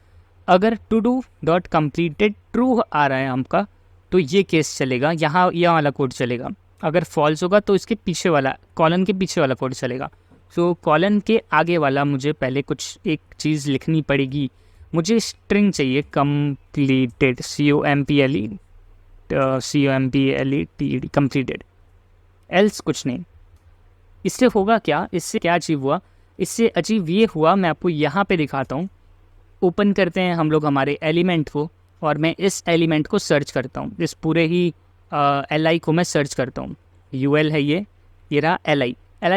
अगर to do dot completed true आ रहा है हमका तो ये केस चलेगा, यहाँ यह वाला कोड चलेगा। अगर फॉल्स होगा तो इसके पीछे वाला, कॉलन के पीछे वाला कोड चलेगा। सो कॉलन के आगे वाला मुझे पहले कुछ एक चीज़ लिखनी पड़ेगी, मुझे स्ट्रिंग चाहिए कंप्लीटेड, COMPLETED कंप्लीटेड, एल्स कुछ नहीं। इससे होगा क्या, इससे क्या अचीव हुआ, इससे अचीव ये हुआ, मैं आपको यहाँ पे दिखाता हूँ। ओपन करते हैं हम लोग हमारे एलिमेंट को और मैं इस एलिमेंट को सर्च करता हूँ, इस पूरे ही LI को मैं सर्च करता हूँ। UL है ये रहा LI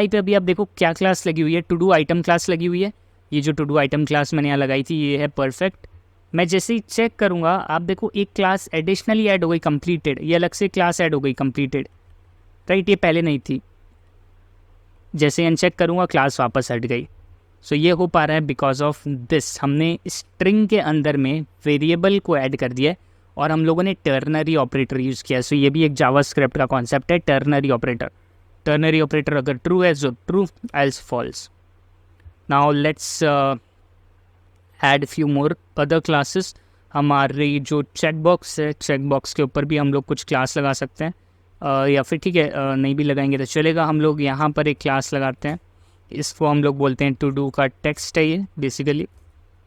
पे अभी आप देखो क्या क्लास लगी हुई है, टू डू आइटम क्लास लगी हुई है। ये जो टू डू आइटम क्लास मैंने यहाँ लगाई थी ये है परफेक्ट। मैं जैसे ही चेक करूँगा आप देखो एक क्लास एडिशनली ऐड हो गई कंप्लीटेड, ये अलग से क्लास ऐड हो गई कंप्लीटेड, राइट, ये पहले नहीं थी। जैसे ही अनचेक करूँगा क्लास वापस हट गई। सो ये हो पा रहा है बिकॉज ऑफ दिस, हमने स्ट्रिंग के अंदर में वेरिएबल को ऐड कर दिया है और हम लोगों ने टर्नरी ऑपरेटर यूज़ किया। सो ये भी एक जावास्क्रिप्ट का कॉन्सेप्ट है, टर्नरी ऑपरेटर। टर्नरी ऑपरेटर अगर ट्रू है तो true, else false. Now let's add few more other classes. हमारी जो चेक बॉक्स है, चेक बॉक्स के ऊपर भी हम लोग कुछ क्लास लगा सकते हैं, या फिर ठीक है नहीं भी लगाएंगे तो चलेगा। हम लोग यहाँ पर एक क्लास लगाते हैं, इसको हम लोग बोलते हैं टू डू का टेक्स्ट है ये basically.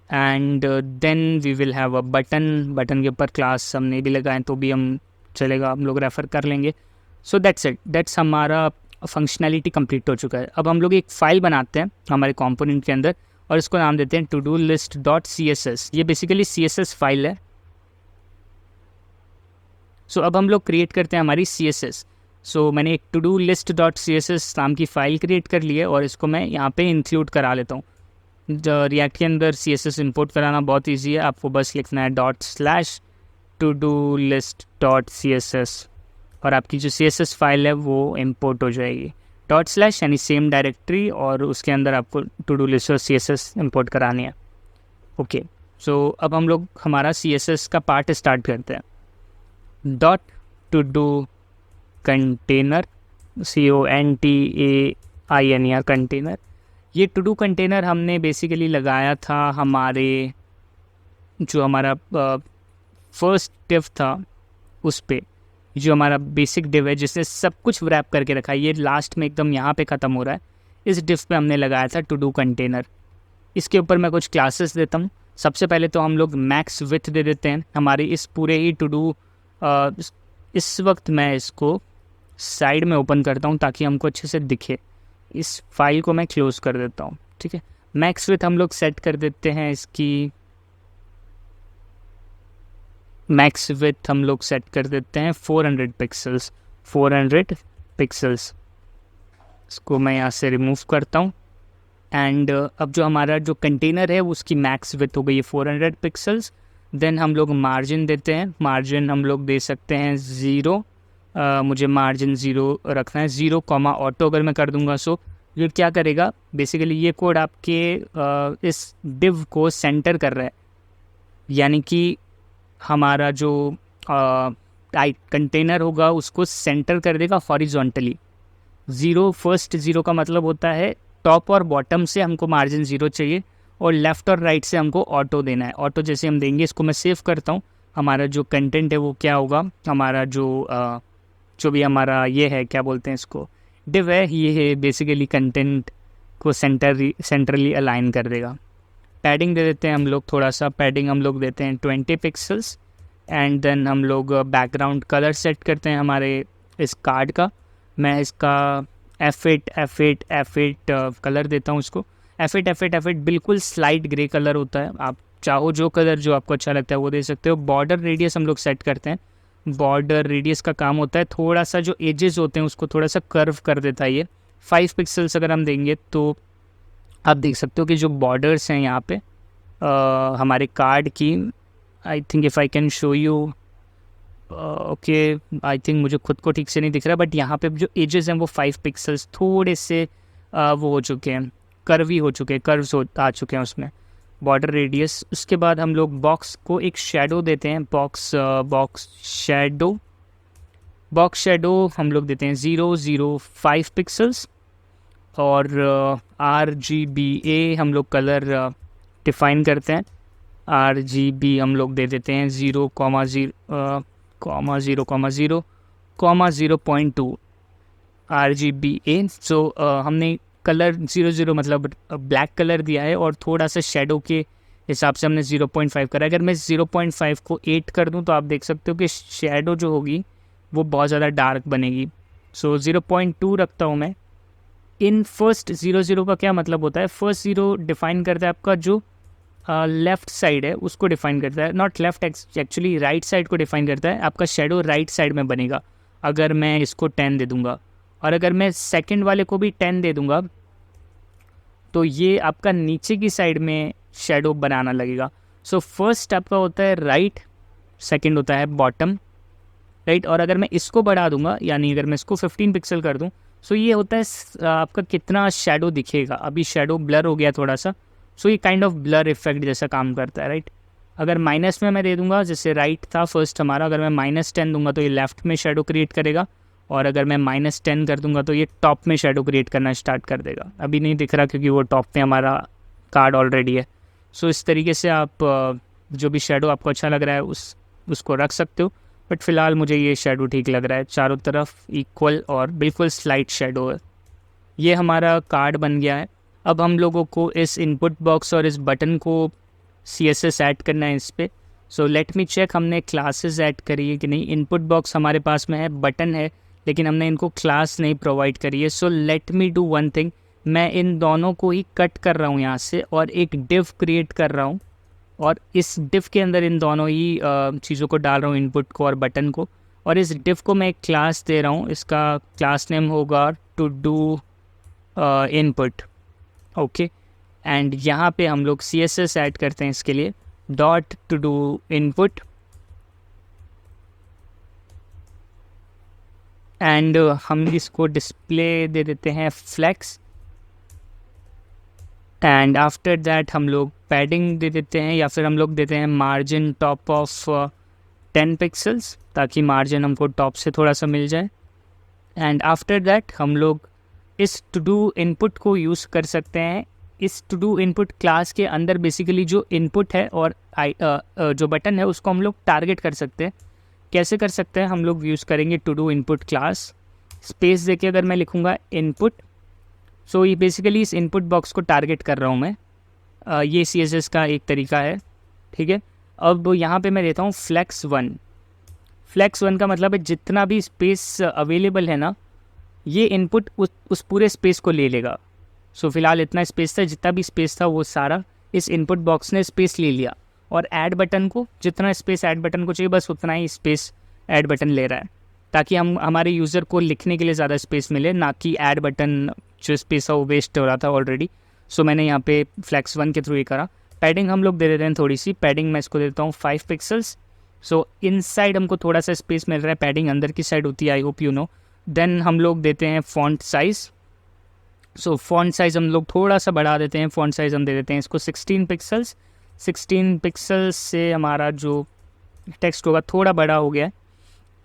And then we will have a button के ऊपर क्लास हम नहीं भी लगाएं तो भी हम चलेगा, हम लोग रेफ़र कर लेंगे। सो दैट्स इट, दैट्स हमारा फंक्शनैलिटी कंप्लीट हो चुका है। अब हम लोग एक फ़ाइल बनाते हैं हमारे कंपोनेंट के अंदर और इसको नाम देते हैं to-do-list.css। ये बेसिकली CSS फाइल है। सो अब हम लोग क्रिएट करते हैं हमारी CSS। सो मैंने एक to-do-list.css नाम की फ़ाइल क्रिएट कर ली है और इसको मैं यहाँ पे इंक्लूड करा लेता हूँ। रिएक्ट के अंदर CSS इंपोर्ट कराना बहुत ईजी है, आपको बस लिखना है ./to-do-list.css और आपकी जो CSS फाइल है वो इंपोर्ट हो जाएगी। ./ यानी सेम डायरेक्टरी और उसके अंदर आपको टू डू लिस्ट और CSS इंपोर्ट करानी है। ओके, सो अब हम लोग हमारा CSS का पार्ट स्टार्ट करते हैं। .to-do container, CONTAINER container. ये टू डू कंटेनर हमने बेसिकली लगाया था हमारे जो हमारा फर्स्ट डिव था उस पे, जो हमारा बेसिक डिव है जिसने सब कुछ रैप करके रखा है, ये लास्ट में एकदम यहाँ पे ख़त्म हो रहा है। इस डिव पे हमने लगाया था टू डू कंटेनर। इसके ऊपर मैं कुछ क्लासेस देता हूँ। सबसे पहले तो हम लोग मैक्स विथ दे देते हैं हमारी इस पूरे ही टू डू। इस वक्त मैं इसको साइड में ओपन करता हूँ ताकि हमको अच्छे से दिखे। इस फाइल को मैं क्लोज़ कर देता हूँ, ठीक है। मैक्स विथ हम लोग सेट कर देते हैं, इसकी मैक्स विथ हम लोग सेट कर देते हैं 400 पिक्सल्स। 400 पिक्सल्स, इसको मैं यहाँ से रिमूव करता हूँ। एंड अब जो हमारा जो कंटेनर है उसकी मैक्स विथ हो गई है 400 पिक्सल्स। देन हम लोग मार्जिन देते हैं, मार्जिन हम लोग दे सकते हैं 0। मुझे मार्जिन 0 रखना है, 0 ऑटो अगर मैं कर दूंगा सो ये क्या करेगा, बेसिकली ये कोड आपके इस डिव को सेंटर कर रहा है, यानी कि हमारा जो कंटेनर होगा उसको सेंटर कर देगा हॉरिजॉन्टली। फर्स्ट ज़ीरो का मतलब होता है टॉप और बॉटम से हमको मार्जिन 0 चाहिए, और लेफ़्ट और राइट से हमको ऑटो देना है। ऑटो जैसे हम देंगे, इसको मैं सेव करता हूँ। हमारा जो कंटेंट है वो क्या होगा, हमारा जो भी हमारा ये है, क्या बोलते हैं इसको, डिव है, ये है बेसिकली कंटेंट को सेंट्रली अलाइन कर देगा। पैडिंग दे देते हैं हम लोग, थोड़ा सा पैडिंग हम लोग देते हैं 20 पिक्सल्स। एंड देन हम लोग बैकग्राउंड कलर सेट करते हैं हमारे इस कार्ड का। मैं इसका F8 कलर देता हूँ इसको। F8 बिल्कुल स्लाइट ग्रे कलर होता है, आप चाहो जो कलर जो आपको अच्छा लगता है वो दे सकते हो। बॉर्डर रेडियस हम लोग सेट करते हैं। बॉर्डर रेडियस का काम होता है थोड़ा सा जो एजेस होते हैं उसको थोड़ा सा कर्व कर देता है ये। 5 पिक्सल्स अगर हम देंगे तो आप देख सकते हो कि जो बॉर्डर्स हैं यहाँ पे हमारे कार्ड की, I think if I can show you, okay I think मुझे खुद को ठीक से नहीं दिख रहा, बट यहाँ पे जो एजेस हैं वो 5 पिक्सल्स थोड़े से वो हो चुके हैं, कर्वी हो चुके हैं, कर्व्स आ चुके हैं उसमें बॉर्डर रेडियस। उसके बाद हम लोग बॉक्स को एक शेडो देते हैं, बॉक्स शेडो हम लोग देते हैं 005 पिक्सल्स। और RGBA हम लोग कलर डिफ़ाइन करते हैं। RGB हम लोग दे देते हैं 0,0,0,0,2 RGBA। सो हमने कलर 00 मतलब ब्लैक कलर दिया है, और थोड़ा सा शेडो के हिसाब से हमने 0.5 करा। अगर मैं 0.5 को 8 कर दूं तो आप देख सकते हो कि शेडो जो होगी वो बहुत ज़्यादा डार्क बनेगी। सो 0.2 रखता हूँ मैं। इन फर्स्ट 00 का क्या मतलब होता है, फर्स्ट 0 डिफ़ाइन करता है आपका जो लेफ़्ट साइड है उसको डिफ़ाइन करता है, not left actually right side को डिफ़ाइन करता है। आपका शेडो राइट साइड में बनेगा अगर मैं इसको 10 दे दूँगा, और अगर मैं सेकंड वाले को भी 10 दे दूँगा तो ये आपका नीचे की साइड में शेडो बनाना लगेगा। सो फर्स्ट आपका होता है राइट, सेकंड होता है बॉटम, राइट। और अगर मैं इसको बढ़ा दूंगा, यानी अगर मैं इसको 15 पिक्सल कर दूं, सो ये होता है आपका कितना शेडो दिखेगा। अभी शेडो ब्लर हो गया थोड़ा सा, सो ये काइंड ऑफ ब्लर इफेक्ट जैसा काम करता है, राइट। अगर माइनस में मैं दे दूंगा, जैसे राइट था फर्स्ट हमारा, अगर मैं -10 दूंगा तो ये लेफ़्ट में शेडो क्रिएट करेगा, और अगर मैं -10 कर दूंगा तो ये टॉप में शेडो क्रिएट करना स्टार्ट कर देगा। अभी नहीं दिख रहा क्योंकि वो टॉप में हमारा कार्ड ऑलरेडी है। सो इस तरीके से आप जो भी शेडो आपको अच्छा लग रहा है उसको रख सकते हो, बट फ़िलहाल मुझे ये शेडो ठीक लग रहा है, चारों तरफ इक्वल और बिल्कुल स्लाइट शेडो है। ये हमारा कार्ड बन गया है। अब हम लोगों को इस इनपुट बॉक्स और इस बटन को CSS ऐड करना है इस पर। सो लेट मी चेक हमने क्लासेस ऐड करी है कि नहीं। इनपुट बॉक्स हमारे पास में है, बटन है, लेकिन हमने इनको क्लास नहीं प्रोवाइड करी है। So let me do one thing, मैं इन दोनों को ही कट कर रहा हूँ यहाँ से, और एक डिव क्रिएट कर रहा हूँ, और इस डिव के अंदर इन दोनों ही चीज़ों को डाल रहा हूँ, इनपुट को और बटन को। और इस डिव को मैं एक क्लास दे रहा हूँ, इसका क्लास नेम होगा to do input, okay. And यहाँ पे हम लोग CSS ऐड करते हैं इसके लिए, dot to do input, and हम इसको डिस्प्ले दे देते हैं फ्लेक्स। एंड आफ्टर दैट हम लोग पैडिंग दे देते हैं, या फिर हम लोग देते हैं मार्जिन टॉप ऑफ 10 पिक्सल्स, ताकि मार्जिन हमको टॉप से थोड़ा सा मिल जाए। एंड आफ्टर दैट हम लोग इस टू डू इनपुट को यूज़ कर सकते हैं। इस टू डू इनपुट क्लास के अंदर बेसिकली जो इनपुट है और जो बटन है उसको हम लोग टारगेट कर सकते हैं। कैसे कर सकते हैं, हम लोग यूज़ करेंगे to do input class, space देके अगर मैं लिखूँगा इनपुट, सो ये बेसिकली इस इनपुट बॉक्स को टारगेट कर रहा हूँ मैं। ये CSS का एक तरीका है, ठीक है। अब यहाँ पे मैं देता हूँ फ्लेक्स 1। फ्लेक्स 1 का मतलब है जितना भी स्पेस अवेलेबल है ना, ये इनपुट उस पूरे स्पेस को ले लेगा। सो फिलहाल इतना स्पेस था, जितना भी स्पेस था वो सारा इस इनपुट बॉक्स ने स्पेस ले लिया। और ऐड बटन को जितना स्पेस ऐड बटन को चाहिए बस उतना ही स्पेस ऐड बटन ले रहा है, ताकि हमारे यूज़र को लिखने के लिए ज़्यादा स्पेस मिले, ना कि ऐड बटन जो स्पेस है वो वेस्ट हो रहा था ऑलरेडी। सो मैंने यहाँ पे फ्लेक्स 1 के थ्रू ये करा। पैडिंग हम लोग दे देते हैं थोड़ी सी, पैडिंग मैं इसको देता हूँ 5 पिक्सल्स। सो इनसाइड हमको थोड़ा सा स्पेस मिल रहा है, पैडिंग अंदर की साइड होती है, I hope you know. Then हम लोग देते हैं font size, so font size हम लोग थोड़ा सा बढ़ा देते हैं, फॉन्ट साइज़ हम दे देते हैं इसको 16 पिक्सल्स। 16 पिक्सल्स से हमारा जो टेक्स्ट होगा थोड़ा बड़ा हो गया है।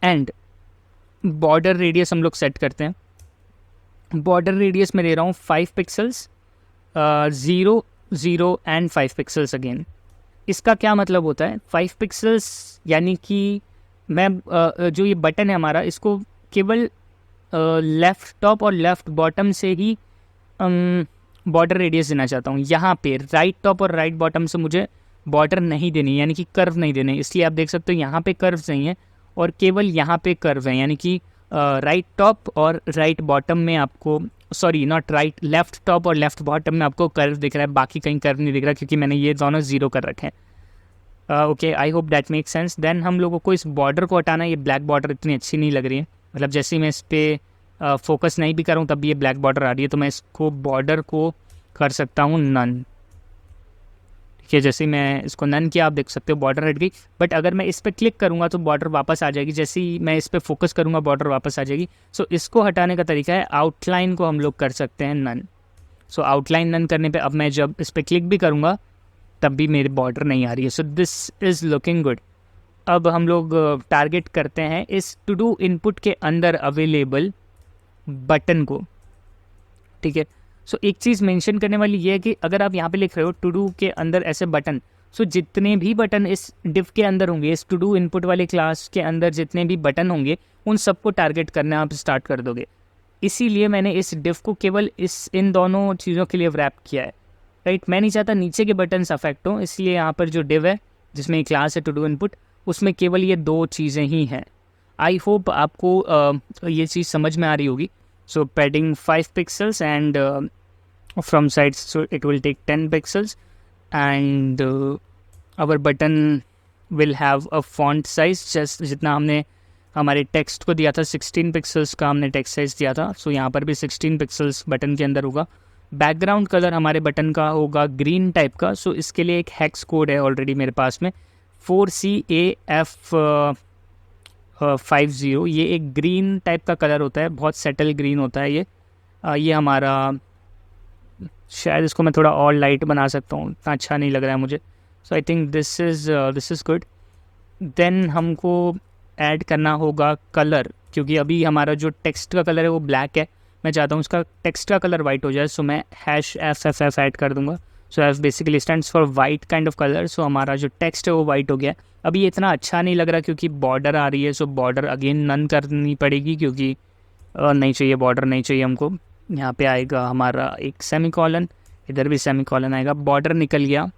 एंड बॉर्डर रेडियस हम लोग सेट करते हैं। बॉर्डर रेडियस में दे रहा हूँ 5 पिक्सल्स, 0 0 एंड 5 पिक्सल्स अगेन। इसका क्या मतलब होता है? 5 पिक्सल्स यानी कि मैं जो ये बटन है हमारा, इसको केवल लेफ़्ट टॉप और लेफ़्ट बॉटम से ही बॉर्डर रेडियस देना चाहता हूँ। यहाँ पे राइट टॉप और राइट बॉटम से मुझे बॉर्डर नहीं देनी, यानी कि कर्व नहीं देने। इसलिए आप देख सकते हो यहाँ पे कर्व नहीं है और केवल यहाँ पे कर्व है, यानी कि राइट टॉप और राइट बॉटम में आपको, sorry not right, left top और लेफ़्ट बॉटम में आपको कर्व दिख रहा है, बाकी कहीं कर्व नहीं दिख रहा क्योंकि मैंने ये दोनों ज़ीरो कर रखे हैं। Okay, I hope that make sense. Then हम लोगों को इस बॉर्डर को हटाना है। ये ब्लैक बॉर्डर इतनी अच्छी नहीं लग रही है, मतलब जैसे ही मैं इस पर फोकस नहीं भी करूँ तब भी ये ब्लैक बॉर्डर आ रही है, तो मैं इसको बॉर्डर को कर सकता हूँ नन। ठीक है, जैसे ही मैं इसको नन किया आप देख सकते हो बॉर्डर हट गई। बट अगर मैं इस पर क्लिक करूँगा तो बॉर्डर वापस आ जाएगी, जैसे ही मैं इस पर फोकस करूँगा बॉर्डर वापस आ जाएगी। सो इसको हटाने का तरीका है, आउटलाइन को हम लोग कर सकते हैं नन। सो आउटलाइन नन करने पे अब मैं जब इस पर क्लिक भी करूँगा तब भी मेरी बॉर्डर नहीं आ रही है। So this is looking good. अब हम लोग टारगेट करते हैं इस टू डू इनपुट के अंदर अवेलेबल बटन को। ठीक है, सो एक चीज़ मेंशन करने वाली ये है कि अगर आप यहाँ पे लिख रहे हो टू डू के अंदर ऐसे बटन, सो जितने भी बटन इस डिव के अंदर होंगे, इस टू डू इनपुट वाले क्लास के अंदर जितने भी बटन होंगे उन सबको टारगेट करना आप स्टार्ट कर दोगे। इसीलिए मैंने इस डिव को केवल इन दोनों चीज़ों के लिए रैप किया है, राइट। मैं नहीं चाहता नीचे के बटन्स अफेक्ट हों, इसलिए यहाँ पर जो डिव है जिसमें क्लास है टू डू इनपुट, उसमें केवल ये दो चीज़ें ही हैं। आई होप आपको ये चीज़ समझ में आ रही होगी। So padding 5 pixels and from sides, so it will take 10 pixels and our button will have a font size just जितना हमने हमारे टेक्स्ट को दिया था 16 पिक्सल्स का हमने टेक्स्ट साइज दिया था। सो यहाँ पर भी 16 पिक्सल्स बटन के अंदर होगा। बैकग्राउंड कलर हमारे बटन का होगा ग्रीन टाइप का। सो इसके लिए एक हैक्स कोड है ऑलरेडी मेरे पास में 4CAF50। ये एक ग्रीन टाइप का कलर होता है, बहुत सेटल ग्रीन होता है ये हमारा, शायद इसको मैं थोड़ा और लाइट बना सकता हूँ, इतना अच्छा नहीं लग रहा है मुझे। So I think this is good. Then हमको ऐड करना होगा कलर, क्योंकि अभी हमारा जो टेक्स्ट का कलर है वो ब्लैक है, मैं चाहता हूँ उसका टेक्स्ट का कलर वाइट हो जाए। सो मैं #FFF ऐड कर दूँगा। So F basically stands for white kind of colour. So हमारा जो टेक्स्ट है वो वाइट हो गया। अभी ये इतना अच्छा नहीं लग रहा क्योंकि बॉर्डर आ रही है। सो बॉर्डर अगेन नन करनी पड़ेगी क्योंकि नहीं चाहिए, बॉर्डर नहीं चाहिए हमको। यहाँ पे आएगा हमारा एक सेमीकॉलन, इधर भी सेमीकॉलन आएगा, बॉर्डर निकल गया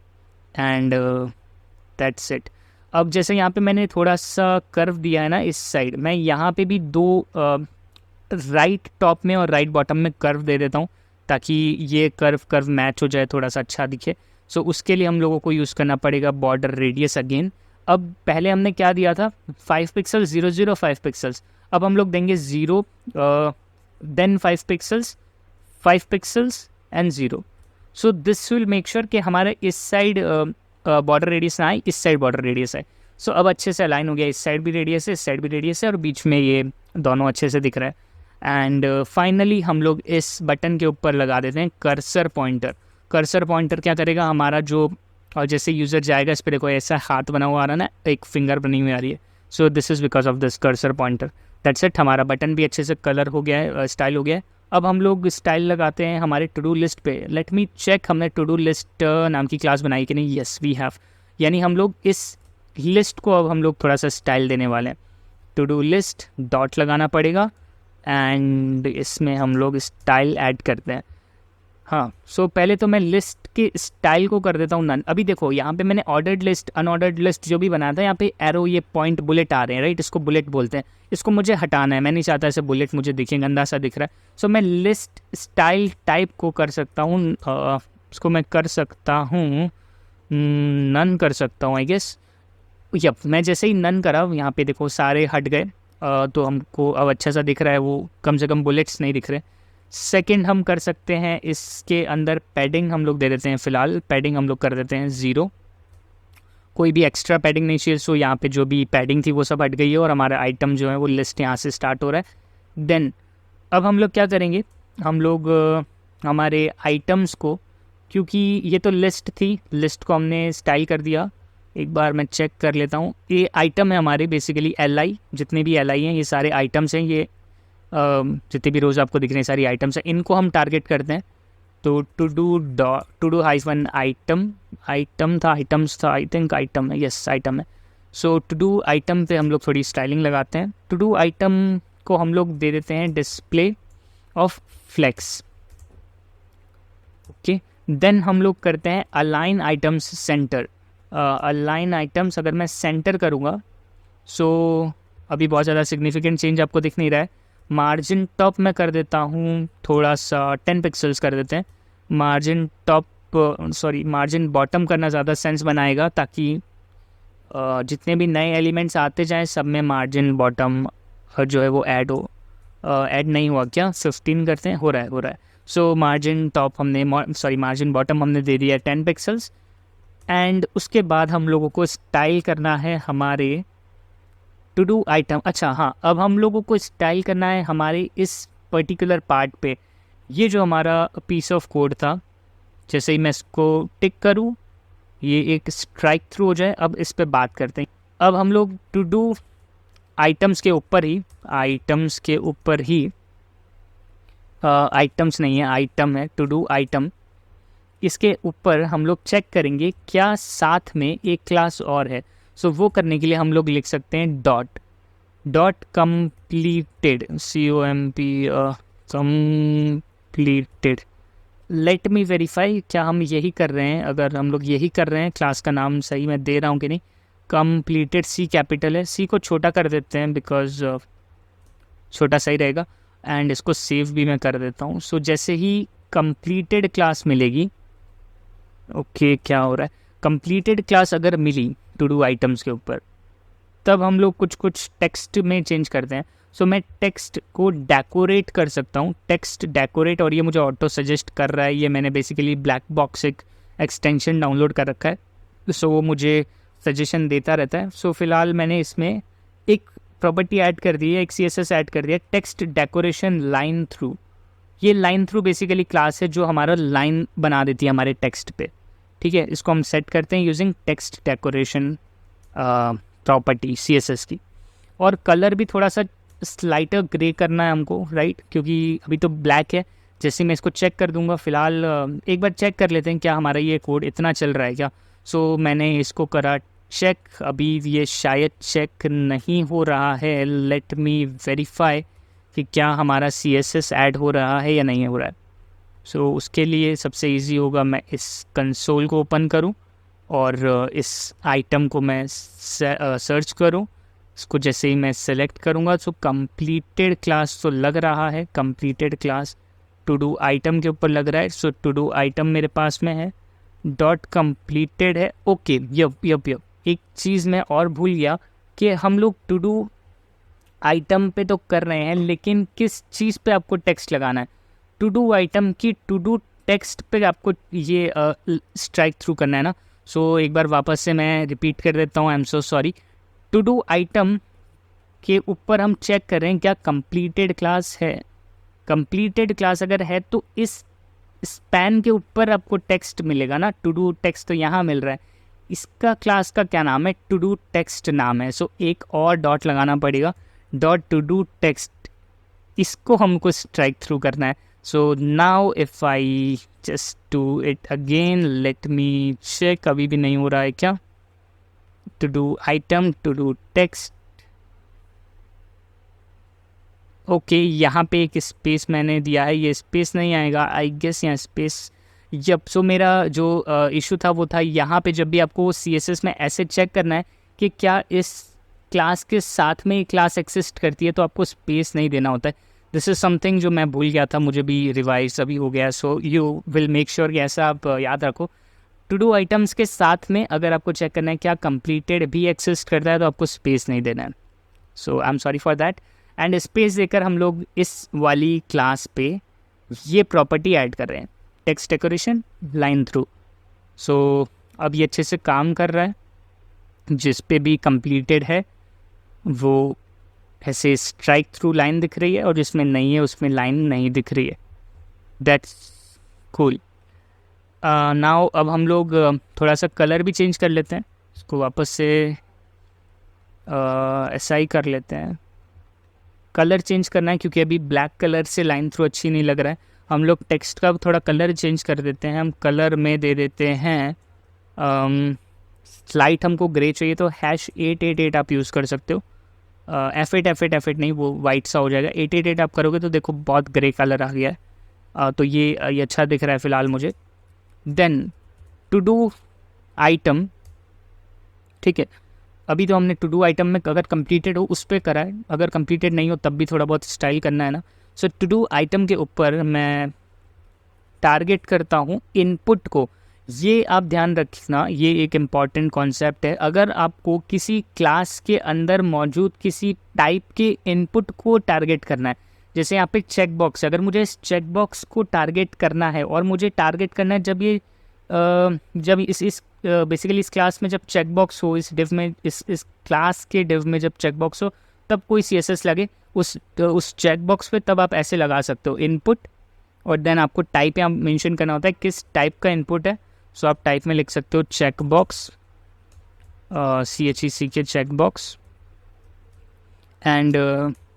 एंड दैट्स इट। अब जैसे यहाँ पे मैंने थोड़ा सा कर्व दिया है ना इस साइड, मैं यहाँ पे भी दो राइट टॉप में और राइट बॉटम में कर्व दे देता हूँ ताकि ये कर्व मैच हो जाए, थोड़ा सा अच्छा दिखे। सो उसके लिए हम लोगों को यूज़ करना पड़ेगा बॉर्डर रेडियस अगेन। अब पहले हमने क्या दिया था 5 पिक्सल्स 0 0 5 पिक्सल्स, अब हम लोग देंगे 0 then 5 pixels 5 pixels and 0। so this will make sure कि हमारे इस साइड बॉर्डर रेडियस ना आए, इस साइड बॉर्डर रेडियस है। सो अब अच्छे से अलाइन हो गया, इस साइड भी रेडियस है, इस साइड भी रेडियस है और बीच में ये दोनों अच्छे से दिख रहा है। एंड फाइनली हम लोग इस बटन के ऊपर लगा देते हैं कर्सर पॉइंटर। कर्सर पॉइंटर क्या करेगा, हमारा जो और जैसे यूज़र जाएगा इस पर देखो ऐसा हाथ बना हुआ आ रहा है ना, एक फिंगर बनी हुई आ रही है। So this is because of this cursor pointer. That's it, हमारा बटन भी अच्छे से कलर हो गया है, स्टाइल हो गया है। अब हम लोग स्टाइल लगाते हैं हमारे टू डू लिस्ट पे। लेट मी चेक हमने टू डू लिस्ट नाम की क्लास बनाई कि नहीं। यस वी हैव, यानी हम लोग इस लिस्ट को अब हम लोग थोड़ा सा स्टाइल देने वाले हैं। टू डू लिस्ट डॉट लगाना पड़ेगा एंड इसमें हम लोग स्टाइल ऐड करते हैं। हाँ, सो पहले तो मैं लिस्ट के स्टाइल को कर देता हूँ नन। अभी देखो यहाँ पे मैंने ऑर्डर्ड लिस्ट अनऑर्डर्ड लिस्ट जो भी बनाया था, यहाँ पे एरो ये पॉइंट बुलेट आ रहे हैं, राइट। इसको बुलेट बोलते हैं, इसको मुझे हटाना है। मैं नहीं चाहता ऐसे बुलेट मुझे दिखे, गंदा सा दिख रहा है। सो मैं लिस्ट स्टाइल टाइप को कर सकता हूँ, इसको मैं कर सकता हूँ नन कर सकता हूँ आई गेस। यप, मैं जैसे ही नन करा यहाँ पे देखो सारे हट गए, तो हमको अब अच्छा सा दिख रहा है, वो कम से कम बुलेट्स नहीं दिख रहे। सेकंड हम कर सकते हैं इसके अंदर पैडिंग हम लोग दे देते हैं, फ़िलहाल पैडिंग हम लोग कर देते हैं 0। कोई भी एक्स्ट्रा पैडिंग नहीं चाहिए। सो यहाँ पे जो भी पैडिंग थी वो सब हट गई है और हमारा आइटम जो है वो लिस्ट यहाँ से स्टार्ट हो रहा है। देन अब हम लोग क्या करेंगे, हम लोग हमारे आइटम्स को, क्योंकि ये तो लिस्ट थी, लिस्ट को हमने स्टाइल कर दिया। एक बार मैं चेक कर लेता हूँ। ये आइटम है हमारे, बेसिकली LI, जितने भी LI हैं ये सारे आइटम्स हैं। ये जितने भी रोज़ आपको दिख रहे हैं सारी आइटम्स हैं, इनको हम टारगेट करते हैं। तो टू डू हाइफन आइटम था, आइटम्स था, आई थिंक आइटम है, यस आइटम है। सो टू डू आइटम पे हम लोग थोड़ी स्टाइलिंग लगाते हैं। टू डू आइटम को हम लोग दे देते हैं display of flex. Okay, then हम लोग करते हैं align items center. Align items अगर मैं सेंटर करूँगा, सो अभी बहुत ज़्यादा सिग्निफिकेंट चेंज आपको दिख नहीं रहा है। मार्जिन टॉप मैं कर देता हूँ थोड़ा सा 10 पिक्सल्स कर देते हैं। मार्जिन टॉप मार्जिन बॉटम करना ज़्यादा सेंस बनाएगा, ताकि जितने भी नए एलिमेंट्स आते जाएं सब में मार्जिन बॉटम जो है वो ऐड हो। ऐड नहीं हुआ क्या? 15 करते हैं, हो रहा है। सो मार्जिन टॉप हमने मार्जिन बॉटम हमने दे दिया 10 पिक्सल्स। एंड उसके बाद हम लोगों को स्टाइल करना है हमारे टू डू आइटम। अच्छा हाँ, अब हम लोगों को स्टाइल करना है हमारे इस पर्टिकुलर पार्ट पे। ये जो हमारा पीस ऑफ कोड था, जैसे ही मैं इसको टिक करूँ ये एक स्ट्राइक थ्रू हो जाए। अब इस पे बात करते हैं। अब हम लोग टू डू आइटम्स के ऊपर ही आइटम्स नहीं है, आइटम है, टू डू आइटम। इसके ऊपर हम लोग चेक करेंगे क्या साथ में एक क्लास और है। सो वो करने के लिए हम लोग लिख सकते हैं dot completed, completed. Let me verify, क्या हम यही कर रहे हैं? अगर हम लोग यही कर रहे हैं, क्लास का नाम सही मैं दे रहा हूँ कि नहीं? कंप्लीटेड, सी कैपिटल है, सी को छोटा कर देते हैं बिकॉज छोटा सही रहेगा। एंड इसको सेव भी मैं कर देता हूँ। सो जैसे ही कंप्लीटेड क्लास मिलेगी, ओके क्या हो रहा है, कंप्लीटेड क्लास अगर मिली टू डू आइटम्स के ऊपर, तब हम लोग कुछ टेक्स्ट में चेंज करते हैं। सो मैं टेक्स्ट को डेकोरेट कर सकता हूँ, टेक्स्ट डेकोरेट, और ये मुझे ऑटो सजेस्ट कर रहा है। ये मैंने बेसिकली ब्लैक बॉक्स एक एक्सटेंशन डाउनलोड कर रखा है, सो वो मुझे सजेशन देता रहता है। सो फिलहाल मैंने इसमें एक प्रॉपर्टी ऐड कर दी है, एक CSS ऐड कर दिया, टेक्स्ट डेकोरेशन लाइन थ्रू। ये लाइन थ्रू बेसिकली क्लास है जो हमारा लाइन बना देती है हमारे टेक्स्ट पे। ठीक है, इसको हम सेट करते हैं using text decoration property CSS की। और कलर भी थोड़ा सा स्लाइटर ग्रे करना है हमको, राइट, क्योंकि अभी तो ब्लैक है। जैसे मैं इसको चेक कर दूंगा, फ़िलहाल एक बार चेक कर लेते हैं क्या हमारा ये कोड इतना चल रहा है क्या। सो मैंने इसको करा चेक, अभी ये शायद चेक नहीं हो रहा है। लेट मी वेरीफाई कि क्या हमारा CSS ऐड हो रहा है या नहीं हो रहा है। सो उसके लिए सबसे इजी होगा मैं इस कंसोल को ओपन करूं और इस आइटम को मैं सर्च करूं। इसको जैसे ही मैं सेलेक्ट करूंगा तो कंप्लीटेड क्लास तो लग रहा है, completed class to do item के ऊपर लग रहा है। सो टू डू आइटम मेरे पास में है, डॉट कंप्लीटेड है। ओके, यप एक चीज़ मैं और भूल गया कि हम लोग टू डू आइटम पे तो कर रहे हैं, लेकिन किस चीज़ पे आपको टेक्स्ट लगाना है? टू डू आइटम की टू डू टेक्स्ट पे आपको ये स्ट्राइक थ्रू करना है ना। सो एक बार वापस से मैं रिपीट कर देता हूँ, I am so sorry. To do item के ऊपर हम चेक कर रहे हैं क्या कंप्लीटेड क्लास है। कंप्लीटेड क्लास अगर है तो इस स्पैन के ऊपर आपको टेक्स्ट मिलेगा ना। टू डू टेक्स्ट तो यहाँ मिल रहा है, इसका क्लास का क्या नाम है? टू डू टेक्स्ट नाम है। सो एक और डॉट लगाना पड़ेगा, डॉट टू डू टेक्स्ट, इसको हमको स्ट्राइक थ्रू करना है। So now if I just do it again, let me check, अभी भी नहीं हो रहा है क्या? To do item, to do text, okay यहाँ पे एक स्पेस मैंने दिया है, ये स्पेस नहीं आएगा आई गेस, यहाँ स्पेस। जब सो मेरा जो इशू था वो था यहाँ पे, जब भी आपको CSS में ऐसे चेक करना है कि क्या इस क्लास के साथ में क्लास एक्सिस्ट करती है, तो आपको स्पेस नहीं देना होता है। दिस इज़ समथिंग जो मैं भूल गया था, मुझे भी रिवाइज अभी हो गया। So you will make sure कि ऐसा आप याद रखो। टू डू आइटम्स के साथ में अगर आपको चेक करना है क्या कंप्लीटेड भी एक्सिस्ट करता है, तो आपको स्पेस नहीं देना है। So I am sorry for that. And space देकर हम लोग इस वाली क्लास पे ये प्रॉपर्टी ऐड कर रहे हैं, टेक्स्ट डेकोरेशन लाइन थ्रू। सो अब ये अच्छे से काम कर रहा है, जिस पे भी कंप्लीटेड है वो ऐसे स्ट्राइक थ्रू लाइन दिख रही है, और जिसमें नहीं है उसमें लाइन नहीं दिख रही है। That's cool. नाउ अब हम लोग थोड़ा सा कलर भी चेंज कर लेते हैं, इसको वापस से ऐसा ही कर लेते हैं। कलर चेंज करना है क्योंकि अभी ब्लैक कलर से लाइन थ्रू अच्छी नहीं लग रहा है। हम लोग टेक्स्ट का थोड़ा कलर चेंज कर देते हैं। हम कलर में दे देते हैं लाइट, हमको ग्रे चाहिए तो #888 आप यूज़ कर सकते हो। F8 नहीं, वो वाइट सा हो जाएगा। 888 आप करोगे तो देखो बहुत ग्रे कलर आ गया है। तो ये अच्छा दिख रहा है फ़िलहाल मुझे। देन टू डू आइटम, ठीक है, अभी तो हमने टू डू आइटम में अगर कंप्लीटेड हो उस पर करा है, अगर कंप्लीटेड नहीं हो तब भी थोड़ा बहुत स्टाइल करना है ना। सो टू डू आइटम के ऊपर मैं टारगेट करता हूँ इनपुट को। ये आप ध्यान रखना, ये एक इम्पॉर्टेंट कॉन्सेप्ट है। अगर आपको किसी क्लास के अंदर मौजूद किसी टाइप के इनपुट को टारगेट करना है, जैसे यहाँ पे चेक बॉक्स, अगर मुझे इस चेक बॉक्स को टारगेट करना है और मुझे टारगेट करना है जब इस बेसिकली इस क्लास में जब चेक बॉक्स हो, इस डिव में, इस क्लास के डिव में जब चेक बॉक्स हो तब कोई CSS लगे उस चेक बॉक्स पे, तब आप ऐसे लगा सकते हो इनपुट, और देन आपको टाइप यहाँ मेंशन करना होता है किस टाइप का इनपुट है। सो आप टाइप में लिख सकते हो check box, CHECK check box, and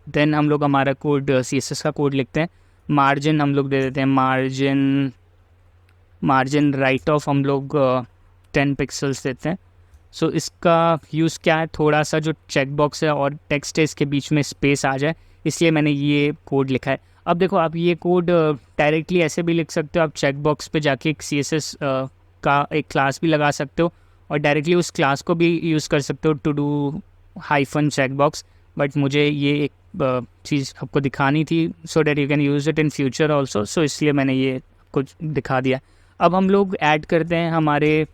then हम लोग हमारा कोड CSS का कोड लिखते हैं। मार्जिन हम लोग दे देते हैं, मार्जिन राइट ऑफ हम लोग 10 पिक्सल्स देते हैं। सो इसका यूज़ क्या है, थोड़ा सा जो चेक बॉक्स है और टेक्स्ट है इसके बीच में स्पेस आ जाए, इसलिए मैंने ये कोड लिखा है। अब देखो आप ये कोड डायरेक्टली ऐसे भी लिख सकते हो, आप चेक बॉक्स पे जाके एक CSS का एक क्लास भी लगा सकते हो और डायरेक्टली उस क्लास को भी यूज़ कर सकते हो, todo check box. But मुझे ये एक चीज़ आपको दिखानी थी so that you can use it in future also, so इसलिए मैंने ये कुछ दिखा दिया। अब हम लोग ऐड करते हैं हमारे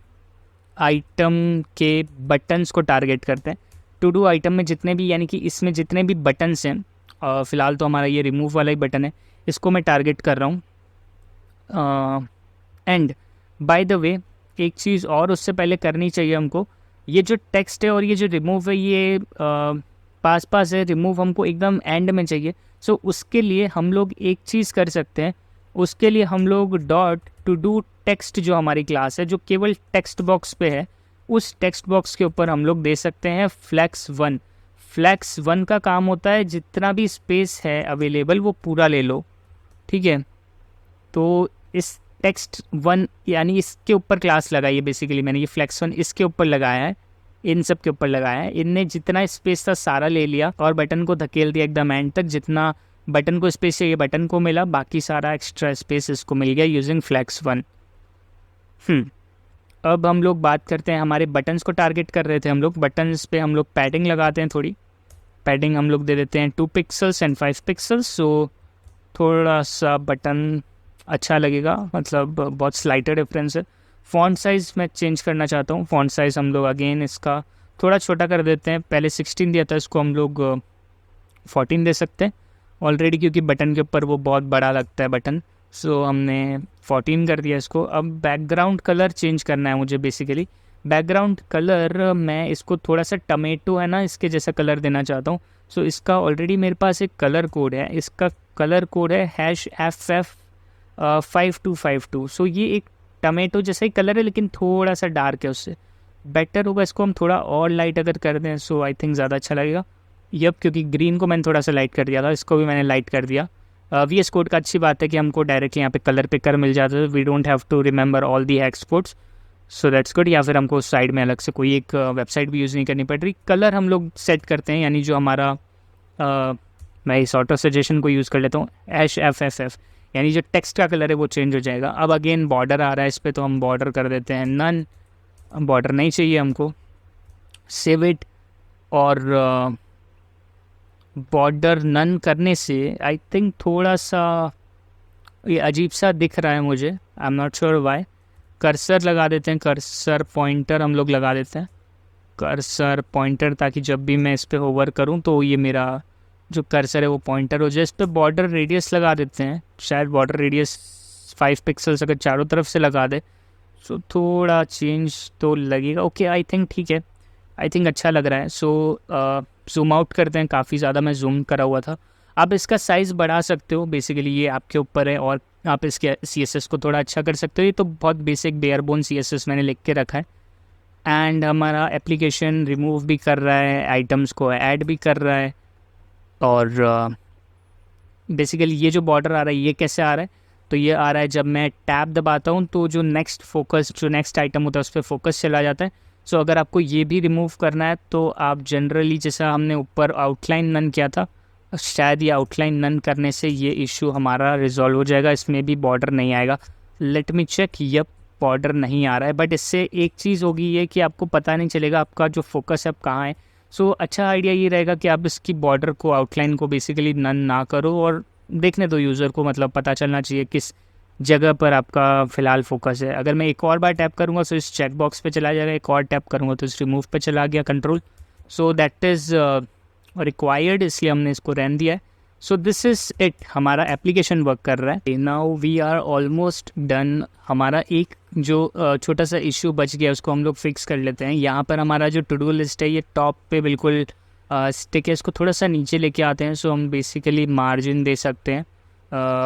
आइटम के बटन्स को टारगेट करते हैं। टू डू आइटम में जितने भी, यानी कि इसमें जितने भी बटन्स हैं, फ़िलहाल तो हमारा ये रिमूव वाला ही बटन है, इसको मैं टारगेट कर रहा हूँ। एंड बाय द वे एक चीज़ और उससे पहले करनी चाहिए हमको, ये जो टेक्स्ट है और ये जो रिमूव है ये पास है, रिमूव हमको एकदम एंड में चाहिए। सो उसके लिए हम लोग एक चीज़ कर सकते हैं, उसके लिए हम लोग डॉट टू डू टेक्स्ट जो हमारी क्लास है जो केवल टेक्स्ट बॉक्स पे है, उस टेक्स्ट बॉक्स के ऊपर हम लोग दे सकते हैं flex1। flex1 का काम होता है जितना भी स्पेस है अवेलेबल वो पूरा ले लो, ठीक है। तो इस टेक्स्ट 1 यानी इसके ऊपर क्लास लगाई है, बेसिकली मैंने ये flex1 इसके ऊपर लगाया है, इन सब के ऊपर लगाया है। इनने जितना स्पेस था सारा ले लिया और बटन को धकेल दिया एकदम एंड तक, जितना बटन को स्पेस चाहिए बटन को मिला, बाकी सारा एक्स्ट्रा स्पेस इसको मिल गया यूजिंग flex1। अब हम लोग बात करते हैं, हमारे बटन्स को टारगेट कर रहे थे हम लोग, बटन्स पे हम लोग पैडिंग लगाते हैं, थोड़ी पैडिंग हम लोग दे देते हैं 2 पिक्सल्स एंड 5 पिक्सल्स। सो थोड़ा सा बटन अच्छा लगेगा, मतलब बहुत स्लाइटर डिफरेंस है। फ़ॉन्ट साइज़ मैं चेंज करना चाहता हूँ, फ़ॉन्ट साइज़ हम लोग अगेन इसका थोड़ा छोटा कर देते हैं। पहले 16 दिया था, इसको हम लोग 14 दे सकते हैं ऑलरेडी, क्योंकि बटन के ऊपर वो बहुत बड़ा लगता है बटन। सो हमने 14 कर दिया इसको। अब बैकग्राउंड कलर चेंज करना है मुझे, बेसिकली बैकग्राउंड कलर मैं इसको थोड़ा सा टमेटो है ना, इसके जैसा कलर देना चाहता हूँ। सो इसका ऑलरेडी मेरे पास एक कलर कोड है, इसका कलर कोड है #FF5252। सो ये एक टमेटो जैसा ही कलर है लेकिन थोड़ा सा डार्क है, उससे बेटर होगा इसको हम थोड़ा और लाइट अगर कर दें, सो आई थिंक ज़्यादा अच्छा लगेगा। क्योंकि ग्रीन को मैंने थोड़ा सा लाइट कर दिया था, इसको भी मैंने लाइट कर दिया। VS कोड का अच्छी बात है कि हमको डायरेक्टली यहाँ पे कलर पिकर मिल जाता है, we don't have to remember all the exports, so that's good. या फिर हमको साइड में अलग से कोई एक वेबसाइट भी यूज़ नहीं करनी पड़ रही। कलर हम लोग सेट करते हैं, यानी जो हमारा मैं इस ऑटो सजेशन को यूज़ कर लेता हूँ #FFF, यानी जो टेक्स्ट का कलर है वो चेंज हो जाएगा। अब अगेन बॉर्डर आ रहा है इस पर, तो हम बॉर्डर कर देते हैं नन, बॉर्डर नहीं चाहिए हमको। सेव इट, और बॉर्डर नन करने से आई थिंक थोड़ा सा ये अजीब सा दिख रहा है मुझे, I am not sure why. Cursor लगा देते हैं, कर्सर पॉइंटर हम लोग लगा देते हैं, कर्सर पॉइंटर, ताकि जब भी मैं इस पर होवर करूं तो ये मेरा जो कर्सर है वो पॉइंटर हो जाए। इस पर बॉर्डर रेडियस लगा देते हैं, शायद बॉर्डर रेडियस 5 पिक्सल्स अगर चारों तरफ से लगा दे सो थोड़ा चेंज तो लगेगा। ओके, आई थिंक ठीक है, आई थिंक अच्छा लग रहा है। सो जूम आउट करते हैं, काफ़ी ज़्यादा मैं जूम करा हुआ था। आप इसका साइज़ बढ़ा सकते हो, बेसिकली ये आपके ऊपर है, और आप इसके CSS को थोड़ा अच्छा कर सकते हो। ये तो बहुत बेसिक बेयर बोन CSS मैंने लिख के रखा है। एंड हमारा एप्लीकेशन रिमूव भी कर रहा है, आइटम्स को ऐड भी कर रहा है। और बेसिकली ये जो बॉर्डर आ रहा है ये कैसे आ रहा है, तो ये आ रहा है जब मैं टैब दबाता हूँ तो जो नेक्स्ट आइटम होता है उस पर फोकस चला जाता है। सो अगर आपको ये भी रिमूव करना है तो आप जनरली, जैसा हमने ऊपर आउटलाइन नन किया था, शायद ये आउटलाइन नन करने से ये इशू हमारा रिजॉल्व हो जाएगा, इसमें भी बॉर्डर नहीं आएगा। Let me check, yup border नहीं आ रहा है। बट इससे एक चीज़ होगी ये कि आपको पता नहीं चलेगा आपका जो फोकस है अब कहाँ है। सो अच्छा आइडिया ये रहेगा कि आप इसकी बॉर्डर को, आउटलाइन को बेसिकली नन ना करो, और देखने दो यूज़र को, मतलब पता चलना चाहिए किस जगह पर आपका फ़िलहाल फोकस है। अगर मैं एक और बार टैप करूँगा तो इस चेक बॉक्स पे चला जाएगा, एक और टैप करूँगा तो इस रिमूव पे चला गया control. So that is required, इसलिए हमने इसको रहने दिया है। सो दिस इज़ इट, हमारा एप्लीकेशन वर्क कर रहा है। Now we are almost done. हमारा एक जो छोटा सा इशू बच गया उसको हम लोग फिक्स कर लेते हैं। यहाँ पर हमारा जो टू डू लिस्ट है ये टॉप पे बिल्कुल स्टिक है, इसको थोड़ा सा नीचे लेके आते हैं। सो हम बेसिकली मार्जिन दे सकते हैं।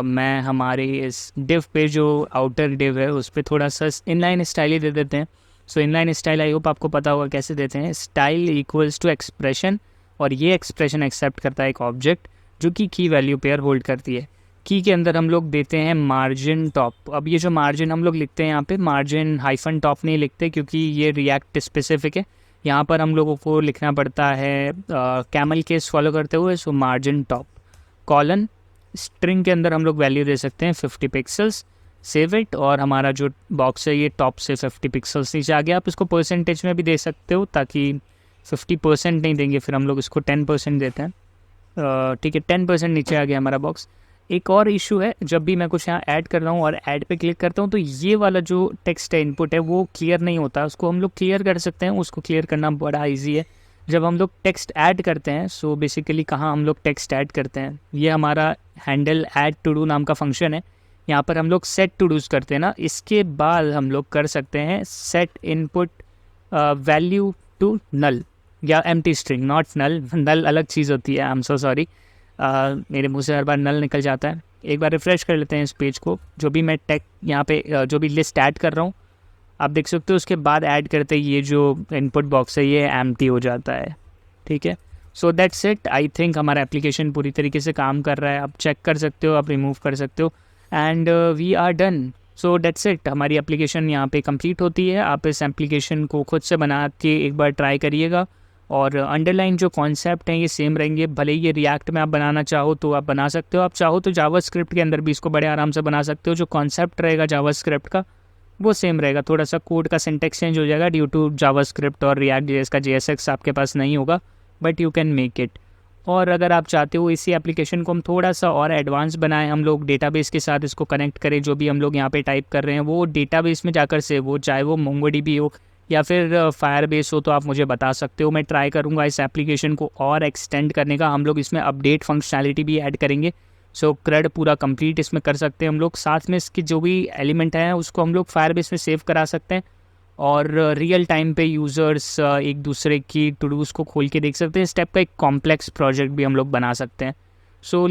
मैं हमारे इस डिव पे, जो आउटर डिव है उस पर थोड़ा सा इनलाइन स्टाइल ही दे देते हैं। सो इनलाइन स्टाइल आई होप आपको पता होगा कैसे देते हैं। स्टाइल इक्वल्स टू एक्सप्रेशन, और ये एक्सप्रेशन एक्सेप्ट करता है एक ऑब्जेक्ट जो कि की वैल्यू पेयर होल्ड करती है। की के अंदर हम लोग देते हैं मार्जिन टॉप। अब ये जो मार्जिन हम लोग लिखते हैं यहाँ पे, मार्जिन हाइफन टॉप नहीं लिखते क्योंकि ये रिएक्ट स्पेसिफिक है। यहाँ पर हम लोगों को लिखना पड़ता है कैमल केस फॉलो करते हुए। सो मार्जिन टॉप कॉलन, स्ट्रिंग के अंदर हम लोग वैल्यू दे सकते हैं 50 पिक्सल्स, सेव इट, और हमारा जो बॉक्स है ये टॉप से 50 पिक्सल्स नीचे आ गया। आप इसको परसेंटेज में भी दे सकते हो, ताकि 50% नहीं देंगे, फिर हम लोग इसको 10% देते हैं। ठीक है, 10% नीचे आ गया हमारा बॉक्स। एक और इशू है, जब भी मैं कुछ यहाँ ऐड कर रहा हूँ और ऐड पे क्लिक करता हूँ तो ये वाला जो टेक्स्ट है, इनपुट है, वो क्लियर नहीं होता। उसको हम लोग क्लियर कर सकते हैं, उसको क्लियर करना बड़ा ईजी है। जब हम लोग टेक्स्ट ऐड करते हैं, सो बेसिकली कहाँ हम लोग टेक्स्ट ऐड करते हैं, ये हमारा हैंडल ऐड टू डू नाम का फंक्शन है। यहाँ पर हम लोग सेट टू डूज करते हैं ना, इसके बाद हम लोग कर सकते हैं set input value to null या empty string, not null. Null अलग चीज़ होती है, आई एम सो सॉरी, मेरे मुंह से हर बार नल निकल जाता है। एक बार रिफ़्रेश कर लेते हैं इस पेज को। जो भी मैं टेक यहाँ पे जो भी लिस्ट ऐड कर रहा हूँ, आप देख सकते हो उसके बाद ऐड करते ये जो इनपुट बॉक्स है ये एम्प्टी हो जाता है। ठीक है, सो दैट्स इट। आई थिंक हमारा एप्लीकेशन पूरी तरीके से काम कर रहा है। आप चेक कर सकते हो, आप रिमूव कर सकते हो, and we are done. So that's it, हमारी एप्लीकेशन यहाँ पे कंप्लीट होती है। आप इस एप्लीकेशन को खुद से बना के एक बार ट्राई करिएगा, और अंडरलाइन जो कॉन्सेप्ट हैं ये सेम रहेंगे। भले ही ये रिएक्ट में आप बनाना चाहो तो आप बना सकते हो, आप चाहो तो जावास्क्रिप्ट के अंदर भी इसको बड़े आराम से बना सकते हो। जो कॉन्सेप्ट रहेगा जावास्क्रिप्ट का वो सेम रहेगा, थोड़ा सा कोड का सिंटेक्स चेंज हो जाएगा ड्यू टू जावास्क्रिप्ट और रिएक्ट जेएस का JSX आपके पास नहीं होगा, but you can make it. और अगर आप चाहते हो इसी एप्लीकेशन को हम थोड़ा सा और एडवांस बनाएं, हम लोग डेटाबेस के साथ इसको कनेक्ट करें, जो भी हम लोग यहाँ पे टाइप कर रहे हैं वो डेटाबेस में जाकर से, वो चाहे वो MongoDB हो या फिर फायरबेस हो, तो आप मुझे बता सकते हो। मैं ट्राई करूँगा इस एप्लीकेशन को और एक्सटेंड करने का। हम लोग इसमें अपडेट फंक्शनैलिटी भी ऐड करेंगे। सो CRUD पूरा कंप्लीट इसमें कर सकते हैं हम लोग। साथ में इसके जो भी एलिमेंट हैं उसको हम लोग फायरबेस में सेव करा सकते हैं, और रियल टाइम पे यूज़र्स एक दूसरे की टू डूज़ को खोल के देख सकते हैं। इस टाइप का एक कॉम्प्लेक्स प्रोजेक्ट भी हम लोग बना सकते हैं। सो